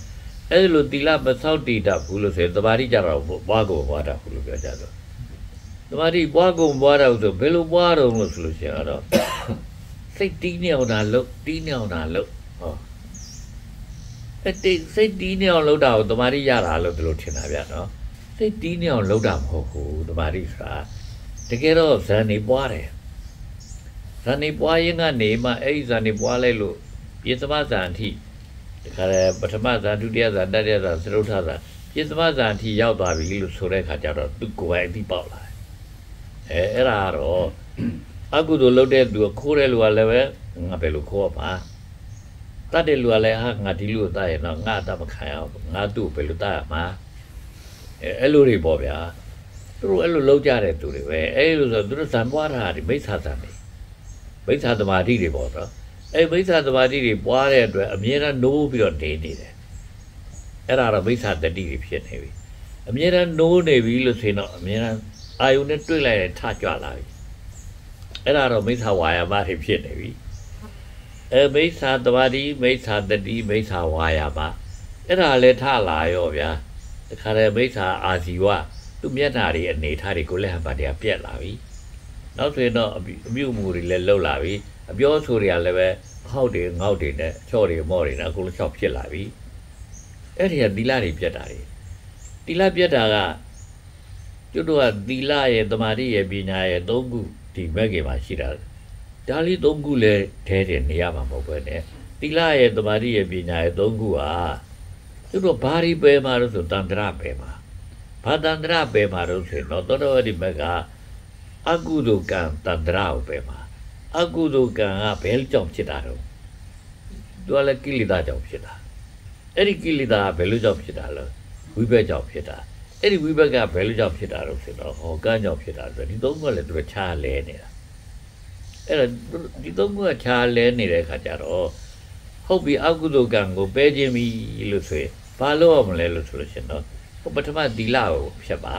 အဲ့လိုသီလမဆောက်တည်တာဘူးလို့ဆိုရင်သမာဓိကြတော့ပွားကိုပွားတာဘူးလို့ပြောကြတော့သမာဓိပွားကိုပွားတာဆိုဘယ်လိုပွားတော့လို့ဆိုလို့ရှိရင်တော့စိတ်တီးနေအောင်တာလို့တီးနေအောင်တာလို့ဟောအဲ့ဒီစိတ်တီးနေအောင်လုပ်တာကိုသမာဓိရတာလို့သူတို့ထင်တာဗျာနော်စိတ်တီးနေအောင်လုပ်တာမဟုတ်ဘူးသမာဓိဆိုတာတကယ်တော့ဇန်နေပွားတယ်ဇန်နေပွားရင်ကနေမှအဲ့ဒီဇန်နေပွားလိုက်လို့ပြေသမဇန်အထိတခါလေပထမဇန်ဒုတိယဇန်တတိယဇန်သရုတ်ထဇန်ပြေသမဇန်အထိရောက်သွားပြီလို့ဆိုတဲ့အခါကျတော့သူကိုယ်ပိုင်အသိပေါက်လာတယ်အဲ့ဒါတော့အကုသိုလ်လုပ်တဲ့သူကခိုးတဲ့လူကလည်းပဲငါပဲလို့ခိုးရပါတတ်တဲ့လူကလည်းဟာငါဒီလူကိုတတ်ရင်တော့ငါတတ်မခံရဘူးငါသူ့ကိုပဲလို့တတ်ရမှာအဲ့လိုတွေပေါ့ဗျာသူတို့အဲ့လိုလုပ်ကြတဲ့သူတွေပဲအဲ့လိုဆိုသူတို့ဇန်ပွားတာဒီမိစ္ဆာဇန်တွေမိစ္ဆာသမာဓိတွေပေါ့နော်အဲ့မိစ္ဆာသမာဓိတွေပွားတဲ့အတွက်အမြဲတမ်းနိုးပြီးတော့နေနေတယ်အဲ့ဒါတော့မိစ္ဆာတတိတွေဖြစ်နေပြီအမြဲတမ်းနိုးနေပြီလို့ဆိုရင်တော့အမြဲတမ်းအာယုန်နဲ့တွေ့လိုက်ရင်ထကြွလာပြီအဲ့ဒါတော့မိစ္ဆာဝါယာမတွေဖြစ်နေပြီမိစ္ဆာသမာဓိမိစ္ဆာတတိမိစ္ဆာဝါယာမအဲ့ဒါလည်းထလာရောဗျာတခါတည်းမိစ္ဆာအာဇီဝသူ့မျက်နှာတွေအနေထားတွေကိုလည်းဟန်ပါတရားပြက်လာပြီနောက်ဆိုရင်တော့အပြုအမူတွေလည်းလှုပ်လာပြီအပြောဆိုတွေကလည်းပဲဟောက်တွေငေါက်တွေနဲ့ချော့တွေမော့တွေနဲ့အကုန်လုံးချော့ဖြစ်လာပြီအဲ့ဒီကသီလတွေပြတ်တာတွေသီလပြတ်တာကကျွတ်တို့ကသီလရဲ့သမာဓိရဲ့ပညာရဲ့သုံးခုဒီဘက်ကမှာရှိတာဒါလေးသုံးခုလည်းထဲတယ်နေရမှာမဟုတ်ပဲနဲ့သီလရဲ့သမာဓိရဲ့ပညာရဲ့သုံးခုဟာကျွတ်တို့ဘာတွေပဲမှာလို့ဆိုတန္တရပဲမှာဘာတန္တရပဲမှာလို့ဆိုရင်တော့သောတော်ဒီဘက်ကအကုသိုလ်ကံတန္တရကိုပဲမှာအကုသိုလ်ကံကဘယ်ကြောင့်ဖြစ်တာတော့သူကလည်းကိလေသာကြောင့်ဖြစ်တာအဲ့ဒီကိလေသာကဘယ်လိုကြောင့်ဖြစ်တာလဲဝိဘက်ကြောင့်ဖြစ်တာအဲ့ဒီဝိဘက်ကဘယ်လိုကြောင့်ဖြစ်တာတော့ဆိုတော့ဟောကံကြောင့်ဖြစ်တာဆိုဒီသုံးခုကလည်းသူကခြားလဲနေတာအဲ့တော့ဒီသုံးခုကခြားလဲနေတဲ့အခါကျတော့ဟုတ်ပြီအကုသိုလ်ကံကိုပယ်ခြင်းပြီလို့ဆိုရင်ဘာလို့ရမလဲလို့ဆိုလို့ရှင်တော့ပထမသီလကိုဖြတ်ပါ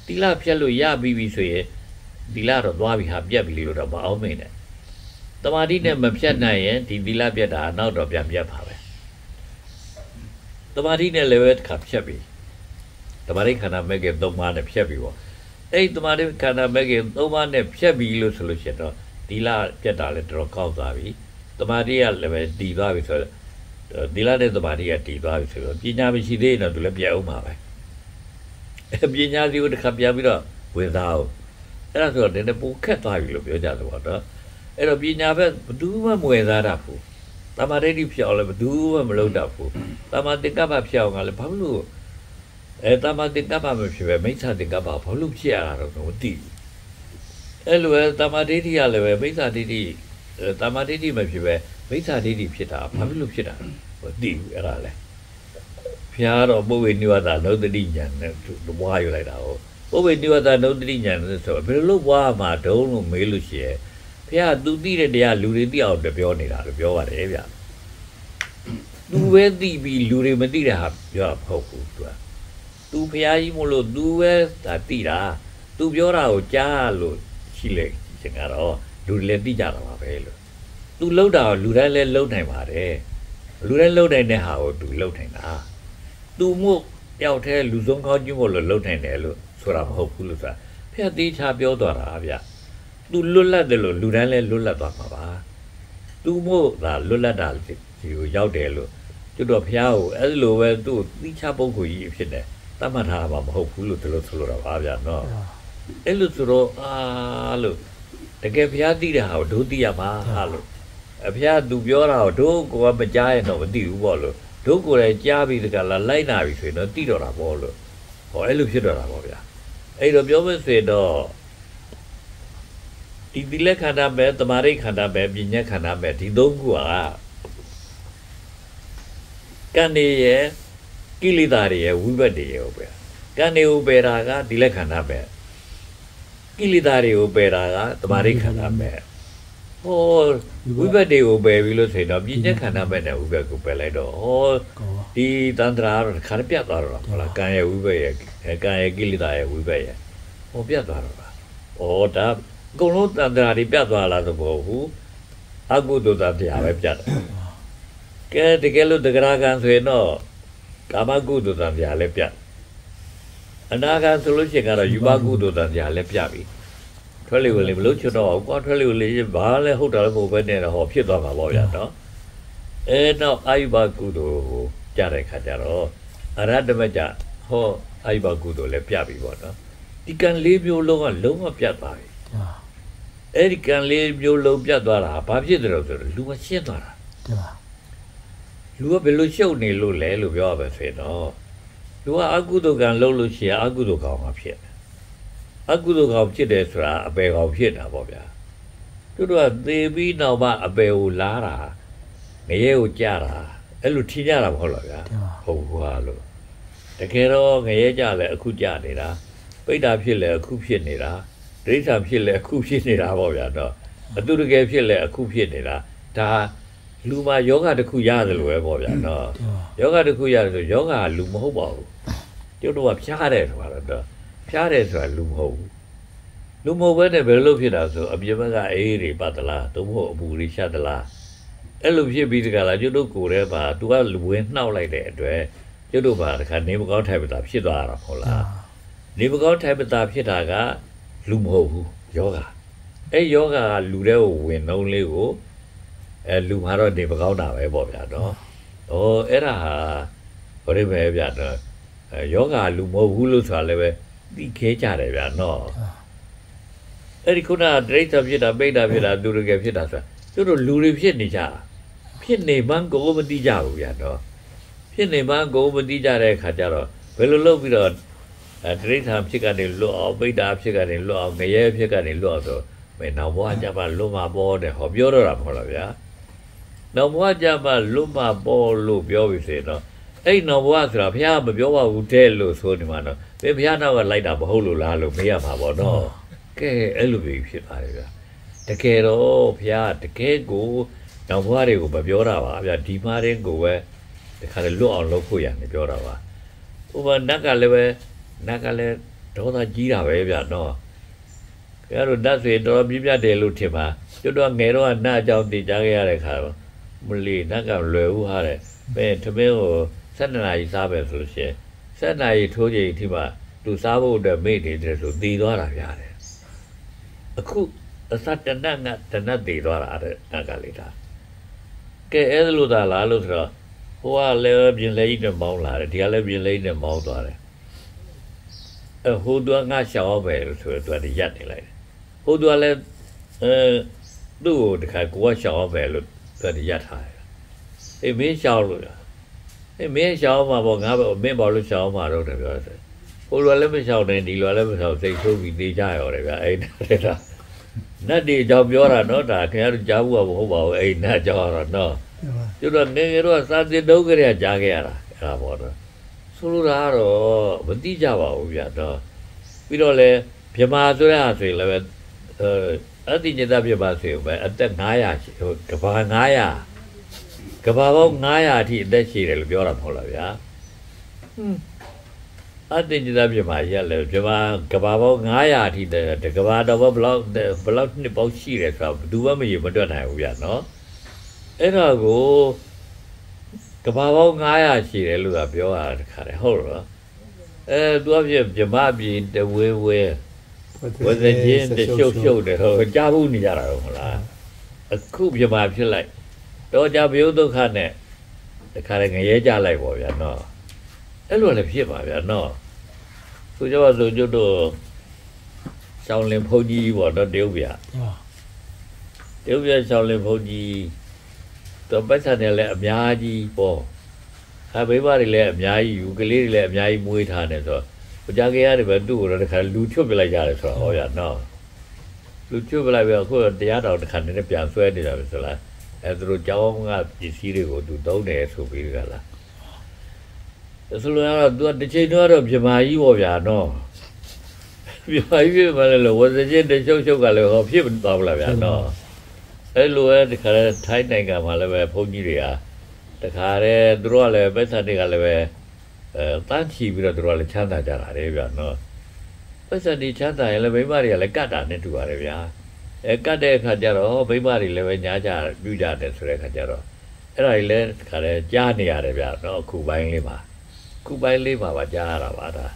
သီလဖြတ်လို့ရပြီဆိုရင်သီလတော့သွားပြီဟာပြတ်ပြီလို့တော့မအောင်မင်းနဲ့တမာတိနဲ့မဖြတ်နိုင်ရင်ဒီသီလပြတ်တာနောက်တော့ပြန်ပြတ်ပါပဲတမာတိနဲ့လည်းပဲတစ်ခါဖြတ်ပြီတမာတိခန္ဓာမဲ့က3ပါးနဲ့ဖြတ်ပြီပေါ့အဲ့တမာတိခန္ဓာမဲ့က3ပါးနဲ့ဖြတ်ပြီလို့ဆိုလို့ရှိရင်တော့သီလပြတ်တာလည်းတော်ကောက်သွားပြီတမာတိကလည်းပဲတည်သွားပြီဆိုတော့သီလနဲ့တမာတိကတည်သွားပြီဆိုတော့ပညာမရှိသေးရင်တော့သူလည်းပြတ်အောင်ပါပဲပညာစီကိုတစ်ခါပြန်ပြီးတော့ဝင်သားအောင်အဲ့ဒါဆိုတော့နည်းနည်းပိုခက်သွားပြီလို့ပြောကြတယ်ပေါ့နော်အဲ့တော့ပညာဘက်ဘယ်သူမှမဝင်သားတတ်ဘူးတမာတိဖြောင်းလည်းဘယ်သူမှမလုပ်တတ်ဘူးတမာတိကပ္ပဖြောင်းကလည်းဘာလို့တမာတိကပ္ပမဖြစ်ပဲမိစ္ဆာတိကပ္ပဘာလို့ဖြစ်ရတာတော့မသိဘူးအဲ့လိုပဲတမာတိကလည်းပဲမိစ္ဆာတိတမာတိမဖြစ်ပဲမိစ္ဆာတိဖြစ်တာဘာလို့ဖြစ်တာမသိဘူးအဲ့ဒါလဲဖျားတော့ပုဗ္ဗေနိဝါဒနုတ္တိဉာဏ်နဲ့ဘွားယူလိုက်တာဟုတ်ပုဗ္ဗေနိဝါဒနုတ္တိဉာဏ်နဲ့ဆိုဘယ်လိုဘွားမှာဒုံလို့မေးလို့ရှိရဲ့ဖျားသူသိတဲ့တရားလူတွေသိအောင်ပြောနေတာလို့ပြောပါတယ်ဗျသူပဲသိပြီးလူတွေမသိတဲ့ဟာပြောမဟုတ်ဘူးသူဖျားကြီးမို့လို့သူပဲဒါသိတာသူပြောတာကိုကြားလို့ရှိလေရှင်ကတော့လူတွေလည်းသိကြတာပါပဲလို့သူလှုပ်တာလူတိုင်းလည်းလှုပ်နိုင်ပါတယ် လူတိုင်းလှုပ်နိုင်တဲ့ဟာကိုသူလှုပ်နိုင်တာသူမို့တယောက်တည်းလူဆုံးကောင်းကျွန်းကိုလှုပ်နိုင်တယ်လို့ဆိုတာမဟုတ်ဘူးလို့ဆိုတာဖျက်သေးချပြောသွားတာဗျသူလွတ်လပ်တယ်လို့လူတိုင်းလည်းလွတ်လပ်သွားမှာပါသူမို့ဒါလွတ်လပ်တာဒီကိုရောက်တယ်လို့ကျွတ်တော့ဖျားကိုအဲ့လိုပဲသူ့တိချပုံကိုကြီးဖြစ်တယ်တတ်မှတ်ထားတာမဟုတ်ဘူးလို့ဒီလိုဆိုလိုတာပါဗျနော်အဲ့လိုဆိုတော့လို့တကယ်ဖျားသိတဲ့ဟာကိုဒုတိယမှာလို့အဖျားသူပြောတာကိုဒုကိုကမကြားရင်တော့မသိဘူးပေါ့လို့ဒုကိုလည်းကြားပြီးတကလားလိုက်နာပြီဆိုရင်တော့သိတော့တာပေါ့လို့ဟောအဲ့လိုဖြစ်တော့တာပေါ့ဗျာအဲ့တော့ပြောမယ်ဆိုရင်တော့ဒီတိလက်ခန္ဓာပဲတမာရိခန္ဓာပဲပညာခန္ဓာပဲဒီသုံးခုကကံနေရဲ့ကိလေသာတွေရဲ့ဝိဘတ်တွေရဲ့ပဲကံတွေကိုပယ်တာကဒီလက်ခန္ဓာပဲကိလေသာတွေကိုပယ်တာကတမာရိခန္ဓာပဲဟောဝိဘတ်တွေကိုပယ်ပြီးလို့ဆိုရင်တော့ပညာခန္ဓာပဲနဲ့ဝိဘတ်ကိုပယ်လိုက်တော့ဟောဒီတန္တရာတော့ခါပြတ်သွားတော့ဟုတ်လားကံရဲ့ဝိဘတ်ရဲ့ကံရဲ့ကိလေသာရဲ့ဝိဘတ်ရဲ့ဟောပြတ်သွားတော့ဩဒါအကုန်လုံးတန္တရာတွေပြတ်သွားလားသဘောဘူးအကုသိုလ်တရားပဲပြတ်တယ်ကဲတကယ်လို့တဂရကံဆိုရင်တော့ကာမကုသိုလ်တရားလည်းပြတ်အနာဂံဆိုလို့ရှိရင်ကတော့ယူဘကုသိုလ်တရားလည်းပြတ်ပြီထွက်လေဝင်လေမလို့ချွတ်တော့ကွာထွက်လေဝင်လေဘာလဲဟုတ်တာလည်းမဟုတ်ပဲနဲ့တော့ဟောဖြစ်သွားမှာပေါ့ဗျာနော်အဲတော့အာယုဘကုသိုလ်ကိုကြားတဲ့ခါကျတော့အရဟတမကြဟောအာယုဘကုသိုလ်လည်းပြတ်ပြီပေါ့နော်ဒီကံလေးမျိုးလုံးကလုံးဝပြတ်သွားပြီအဲ့ဒီကံလေးမျိုးလုံးပြတ်သွားတာဘာဖြစ်တယ်လို့ဆိုတော့လူကရှင်းသွားတာလူကဘယ်လိုရှုပ်နေလို့လဲလို့ပြောရပါဆိုတော့လူကအကုသိုလ်ကံလုပ်လို့ရှိရင်အကုသိုလ်ကောင်မှာဖြစ်တယ်အကုသိုလ်ကောင်ဖြစ်တယ်ဆိုတာအပယ်ကောင်ဖြစ်တာပေါ့ဗျာတို့ကသေပြီးနောက်မှအပယ်ကိုလားတာငရဲကိုကြားတာအဲ့လိုထင်ကြတာမဟုတ်လားဗျာဟုတ်ဘူးဟာလို့တကယ်တော့ငရဲကြလဲအခုကြနေတာပိဋ္ဌာဖြစ်လဲအခုဖြစ်နေတာဒိဋ္ဌာဖြစ်လဲအခုဖြစ်နေတာပေါ့ဗျာတော့အတူတကယ်ဖြစ်လဲအခုဖြစ်နေတာဒါလူမှာယောဂတစ်ခုရတယ်လို့ပဲပေါ့ဗျာနော်ယောဂတစ်ခုရတယ်ဆိုယောဂကလူမဟုတ်ပါဘူးကျုပ်တို့ကဖျားတယ်ဆိုတာတော့ဖျားတယ်ဆိုတာလူမဟုတ်ဘူးလူမဟုတ်ဘဲနဲ့ဘယ်လိုဖြစ်တာဆိုအပြင်းဘက်ကအေးတွေပတ်သလားသို့မဟုတ်အပူတွေရှက်သလားအဲ့လိုဖြစ်ပြီးတကလားကျုပ်တို့ကိုယ်ထဲမှာသူကလူဝင်နှောက်လိုက်တဲ့အတွက်ကျုပ်တို့ဘာတခါနေမကောင်းထိုင်ပတာဖြစ်သွားတာဟုတ်လားနေမကောင်းထိုင်ပတာဖြစ်တာကလူမဟုတ်ဘူးယောဂအဲ့ယောဂကလူတဲ့ကိုဝင်နှုံးလေးကိုလူမှာတော့နေမကောင်းတာပဲပေါ့ဗျာနော်ဩအဲ့ဒါဟာဘယ်လိုပဲဗျာနော်ယောဂလူမဟုတ်ဘူးလို့ဆိုတာလည်းပဲသိခဲကြတယ်ဗျာနော်အဲ့ဒီခုနဒိဋ္ဌာဖြစ်တာပိဋ္ဌာဖြစ်တာသူတကယ်ဖြစ်တာဆိုတာသူတို့လူတွေဖြစ်နေကြဖြစ်နေမှန်းကိုမသိကြဘူးဗျာနော်ဖြစ်နေမှန်းကိုမသိကြတဲ့အခါကျတော့ဘယ်လိုလုပ်ပြီးတော့ဒိဋ္ဌာဖြစ်ကနေလွတ်အောင်ပိဋ္ဌာဖြစ်ကနေလွတ်အောင်ငရဲဖြစ်ကနေလွတ်အောင်ဆိုမယ်နောက်ဘဝကြပါလွတ်မှာပေါ်တယ်ဟောပြောတော့တာမဟုတ်လားဗျာနောက်ဘဝကြပါလွတ်မှာပေါ်လို့ပြောပြီးဆိုရင်တော့အဲ့နောက်ဘဝဆိုတာဘုရားမပြောပါဘူးတဲ့လို့ဆိုနေမှာတော့ဘယ်ဘုရားနောက်ကလိုက်တာမဟုတ်လို့လားလို့မေးရမှာပေါ့နော်ကဲအဲ့လိုဖြစ်ပါတယ်ဗျာတကယ်တော့ဘုရားတကယ်ကိုနောက်ဘဝတွေကိုမပြောတာပါဗျာဒီမှာတင်းကိုပဲတခါလေလွတ်အောင်လုပ်ဖို့ရတယ်ပြောတာပါဥပမာနတ်ကလည်းဒေါသကြီးတာပဲဗျာနော်ဘုရားတို့နတ်ဆိုရင်တော်ပြပြတယ်လို့ထင်ပါကျွတ်တော့ငယ်တော့နတ်အကြောင်းသိကြခဲ့ရတဲ့ခါမလီနတ်ကလွယ်ဦးဟာတဲ့ဘယ်ထမင်းကို7 နာရီစားပဲဆိုလို့ရှိရင်7 နာရီထိုးချိန်ထိမှသူစားဖို့အတွက်မေ့နေတယ်ဆိုတည်သွားတာဗျာတဲ့အခုအစတနတ်ငါတနတ်တည်သွားတာတဲ့နတ်ကလေးတာကဲအဲ့လိုသာလားလို့ဆိုတော့ဟိုကလည်းပြင်လဲကြီးနဲ့မောင်းလာတယ်ဒီကလည်းပြင်လဲကြီးနဲ့မောင်းသွားတယ်ဟိုသူကငါရှောင်းပဲလို့ဆိုတော့သူကရက်နေလိုက်တယ်ဟိုသူကလည်းသူ့ကိုတခါကိုကရှောင်းပဲလို့သူကရက်ထားတယ်အေးမင်းရှောင်းလို့လားအေးမင်းရှောင်းမှာပေါ့ငါပဲမင်းဘာလို့ရှောင်းမှာတော့တယ်ပြောတယ်ဟိုလိုလည်းမရှောင်းနိုင်ဒီလိုလည်းမရှောင်းစိတ်ဆိုးပြီးနေကြရတယ်ဗျာအဲ့ဒါနတ်ဒီအကြောင်းပြောတာနော်ဒါခင်ဗျားတို့ကြားဘူးမဟုတ်ပါဘူးအဲ့နတ်ကြောင်းတော့နော်ကျွတ်တော့ငယ်ငယ်တော့စာသင်တုံးကြရကြားခဲ့ရတာအဲ့ဒါပေါ့တော့ဆိုလိုတာကတော့မသိကြပါဘူးဗျာတော့ပြီးတော့လေမြမာဆိုရဆိုရင်လည်းအတိညတပြပါဆိုရင်ပဲအသက်900ဟိုကဘာ900ကဘာပေါင်း900အထိအသက်ရှိတယ်လို့ပြောတာမဟုတ်လားဗျာအတိညတပြပါရက်လေမြမာကဘာပေါင်း900အထိတကဘာတော့ဘလောက်နှစ်ပေါင်းရှိတယ်ဆိုတော့ဘူးမှမရေမတွက်နိုင်ဘူးဗျာနော်အဲ့ဒါကို ကဘာပေါင်း900ရှိတယ်လို့သာပြောရတာခါတယ်ဟုတ်လားသူအဖြစ်ဗမာပြည်တဝဲဝဲဝဇချင်းတရှုပ်ရှုပ်တယ်ဟိုကြားဘူးနေကြတာတော့မလားအခုဗမာဖြစ်လိုက်တော့ကြဘယုဒုက္ခနဲ့တခါလေငရဲကြလိုက်ပေါ့ဗျာနော်အဲ့လိုလည်းဖြစ်ပါဗျာနော်ဆိုကြပါစို့ကျွတ်တို့ရှောင်းလင်ဖုန်ကြီးပေါ့နော်တရုတ်ဗျာတရုတ်ဗျာရှောင်းလင်ဖုန်ကြီးတော့ပတ်စံတယ်လည်းအများကြီးပေါ့ဘေးပါတွေလည်းအများကြီးယူကလေးတွေလည်းအများကြီးမွေးထားတယ်ဆိုတော့ကြာကြရတယ်ပဲသူ့ကိုတော့တခါလူချွတ်ပြလိုက်ကြတယ်ဆိုတော့ဟောရနော်လူချွတ်ပြလိုက်ပြီးအခုတရားတော်တခါနည်းနည်းပြန်ဆွဲနေတာပဲဆိုလားသူတို့ကျောင်းကပစ္စည်းတွေကိုသူသုံးတယ်ဆိုပြီးကြလားဆိုလိုရတော့သူတစ်ချိန်တော့ဗမာကြီးပေါ့ဗျာနော်ဗမာကြီးဖြစ်မှလည်းဝဇချင်းတရှုပ်ရှုပ်ကလည်းဟောဖြစ်သွားပါလားဗျာနော်အဲ့လိုပဲတခါထိုင်းနိုင်ငံမှာလည်းပဲဘုန်းကြီးတွေကတခါတည်းသူတို့ကလည်းပတ်စံတွေကလည်းပဲတန်းချီပြီးတော့သူတို့ကလည်းချမ်းသာကြတာလေဗျာနော်ပတ်စံတွေချမ်းသာရင်လည်းမိမတွေကလည်းကတ်တာနဲ့တူပါတယ်ဗျာကတ်တဲ့အခါကျတော့မိမတွေလည်းပဲညားကြပြူကြတယ်ဆိုတဲ့အခါကျတော့အဲ့ဒါကြီးလည်းတခါတည်းကြားနေရတယ်ဗျာနော်အခုပိုင်းလေးမှာပါကြားရတာပါဒါ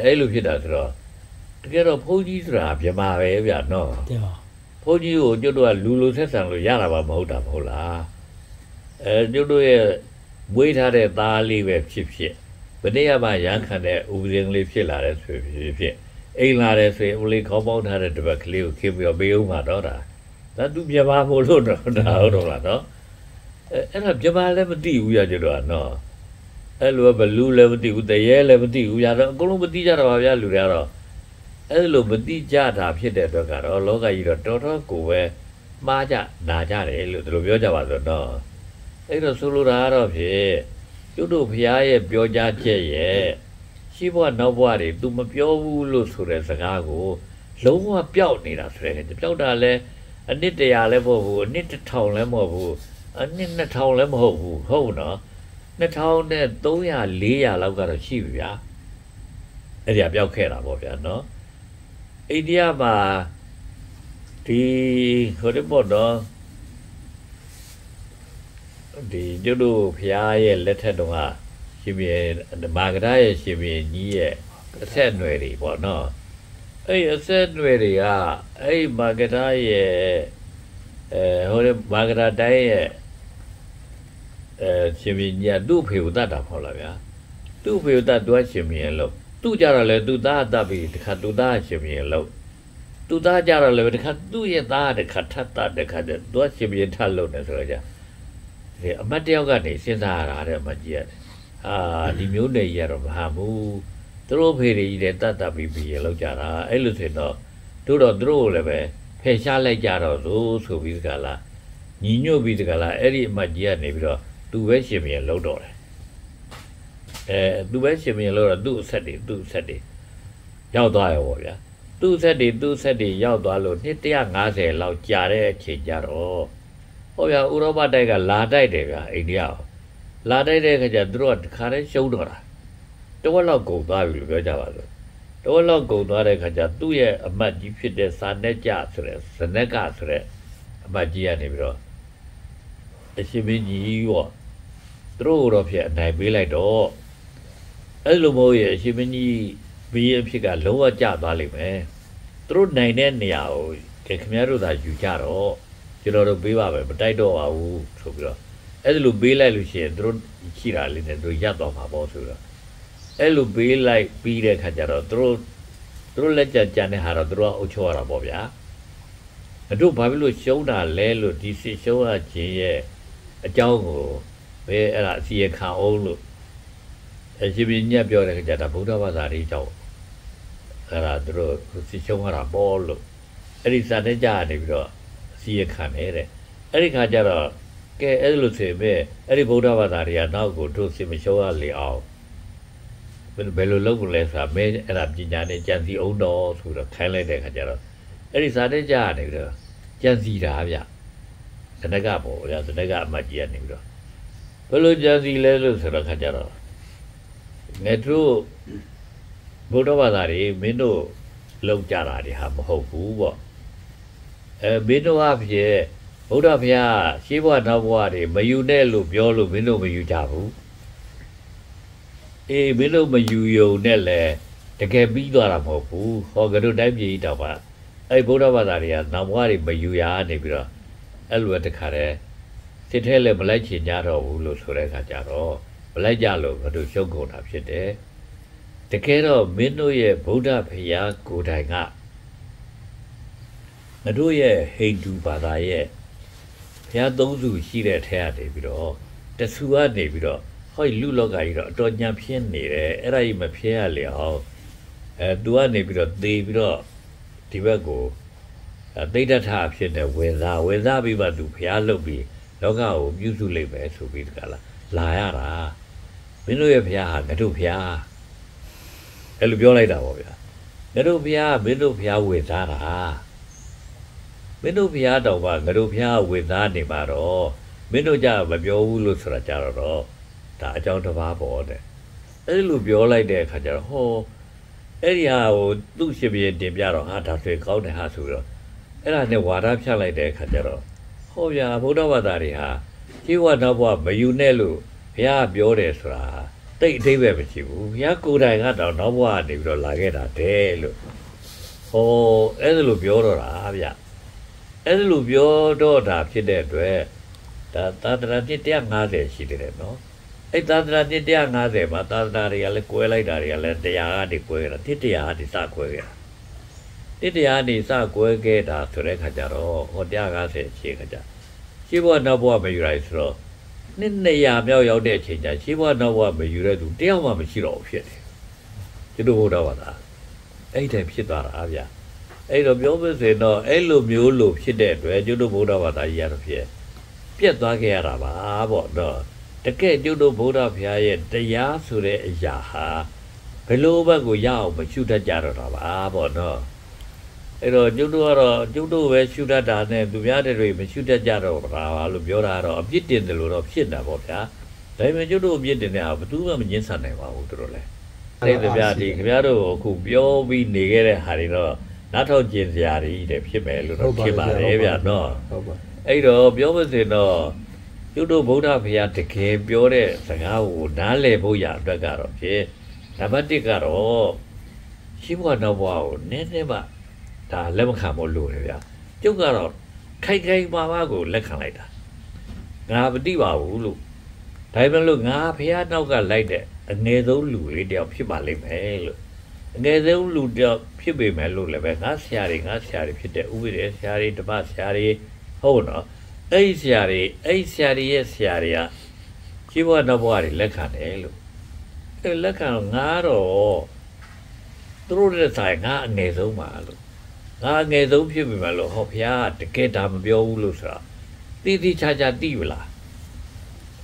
အဲ့လိုဖြစ်တာဆိုတော့တကယ်တော့ဘုန်းကြီးဆိုတာဗမာပဲဗျာနော်ဘုန်းကြီးကိုကျွတ်တို့ကလူလိုဆက်ဆံလို့ရတာပါမဟုတ်တာမဟုတ်လားကျွတ်တို့ရဲ့မွေးထားတဲ့သားလေးပဲဖြစ်ဘယ်နည်းမှရန်ခံတဲ့ဥပဒေလေးဖြစ်လာတဲ့ဆိုဖြစ်အိမ်လာတယ်ဆိုရင်ဦးလေးခေါင်းပေါင်းထားတဲ့တပတ်ကလေးကိုခင်ပြီးတော့ပေးဦးမှာတော့ဒါသူပြမမို့လို့တော့ဒါဟုတ်တော့လားနော်အဲ့ဒါပြမလည်းမသိဘူးရကျွတ်တို့ကနော်အဲ့လိုဘလူးလည်းမသိဘူးတရေလည်းမသိဘူးရတော့အကုန်လုံးမသိကြတော့ပါဗျာလူတွေကတော့အဲ့လိုမသိကြတာဖြစ်တဲ့အတွက်ကတော့လောကကြီးတော့တော်တော်ကိုပဲမှားကြနာကြတယ်လို့သူတို့ပြောကြပါဆိုတော့အဲ့တော့ဆိုလိုတာကတော့ဖြစ်ကျွတ်တို့ဖရားရဲ့ပြောကြားချက်ရဲ့ရှိဘဝနောက်ဘဝတွေ तू မပြောဘူးလို့ဆိုတဲ့စကားကိုလုံးဝပျောက်နေတာဆိုတဲ့ပျောက်တာလဲအနစ်100လည်းမဟုတ်ဘူးအနစ်1000လည်းမဟုတ်ဘူးအနစ်2000လည်းမဟုတ်ဘူးဟုတ်နော်2300 400လောက်ကတော့ရှိပြီဗျာအဲ့ဒီကပျောက်ခဲ့တာပေါ့ဗျာနော်အိန္ဒိယမှာဒီဟိုဒီပေါ့နော်ဒီကျွတ်တို့ဖရားရဲ့လက်ထက်တုန်းကရှင်ဘီမာဂရာရဲ့ရှင်ဘီကြီးရဲ့အဆက်အနွယ်တွေပေါ့နော်အဲ့အဆက်အနွယ်တွေကအဲ့မာဂရာရဲ့ဟိုဒီမာဂရာတိုင်းရဲ့ရှင်ဘီကြီးကသူ့ဖေကိုတတ်တာပေါ့လားဗျာသူ့ဖေကိုတတ်သူကရှင်ဘီရဲ့လို့သူ့ကြတော့လေသူ့သားတတ်ပြီးတခါသူ့သားရှင်ဘီရဲ့လို့သူ့သားကြတော့လေတခါသူ့ရဲ့သားတခါထပ်တတ်တခါသူကရှင်ဘီထပ်လို့နေဆိုတော့ကြာအမတ်တယောက်ကနေစဉ်းစားရတာတဲ့အမကြီးရတယ်ဒီမျိုးနေရတော့မဟာဘူးသူတို့ဖေတွေကြီးတဲ့တတ်ပြီးပြီးရလောက်ကြတာအဲ့လိုဆိုတော့တို့တော့သူတို့လည်းပဲဖယ်ရှားလိုက်ကြတော့ဆိုပြီးတကလားညီညွတ်ပြီးတကလားအဲ့ဒီအမကြီးကနေပြီးတော့သူပဲရှင်ပြန်လောက်တော့တယ်သူပဲရှင်ပြန်လောက်တော့သူ့အဆက်တွေရောက်သွားရောဗျာသူ့ဆက်တွေရောက်သွားလို့နှစ်150လောက်ကြာတဲ့အချိန်ကြတော့ဟောဗျာဥရောပတိုက်ကလာတိုက်တယ်ဗျာအိန္ဒိယလာတိုက်တဲ့ခါကျသူတို့ကတခါတည်းရှုံးတော့တာတဝက်လောက်ကုန်သွားပြီလို့ပြောကြပါလို့တဝက်လောက်ကုန်သွားတဲ့ခါကျသူ့ရဲ့အမတ်ကြီးဖြစ်တဲ့စာနဲ့ကြဆိုတဲ့ဇနက်ကဆိုတဲ့အမတ်ကြီးကနေပြီးတော့အရှင်မင်းကြီးပေါ့သူတို့တော့ဖြစ်အနိုင်ပေးလိုက်တော့အဲ့လိုမျိုးရဲ့အရှင်မင်းကြီးဘေးအဖြစ်ကလုံးဝကျသွားလိမ့်မယ်သူတို့နိုင်တဲ့နေရာကိုခင်ဗျားတို့သာယူကြတော့ကျွန်တော်တို့ပေးပါပဲမတိုက်တော့ပါဘူးဆိုပြီးတော့အဲ့လိုပေးလိုက်လို့ရှိရင်သူတို့ရှိတာလေးနဲ့သူရပ်သွားမှာပေါ့ဆိုတော့အဲ့လိုပေးလိုက်ပြီးတဲ့ခါကျတော့သူတို့လက်ကျန်တဲ့ဟာတော့သူတို့ကအုပ်ချုပ်ရတာပေါ့ဗျာတို့ဘာဖြစ်လို့ရှုံးတာလဲလို့ဒီစစ်ရှုံးရခြင်းရဲ့အကြောင်းကိုပဲအဲ့ဒါအစီရင်ခံအောင်လို့အရှင်ဘုရားပြောတဲ့ခါကျတော့ဗုဒ္ဓဘာသာရေးအကြောင်းအဲ့ဒါသူတို့စစ်ရှုံးရတာပေါ့လို့အဲ့ဒီစာတဲ့ကြနေပြီးတော့အစီရင်ခံနေတဲ့အဲ့ဒီခါကျတော့ကဲအဲ့လိုဆိုပဲအဲ့ဒီဗုဒ္ဓဘာသာတွေကနောက်ကိုတို့စစ်မရှုံးရလေအောင်ဘယ်လိုလုပ်လို့လဲဆိုတာမဲအဲ့ဒါပညာနဲ့ကြံစီအောင်တော်ဆိုတော့ခိုင်းလိုက်တဲ့ခါကျတော့အဲ့ဒီစာတဲ့ကြနေပြီးတော့ကြံစီတာဗျဇနကပေါ့ဗျာဇနကအမတ်ကြီးကနေပြီးတော့ဘယ်လိုကြံစီလဲလို့ဆိုတော့ခါကျတော့ငါတို့ဗုဒ္ဓဘာသာတွေမင်းတို့လောက်ကြတာတွေဟာမဟုတ်ဘူးပေါ့မင်းတို့အဖြစ် ဗုဒ္ဓဘုရားရှေးဘဝနောက်ဘဝတွေမယူနဲ့လို့ပြောလို့မင်းတို့မယူကြဘူးအေးမင်းတို့မယူယုံနဲ့လဲတကယ်ပြီးသွားတာမဟုတ်ဘူးဟောကတို့တိုင်းပြည်တောင်မှအဲ့ဗုဒ္ဓဘာသာတွေကနောက်ဘဝတွေမယူရနေပြီးတော့အဲ့လိုတခါတည်းစစ်ထဲလည်းမလိုက်ချင်ကြတော့ဘူးလို့ဆိုတဲ့အခါကျတော့မလိုက်ကြလို့ကတို့ရှုပ်ကုန်တာဖြစ်တယ်တကယ်တော့မင်းတို့ရဲ့ဗုဒ္ဓဘုရားကိုယ်တိုင်ကငါတို့ရဲ့ဟိန္ဒူဘာသာရဲ့ဘုရားသုံးစုရှိတဲ့ထဲကနေပြီးတော့တဆူကနေပြီးတော့ဟောလူလောကကြီးတော့အတော်ညံဖြစ်နေတယ်အဲ့ဒါကြီးမဖြစ်ရလေအောင်သူကနေပြီးတော့သေပြီးတော့ဒီဘက်ကိုသိဒ္ဓထအဖြစ်နဲ့ဝင်စားပြီးမှသူဘုရားလုပ်ပြီးလောကကိုပြုစုလိုက်ပဲဆိုပြီးတကလားလာရတာမင်းတို့ရဲ့ဘုရားဟာငါတို့ဘုရားအဲ့လိုပြောလိုက်တာပေါ့ဗျာငါတို့ဘုရားမင်းတို့ဘုရားဝင်စားတာမင်းတို့ဘုရားတော်ကငါတို့ဘုရားဝင်စားနေမှာတော့မင်းတို့ကြမပြောဘူးလို့ဆိုတာကြတော့ဒါအကြောင်းတစ်ပါးပေါ့တဲ့အဲ့လိုပြောလိုက်တဲ့အခါကျတော့ဟောအဲ့ဒီဟာကိုသူ့ရှင်ပြင်းတင်ပြတော့ဟာဒါဆိုကောင်းတယ်ဟာဆိုတော့အဲ့ဒါနဲ့ဝါဒဖြတ်လိုက်တဲ့အခါကျတော့ဟောဗျာဗုဒ္ဓဘာသာတွေဟာရှင်းဝနောက်ဘဝမယူနဲ့လို့ဘုရားပြောတယ်ဆိုတာတိတ်အသေးပဲမရှိဘူးဘုရားကိုယ်တိုင်ကတော့နောက်ဘဝကနေပြီးတော့လာခဲ့တာတဲ့လို့ဟောအဲ့ဒါလိုပြောတော့တာဗျအဲ့ဒါလိုပြောတော့တာဖြစ်တဲ့အတွက်ဒါသာသနာတစ်150ရှိတယ်နော်အဲ့သာသနာတစ်150မှာသာသနာတွေကလည်းကွဲလိုက်တာတွေကလည်းတရားကနေကွဲခဲ့တာတရားကနေစကွဲခဲ့တာတရားနေစကွဲခဲ့တာဆိုတဲ့ခါကျတော့ဟော150ရှိခါကျရှင်းဘဝနောက်ဘဝမယူလိုက်ဆိုတော့နှစ်200မြောက်ရောက်တဲ့အချိန်ကျရှင်းဘဝနောက်ဘဝမယူတဲ့သူတယောက်မှမရှိတော့ဘူးဖြစ်တယ်ကျွတ်ဘုရားဘာသာအဲ့ဒီတည်းဖြစ်သွားတာဗျအဲ့တော့ပြောမစင်တော့အဲ့လိုမျိုးလို့ဖြစ်တဲ့အတွက်ကျွတ်ဘုရားဘာသာကြီးရတော့ဖြစ်ပြက်သွားခဲ့ရတာပါပေါ့တော့တကယ်ကျွတ်ဘုရားဘုရားရဲ့တရားဆိုတဲ့အရာဟာဘယ်လိုဘက်ကိုရအောင်မရှုတတ်ကြတော့တာပါပေါ့နော်အဲ့တော့ကျွတ်ကတော့ကျွတ်ပဲရှုတတ်တာနဲ့သူများတွေမရှုတတ်ကြတော့တာပါလို့ပြောတာတော့အပြစ်တင်တယ်လို့တော့ဖြစ်တာပေါ့ဗျာဒါပေမဲ့ကျွတ်အပြစ်တင်နေတာဘယ်သူမှမငင်းဆန်နိုင်ပါဘူးသူတို့လည်းအဲ့ဒါဗျာဒီခင်ဗျားတို့အခုပြောပြီးနေခဲ့တဲ့ဟာတွေတော့နားထောင်ကျင်စရာတွေတဲ့ဖြစ်မယ်လို့တော့ဖြစ်ပါတယ်ဗျာနော်ဟုတ်ပါအဲ့တော့ပြောမစင်တော့ကျွတ်ဗုဒ္ဓဘုရားတကယ်ပြောတဲ့စကားကိုနားလည်ဖို့ရအတွက်ကတော့ဖြစ်နံပါတ်1ကတော့ရှိဘဝနောက်ဘဝကိုနည်းနည်းမှဒါလက်မခံဖို့လိုတယ်ဗျာကျုပ်ကတော့ခိုင်မာကိုလက်ခံလိုက်တာငါမသိပါဘူးလို့ဒါပေမဲ့လို့ငါဖះနောက်ကလိုက်တဲ့အငယ်ဆုံးလူလေးတယောက်ဖြစ်ပါလိမ့်မယ်လို့အငယ်ဆုံးလူတယောက်ဖြစ်ပေမဲ့လို့လည်းပဲငါဆရာတွေဖြစ်တဲ့ဥပဒေဆရာတွေဓမ္မဆရာတွေဟုတ်နော်အဲ့ဆရာတွေရဲ့ဆရာတွေကရှိဘဝနောက်ဘဝတွေလက်ခံတယ်လို့အဲ့လက်ခံတော့ငါတော့သူတို့တဲ့ဆိုင်ငါအငယ်ဆုံးပါလို့ငါငယ်ဆုံးဖြစ်ပြီမလို့ဟောဘုရားတကယ်ဒါမပြောဘူးလို့ဆိုတာတိချာတိပြီလား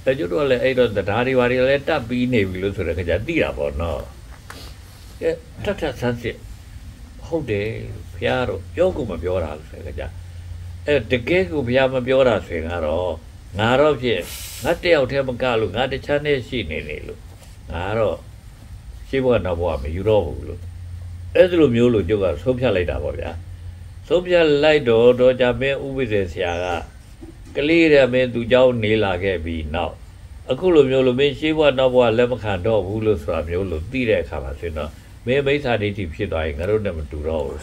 တချို့တော့လည်းအဲ့တော့တရားတွေဘာတွေလည်းတက်ပြီးနေပြီလို့ဆိုတဲ့ခါကျတိတာပေါ့နော်ကဲထဆန်းစစ်ဟုတ်တယ်ဘုရားတော့ပြောကိုမပြောတာလို့ဆိုတဲ့ခါကျအဲ့တကယ်ကိုဘုရားမပြောတာဆိုရင်ကတော့ငါတော့ဖြစ်ငါတယောက်တည်းမကလို့ငါတခြားနဲ့ရှိနေလို့ငါတော့ရှိဘဝနောက်ဘဝမယူတော့ဘူးလို့အဲ့ဒီလိုမျိုးလို့ကျုပ်ကဆုံးဖြတ်လိုက်တာပေါ့ဗျာဆုံးဖြတ်လိုက်တော့ကြမင်းဥပဒေဆရာကကလေးတဲ့မင်းသူเจ้าနေလာခဲ့ပြီးနောက်အခုလိုမျိုးလို့မင်းရှေးဘဝနောက်ဘဝလက်မခံတော့ဘူးလို့ဆိုတာမျိုးလို့သိတဲ့အခါမှာဆိုတော့မင်းမိစ္ဆာဒိဋ္ဌိဖြစ်သွားရင်ငါတို့နဲ့မတူတော့ဘူး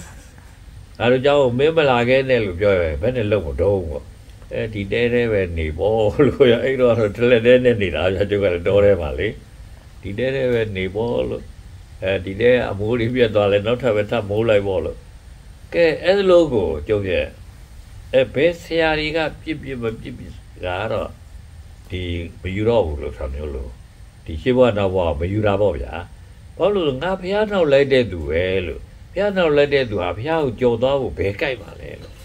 ငါတို့เจ้าမင်းမလာခဲ့နဲ့လို့ပြောရဲဘယ်နဲ့လုံးမတော့ဘူးပေါ့အဲဒီတဲပဲနေပေါ့လို့ရအဲ့တော့တလက်တဲနဲ့နေတာဗျာကျုပ်ကလည်းတော်ထဲမှာလေဒီတဲပဲနေပေါ့လို့ဒီတဲ့အမိုးလေးပြတ်သွားလဲနောက်ထပ်ပဲထပ်မိုးလိုက်ပေါ့လို့ကဲအဲ့လိုကိုကျုပ်ရဲ့ဘယ်ဆရာတွေကပြစ်မပြစ်ကတော့ဒီမယူတော့ဘူးလို့ဆိုမျိုးလို့ဒီရှေ့ဘဝနောက်ဘဝမယူတာပေါ့ဗျာဘာလို့ငါဖះနောက်လိုက်တဲ့သူပဲလို့ဖះနောက်လိုက်တဲ့သူဟာဖះကိုကြော်သွားဖို့ဘယ်ကြိုက်ပါလဲလို့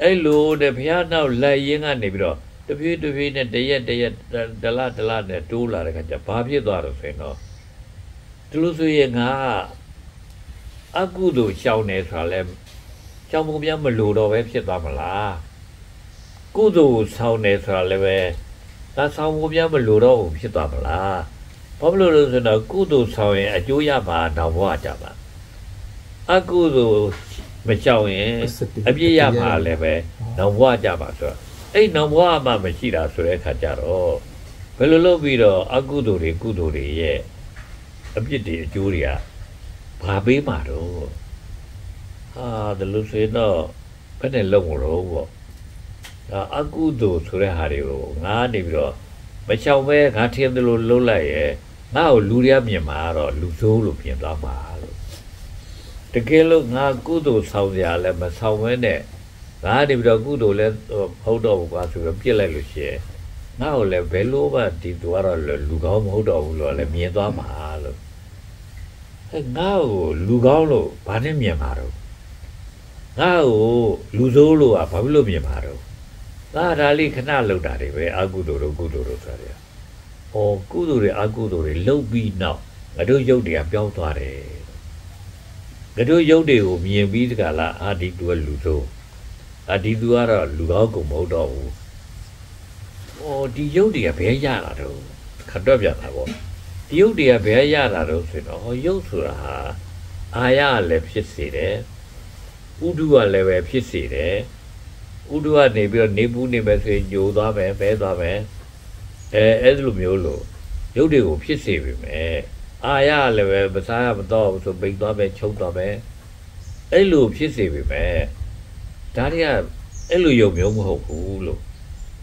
အဲ့လိုတဲ့ဖះနောက်လိုက်ရင်းကနေပြီးတော့တဖြည်းဖြည်းနဲ့တရက်ဒလနဲ့တိုးလာတဲ့ခါကျဘာဖြစ်သွားတော့ဆိုရင်တော့ဒီလိုဆိုရင်ငါအကုသိုလ်ရှောင်နေဆိုတာလဲရှောင်ဖို့ပြမလို့တော့ပဲဖြစ်သွားမလားကုသိုလ်ဆောင်နေဆိုတာလည်းပဲဒါဆောင်ဖို့ပြမလို့တော့ဖြစ်သွားမလားဘာလို့လဲဆိုတော့ကုသိုလ်ဆောင်ရင်အကျိုးရမှာတော့ဘဝကြပါအကုသိုလ်မရှောင်ရင်အပြည့်ရမှာလည်းပဲ နောင်ဘွားကြပါဆိုတော့အဲ့နောင်ဘွားမှမရှိတာဆိုတဲ့အခါကျတော့ဘယ်လိုလုပ်ပြီးတော့အကုသိုလ်တွေကုသိုလ်တွေရဲ့အပြစ်တွေအကျိုးတွေကဘာပေးမှာတော့ဟာဒါလို့ဆိုရင်တော့ဘယ်နဲ့လုံးမလို့ပေါ့အကုသိုလ်ဆိုတဲ့ဟာတွေကိုငါနေပြီးတော့မချောင်ပဲငါထင်တယ်လို့လုံးလိုက်ရဲ့ငါ့ကိုလူရမြင်မှာတော့လူဆိုးလို့ပြင်သွားမှာလို့တကယ်လို့ငါကုသိုလ်ဆောင်ရလဲမဆောင်ဘဲနဲ့ငါနေပြီးတော့ကုသိုလ်လဲဟုတ်တော့ဘူးကွာဆိုတော့ပြစ်လိုက်လို့ရှိရဲ့ငါ့ကိုလည်းဘယ်လိုမှဒီသူကတော့လူကောင်းမဟုတ်တော့ဘူးလို့လည်းမြင်သွားမှာလို့ငါ့ကိုလူကောင်းလို့ဘာနဲ့မြင်မှာတော့ငါ့ကိုလူဆိုးလို့ကဘာဖြစ်လို့မြင်မှာတော့ငါဒါလေးခဏလောက်တာတွေပဲအကုသိုလ်တို့ကုသိုလ်တို့ဆိုရတယ်ဟောကုသိုလ်တွေအကုသိုလ်တွေလှုပ်ပြီးနောက်ငါတို့ရုပ်တွေကပြောင်းသွားတယ်ငါတို့ရုပ်တွေကိုမြင်ပြီးတကလားအာဒီသူကလူဆိုးအာဒီသူကတော့လူကောင်းကုန်မဟုတ်တော့ဘူးဟောဒီရုပ်တွေကဘယ်ရတာတော့ခတ်တော့ပြန်တာပေါ့ဒီရုပ်တွေကဘယ်ရတာတော့ဆိုတော့ဟောရုပ်ဆိုတာဟာအာရလည်းဖြစ်စေတယ်ဥဒုကလည်းပဲဖြစ်စေတယ်ဥဒုကနေပြီးတော့နေပူးနေမယ်ဆိုရင်ညိုသွားမယ်ပဲသွားမယ်အဲ့လိုမျိုးလို့ရုပ်တွေကိုဖြစ်စေပြီမယ်အာရလည်းပဲမစားရမတော့ဘူးဆိုပိတ်သွားမယ်ချုပ်သွားမယ်အဲ့လိုဖြစ်စေပြီမယ်ဒါတွေကအဲ့လိုရုပ်မျိုးမဟုတ်ဘူးလို့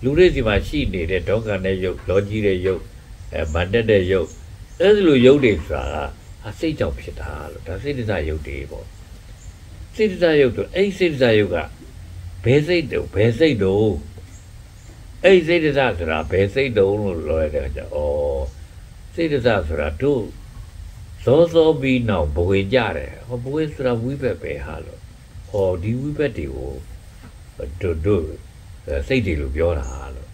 လူတွေစီမှာရှိနေတဲ့ဒေါကန်တဲ့ရုပ်လောကြီးတဲ့ရုပ်မန်တက်တဲ့ရုပ်အဲ့လိုရုပ်တွေဆိုတာစိတ်ကြောင့်ဖြစ်တာလို့ဒါစိတ်တစားရုပ်တွေပေါ့စိတ်တစားရုပ်တို့အဲ့စိတ်တစားရုပ်ကဘယ်စိတ်တုံးဘယ်စိတ်တုံးအဲ့စိတ်တစားဆိုတာဘယ်စိတ်တုံးလို့ပြောရတဲ့အခါကျဩစိတ်တစားဆိုတာတို့စောပြီးနောက်ဘဝကြတယ်ဟောဘဝဆိုတာဝိဘက်ပဲဟာလို့ဟောဒီဝိဘက်တွေကိုတို့စိတ်တွေလို့ပြောတာလို့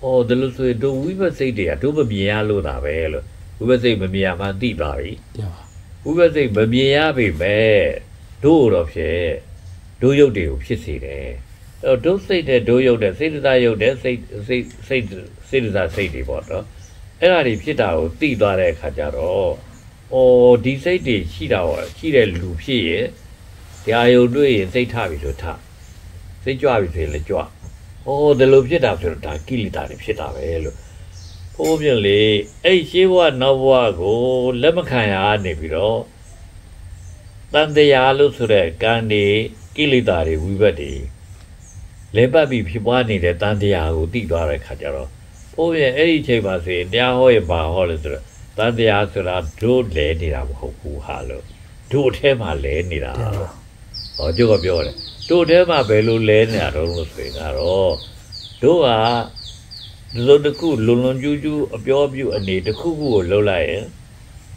ဟောဒါလို့ဆိုရင်တို့ဝိဘက်စိတ်တွေကတို့မမြင်ရလို့တာပဲလို့ဝိဘက်စိတ်မမြင်ရမှသိပါပြီဝိဘက်စိတ်မမြင်ရပြီပဲတို့တော့ဖြစ်တို့ရုပ်တွေကိုဖြစ်စေတယ်အဲ့တော့တို့စိတ်တဲ့တို့ရုပ်တဲ့စိတ်တစားရုပ်တဲ့စိတ်တစားစိတ်တွေပေါ့နော်အဲ့ဒါတွေဖြစ်တာကိုသိသွားတဲ့အခါကျတော့ဒီစိတ်တွေရှိတာပေါ့ရှိတဲ့လူဖြစ်ရဲ့တရားယုံတွေ့ရင်စိတ်ထပြီဆိုထစိတ်ကြွပြီဆိုရင်လည်းကြွဒီလိုဖြစ်တာဆိုတော့ဒါကိလေသာတွေဖြစ်တာပဲလို့ဘိုးမြင့်လေအဲ့ရှေးဘဝနောက်ဘဝကိုလက်မခံရနေပြီးတော့တန်တရားလို့ဆိုတဲ့ကံတွေကိလေသာတွေဝိဘတ်တွေလဲပတ်ပြီးဖြစ်ပွားနေတဲ့တန်တရားကိုသိသွားတဲ့ခါကျတော့ဘိုးမြင့်အဲ့ဒီအချိန်မှာဆိုရင်တရားဟောရင်ဘာဟောလဲဆိုတော့တန်တရားဆိုတာတို့လဲနေတာမဟုတ်ဘူးဟာလို့တို့အထဲမှာလဲနေတာဟောကျုပ်ကပြောတယ်တို့ထဲမှာဘယ်လိုလဲနေတာတော့လို့ဆိုရင်ကတော့တို့ကလူတစ်ခုလွန်ကျူးအပြောပြုအနေတစ်ခုခုကိုလှုပ်လိုက်ရင်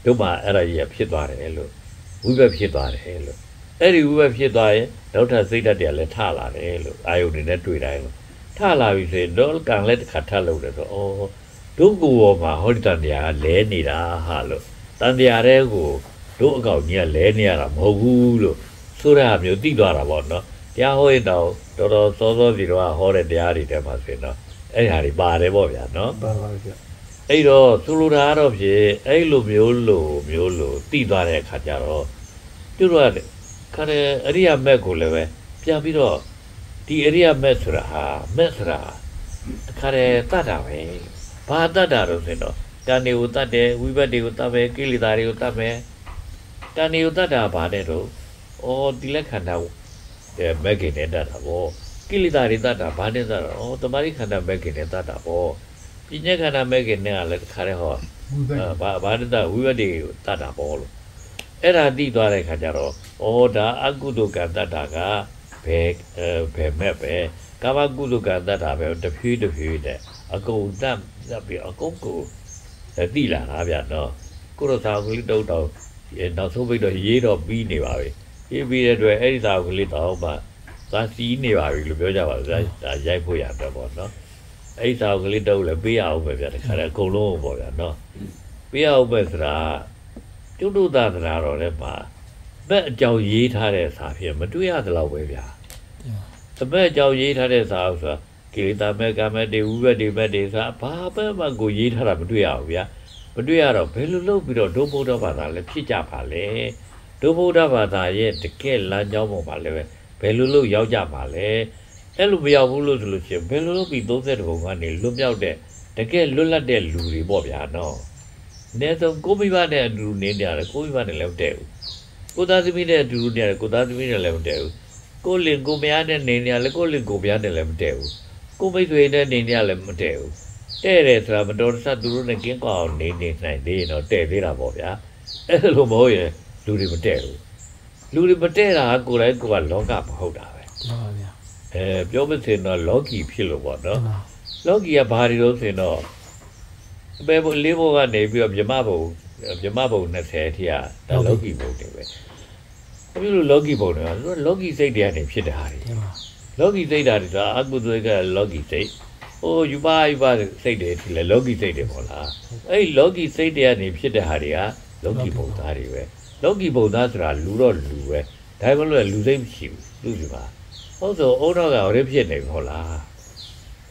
တို့မှအဲ့ဒါကြီးဖြစ်သွားတယ်လို့ဝိဘက်ဖြစ်သွားတယ်လို့အဲ့ဒီဝိဘက်ဖြစ်သွားရင်နောက်ထပ်စိတ်ဓာတ်တွေလည်းထလာတယ်လို့အာယုန်တွေနဲ့တွေ့တိုင်းလို့ထလာပြီဆိုရင်တော့ကံလည်းတစ်ခါထပ်လုပ်တယ်ဆိုတို့ကိုယ်ပေါ်မှာဟောဒီတန်တရားကလဲနေတာဟာလို့တန်တရားတွေကိုတို့အကောင်ကြီးကလဲနေရတာမဟုတ်ဘူးလို့ဆိုရမျိုးသိသွားတာပေါ့နော်တရားဟောရင်တော့တော်တော်စောစောစီတော့ဟောတဲ့တရားတွေထဲမှာဆိုရင်တော့အဲ့ဟာတွေပါတယ်ပေါ့ဗျာနော်ပါပါဗျာအဲ့တော့ဆိုလိုတာတော့ဖြစ်အဲ့လိုမျိုးလို့သိသွားတဲ့အခါကျတော့တို့ကခါတဲ့အရိယာမက်ကိုလည်းပဲပြန်ပြီးတော့ဒီအရိယာမက်ဆိုတာဟာမက်ဆိုတာခါတဲ့တတ်တာပဲဘာတတ်တာတော့ဆိုတော့တဏှေကိုတတ်တယ်ဝိဘတ်တွေကိုတတ်မယ်ကိလေသာတွေကိုတတ်မယ်တဏှေကိုတတ်တာဘာနဲ့တော့ဒီလက်ခန္ဓာမက်ခင်နဲ့တတ်တာပေါ့ကိလေသာတွေတတ်တာဘာနဲ့တတ်တာတမာရိခန္ဓာမက်ခင်နဲ့တတ်တာပေါ့ပညာခန္ဓာမက်ခင်နဲ့ကလည်းခါတဲ့ဟောဘာနဲ့တတ်ဝိဘတ်တွေကိုတတ်တာပေါ့လို့အဲ့ဒါသိသွားတဲ့ခါကျတော့ဒါအကုသိုလ်ကံတတ်တာကဘယ်မဲ့ပဲကာမကုသိုလ်ကံတတ်တာပဲတဖြည်းနဲ့အကုန်တတ်ပြီးအကုန်ကိုသိလာတာဗျာနော်ကိုရသာကလေးတုတ်တော့နောက်ဆုံးပိတ်တော့ရေးတော့ပြီးနေပါပြီရေးပြီးတဲ့အတွက်အဲ့ဒီသာကလေးတော့မှသာစီးနေပါပြီလို့ပြောကြပါဗျာဒါရိုက်ဖို့ရတယ်ပေါ့နော်အဲ့ဒီသာကလေးတုတ်လည်းပေးရအောင်ပဲဗျာတခါတည်းအကုန်လုံးပေါ့ဗျာနော်ပေးရအောင်ပဲဆိုတာကျွတ်တို့သာသနာတော်လည်းမှာဘက်အကြောင်းရေးထားတဲ့စာဖြစ်မတွေ့ရသလောက်ပဲဗျာတပည့်အကြောင်းရေးထားတဲ့စာဆိုတာကိလေသာမဲ့ကာမတေဝိဘတ်တွေမဲ့တွေဆိုတာဘာပဲမှကိုရေးထားတာမတွေ့ရဘူးဗျာမတွေ့ရတော့ဘယ်လိုလုပ်ပြီးတော့ဒုဗုဒ္ဓဘာသာလည်းဖြစ်ကြပါလဲဒုဗုဒ္ဓဘာသာရဲ့တကယ်လမ်းကြောင်းပေါ်မှာလည်းဘယ်လိုလုပ်ရောက်ကြပါလဲ အဲ့လိုမရောက်ဘူးလို့ဆိုလို့ရှိရင်ဘယ်လိုလုပ်ပြီး30ဘုံကနေလွတ်မြောက်တဲ့တကယ်လွတ်လပ်တဲ့လူတွေပေါ့ဗျာနော်အနည်းဆုံးကိုမိဘနဲ့အတူနေကြတယ်ကိုမိဘနဲ့လည်းမတည့်ဘူးကိုသားသမီးနဲ့အတူနေရတယ်ကိုသားသမီးနဲ့လည်းမတည့်ဘူးကိုလင်ကိုမယားနဲ့နေနေရလဲကိုလင်ကိုမယားနဲ့လည်းမတည့်ဘူးကိုမိတ်ဆွေနဲ့နေနေရလည်းမတည့်ဘူးတဲ့တယ်ဆိုတာမတော်တဆသူတို့နဲ့ကင်းကွာအောင်နေနိုင်သေးရင်တော့တဲ့သေးတာပေါ့ဗျာအဲ့လိုမဟုတ်ရင်လူတွေမတည့်ဘူးလူတွေမတည့်တာကိုယ်တိုင်ကိုကလောကမဟုတ်တာပဲမှန်ပါဗျာပြောမစင်တော့လောကီဖြစ်လို့ပေါ့နော်လောကီကဘာတွေလို့ဆိုရင်တော့ဘယ်ဘလေးဘောကနေပြီးတော့မြမဘုံ20ထိကဒါလောကီဘုံတွေပဲအခုလိုလောကီဘုံတွေကသူကလောကီစိတ်တွေကနေဖြစ်တဲ့ဟာတွေလောကီစိတ်ဓာတ်တွေကအကုသိုလ်ကလောကီစိတ်ယူပါစိတ်တွေဒီလေလောကီစိတ်တွေပေါ့လားအဲ့လောကီစိတ်တွေကနေဖြစ်တဲ့ဟာတွေကလောကီဘုံသားတွေပဲလောကီဘုံသားဆိုတာလူတော့လူပဲဒါမှမဟုတ်လူစိတ်မရှိဘူးလူစီပါဟုတ်ဆိုအုံတော့ကဟိုဖြစ်နေပြီဟုတ်လား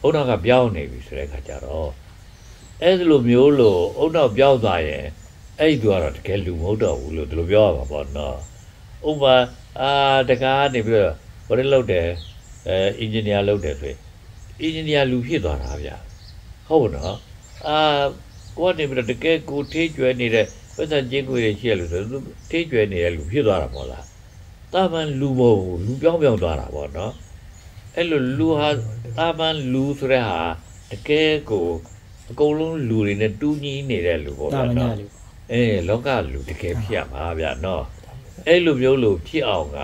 အုံတော့ကပြောင်းနေပြီဆိုတဲ့အခါကျတော့အဲ့လိုမျိုးလို့အုံတော့ပြောင်းသွားရင်အဲ့ဒီကတော့တကယ်လူမဟုတ်တော့ဘူးလို့ဒီလိုပြောရမှာပေါ့နော်ဥပမာတကားနေပြီးတော့ဟိုလောက်တယ်အင်ဂျင်နီယာလုပ်တယ်ဆိုရင်အင်ဂျင်နီယာလူဖြစ်သွားတာဗျာဟုတ်နော်ကိုကနေပြီးတော့တကယ်ကိုထေးကျွဲနေတဲ့ပတ်စံချင်းကိုရရှိရလို့ဆိုထေးကျွဲနေတဲ့လူဖြစ်သွားတာပေါ့လားတာမန်လူမဟုတ်ဘူးလူပြောင်းသွားတာပေါ့နော်အဲ့လိုလူဟာတာမန်လူဆိုတဲ့ဟာတကယ်ကိုအကုန်လုံးလူတွေနဲ့တူးညီနေတဲ့လူပေါ့ဗျာနော်လောကလူတကယ်ဖြစ်ရမှာဗျာနော်အဲ့လိုမျိုးလို့ဖြစ်အောင်က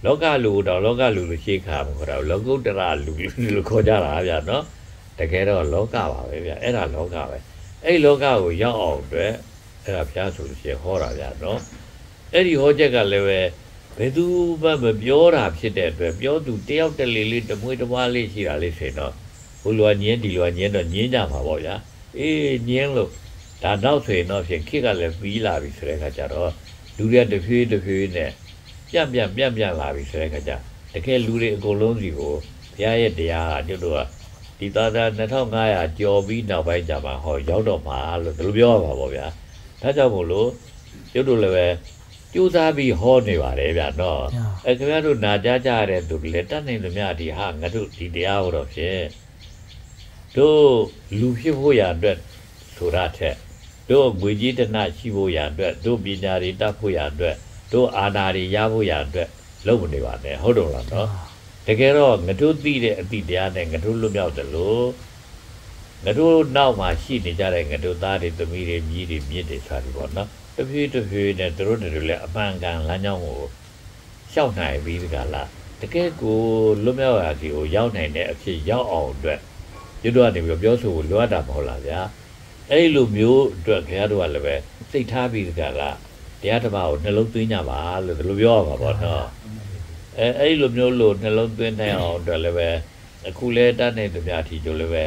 လောကလူတော့လောကလူလို့ရှေ့ခါမှာခေါ်တာလောကုတ္တရာလူလို့ခေါ်ကြတာဗျာနော်တကယ်တော့လောကပါပဲဗျာအဲ့ဒါလောကပဲအဲ့လောကကိုရောက်အောင်အတွက်အဲ့ဒါဘုရားဆိုလို့ရှိရင်ဟောတာဗျာနော်အဲ့ဒီဟောချက်ကလည်းပဲဘယ်သူမှမပြောတာဖြစ်တဲ့အတွက်ပြောသူတယောက်တလေလေးတမွေးတမွားလေးရှိတာလေးဆိုရင်တော့ဘုလိုကညင်းဒီလိုကညင်းတော့ညင်းကြမှာပေါ့ဗျာညင်းလို့ဒါနောက်ဆိုရင်တော့ဖြစ်ခေတ်ကလည်းပြီးလာပြီဆိုတဲ့အခါကျတော့လူတွေတဖြည်းနဲ့ပြန်လာပြီဆိုတဲ့အခါကျတကယ်လူတွေအကုန်လုံးစီကိုဘုရားရဲ့တရားကတို့ကဒီသာသ2500ကျော်ပြီးနောက်ပိုင်းကျမှဟောရောက်တော့မှာလို့ဒီလိုပြောရမှာပေါ့ဗျာဒါကြောင့်မို့လို့တို့လည်းပဲကြိုးစားပြီးဟောနေပါတယ်ဗျာနော်ခင်ဗျားတို့နာကြားကြရတဲ့သူလည်းတတ်နိုင်သမျှဒီဟာငါတို့ဒီတရားဟောတော့ဖြင့်တို့လူဖြစ်ဖို့ရအတွက်ဆိုတာထက်တို့ငွေကြီးတနရှိဖို့ရအတွက်တို့ပညာတွေတတ်ဖို့ရအတွက်တို့အာဏာတွေရဖို့ရအတွက်လုပ်မနေပါနဲ့ဟုတ်တော့လားနော်တကယ်တော့ငါတို့သိတဲ့အသည့်တရားနဲ့ငါတို့လွတ်မြောက်တယ်လို့ငါတို့နောက်မှာရှိနေကြတဲ့ငါတို့သားတွေသမီးတွေမြည်တွေမြစ်တွေဆိုတာဒီပေါ့နော်တဖြည်းနဲ့တို့လည်းအမှန်ကန်လမ်းကြောင်းကိုရှောက်နိုင်ပြီးဒီကလာတကယ်ကိုလွတ်မြောက်ရာစီကိုရောက်နိုင်တဲ့အဖြစ်ရောက်အောင်အတွက်ကျွတ်တော့နေပြီးပြောဆိုလို့လိုအပ်တာမဟုတ်လားဗျာအဲ့လိုမျိုးအတွက်ခင်ဗျားတို့ကလည်းပဲစိတ်ထားပြီးဒီကလာတရားဓမ္မကိုနှလုံးသွင်းကြပါလို့ဒီလိုပြောရမှာပေါ့နော်အဲ့လိုမျိုးလို့နှလုံးသွင်းနိုင်အောင်အတွက်လည်းပဲအခုလဲတတ်နိုင်သမျှထီကျလည်းပဲ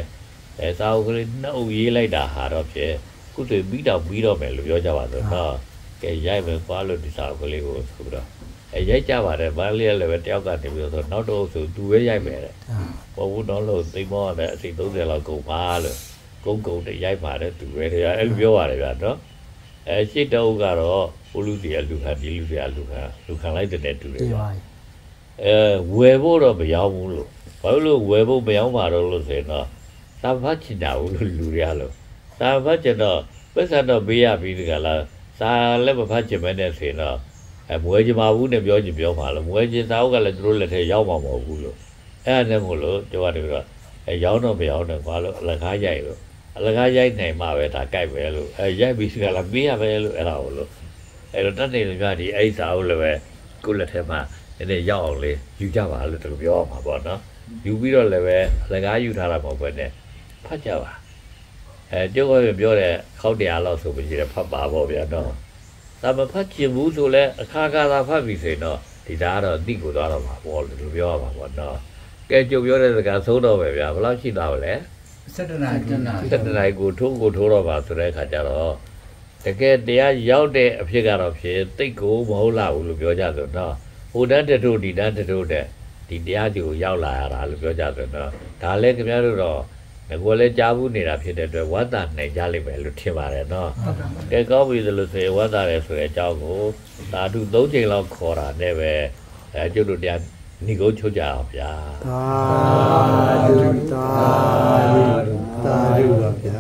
စာအုပ်ကလေးနှုတ်ရေးလိုက်တာဟာတော့ဖြစ်ခုဆိုပြီးတော့မယ်လို့ပြောကြပါတော့နော်ကဲရိုက်မယ်ကွာလို့ဒီစာအုပ်ကလေးကိုဆိုတော့ရိုက်ကြပါတယ်ဘာလေးလည်းပဲတယောက်ကနေပြီးတော့နောက်တော့ဆိုသူပဲရိုက်မယ်တဲ့ပေါ်ဘူးတော့လို့သိမောတဲ့အစီ30လောက်ကုန်ပါလို့ကုန်တရိုက်ပါတယ်သူပဲတဲ့အဲ့လိုပြောရတယ်ဗျာနော်ရှစ်တောက်ကတော့ဘုလူစီအလူခံဒီလူစီအလူခံလိုက်တဲ့တူတယ်ဗျာဝယ်ဖို့တော့မရောက်ဘူးလို့ဘာလို့ဝယ်ဖို့မရောက်မှာတော့လို့ဆိုရင်တော့သာဖတ်ချင်တာဘူးလို့လူရလို့သာဖတ်ချင်တော့ပတ်စံတော့ပေးရပြီးဒီကလာစာလည်းမဖတ်ချင်မဲနဲ့ဆိုရင်တော့မွေးချင်ပါဘူးနဲ့ပြောချင်ပြောမှာလို့မွေးချင်စာအုပ်ကလည်းသူတို့လက်ထဲရောက်မှာမဟုတ်ဘူးလို့အဲ့ဒါနဲ့မို့လို့ပြောရတယ်တော့ရောင်းတော့မရောင်းတော့ဘာလို့အလကားရိုက်လို့အလကားရိုက်နိုင်မှာပဲဒါကြိုက်ပဲလို့ရိုက်ပြီးဒီကလာပေးရပဲလို့အဲ့ဒါကိုလို့အဲ့တော့တတ်နေလို့ပြဒီအဲ့စာအုပ်လည်းပဲကိုယ့်လက်ထဲမှာနည်းရောက်အောင်လေးယူကြပါလို့သူပြောမှာပေါ့နော်ယူပြီးတော့လည်းပဲအလကားယူထားတာမဟုတ်ပဲနဲ့ဖတ်ကြပါကျုပ်ကပြောတဲ့ခေါက်တရားလောက်ဆိုပြီးဖတ်ပါပေါ့ဗျာနော်ဒါမဖတ်ချင်ဘူးဆိုလဲအခါခါသာဖတ်ပြီဆိုရင်တော့ဒီဒါကတော့အတိကိုသွားတော့မှာပေါ့လို့သူပြောရမှာပေါ့နော်ကဲကျုပ်ပြောတဲ့စကားသုံးတော့ပဲဗျာဘယ်လောက်ရှိသွားလဲ17နာရီကိုထိုးတော့ပါဆိုတဲ့အခါကျတော့တကယ်တရားရောက်တဲ့အဖြစ်ကတော့ဖြစ်တိတ်ကိုမဟုတ်လားဘူးလို့ပြောကြဆိုတော့ဟိုတန်းတတို့ဒီတန်းတတို့တဲ့ဒီတရားကြီးကိုရောက်လာရတာလို့ပြောကြဆိုတော့ဒါလည်းခင်ဗျားတို့တော့ငါကလည်းကြားဘူးနေတာဖြစ်တဲ့အတွက်ဝတ်တာနိုင်ကြလိမ့်မယ်လို့ထင်ပါတယ်နော်ကဲကောင်းပြီလို့ဆိုရင်ဝတ်တာရဲဆိုတဲ့အကြောင်းကိုဓာတု3ချိန်လောက်ခေါ်တာနဲ့ပဲကျွတ်တို့တရား你给我求家ဗျာ သာဓုသာဓုသာဓုပါဗျာ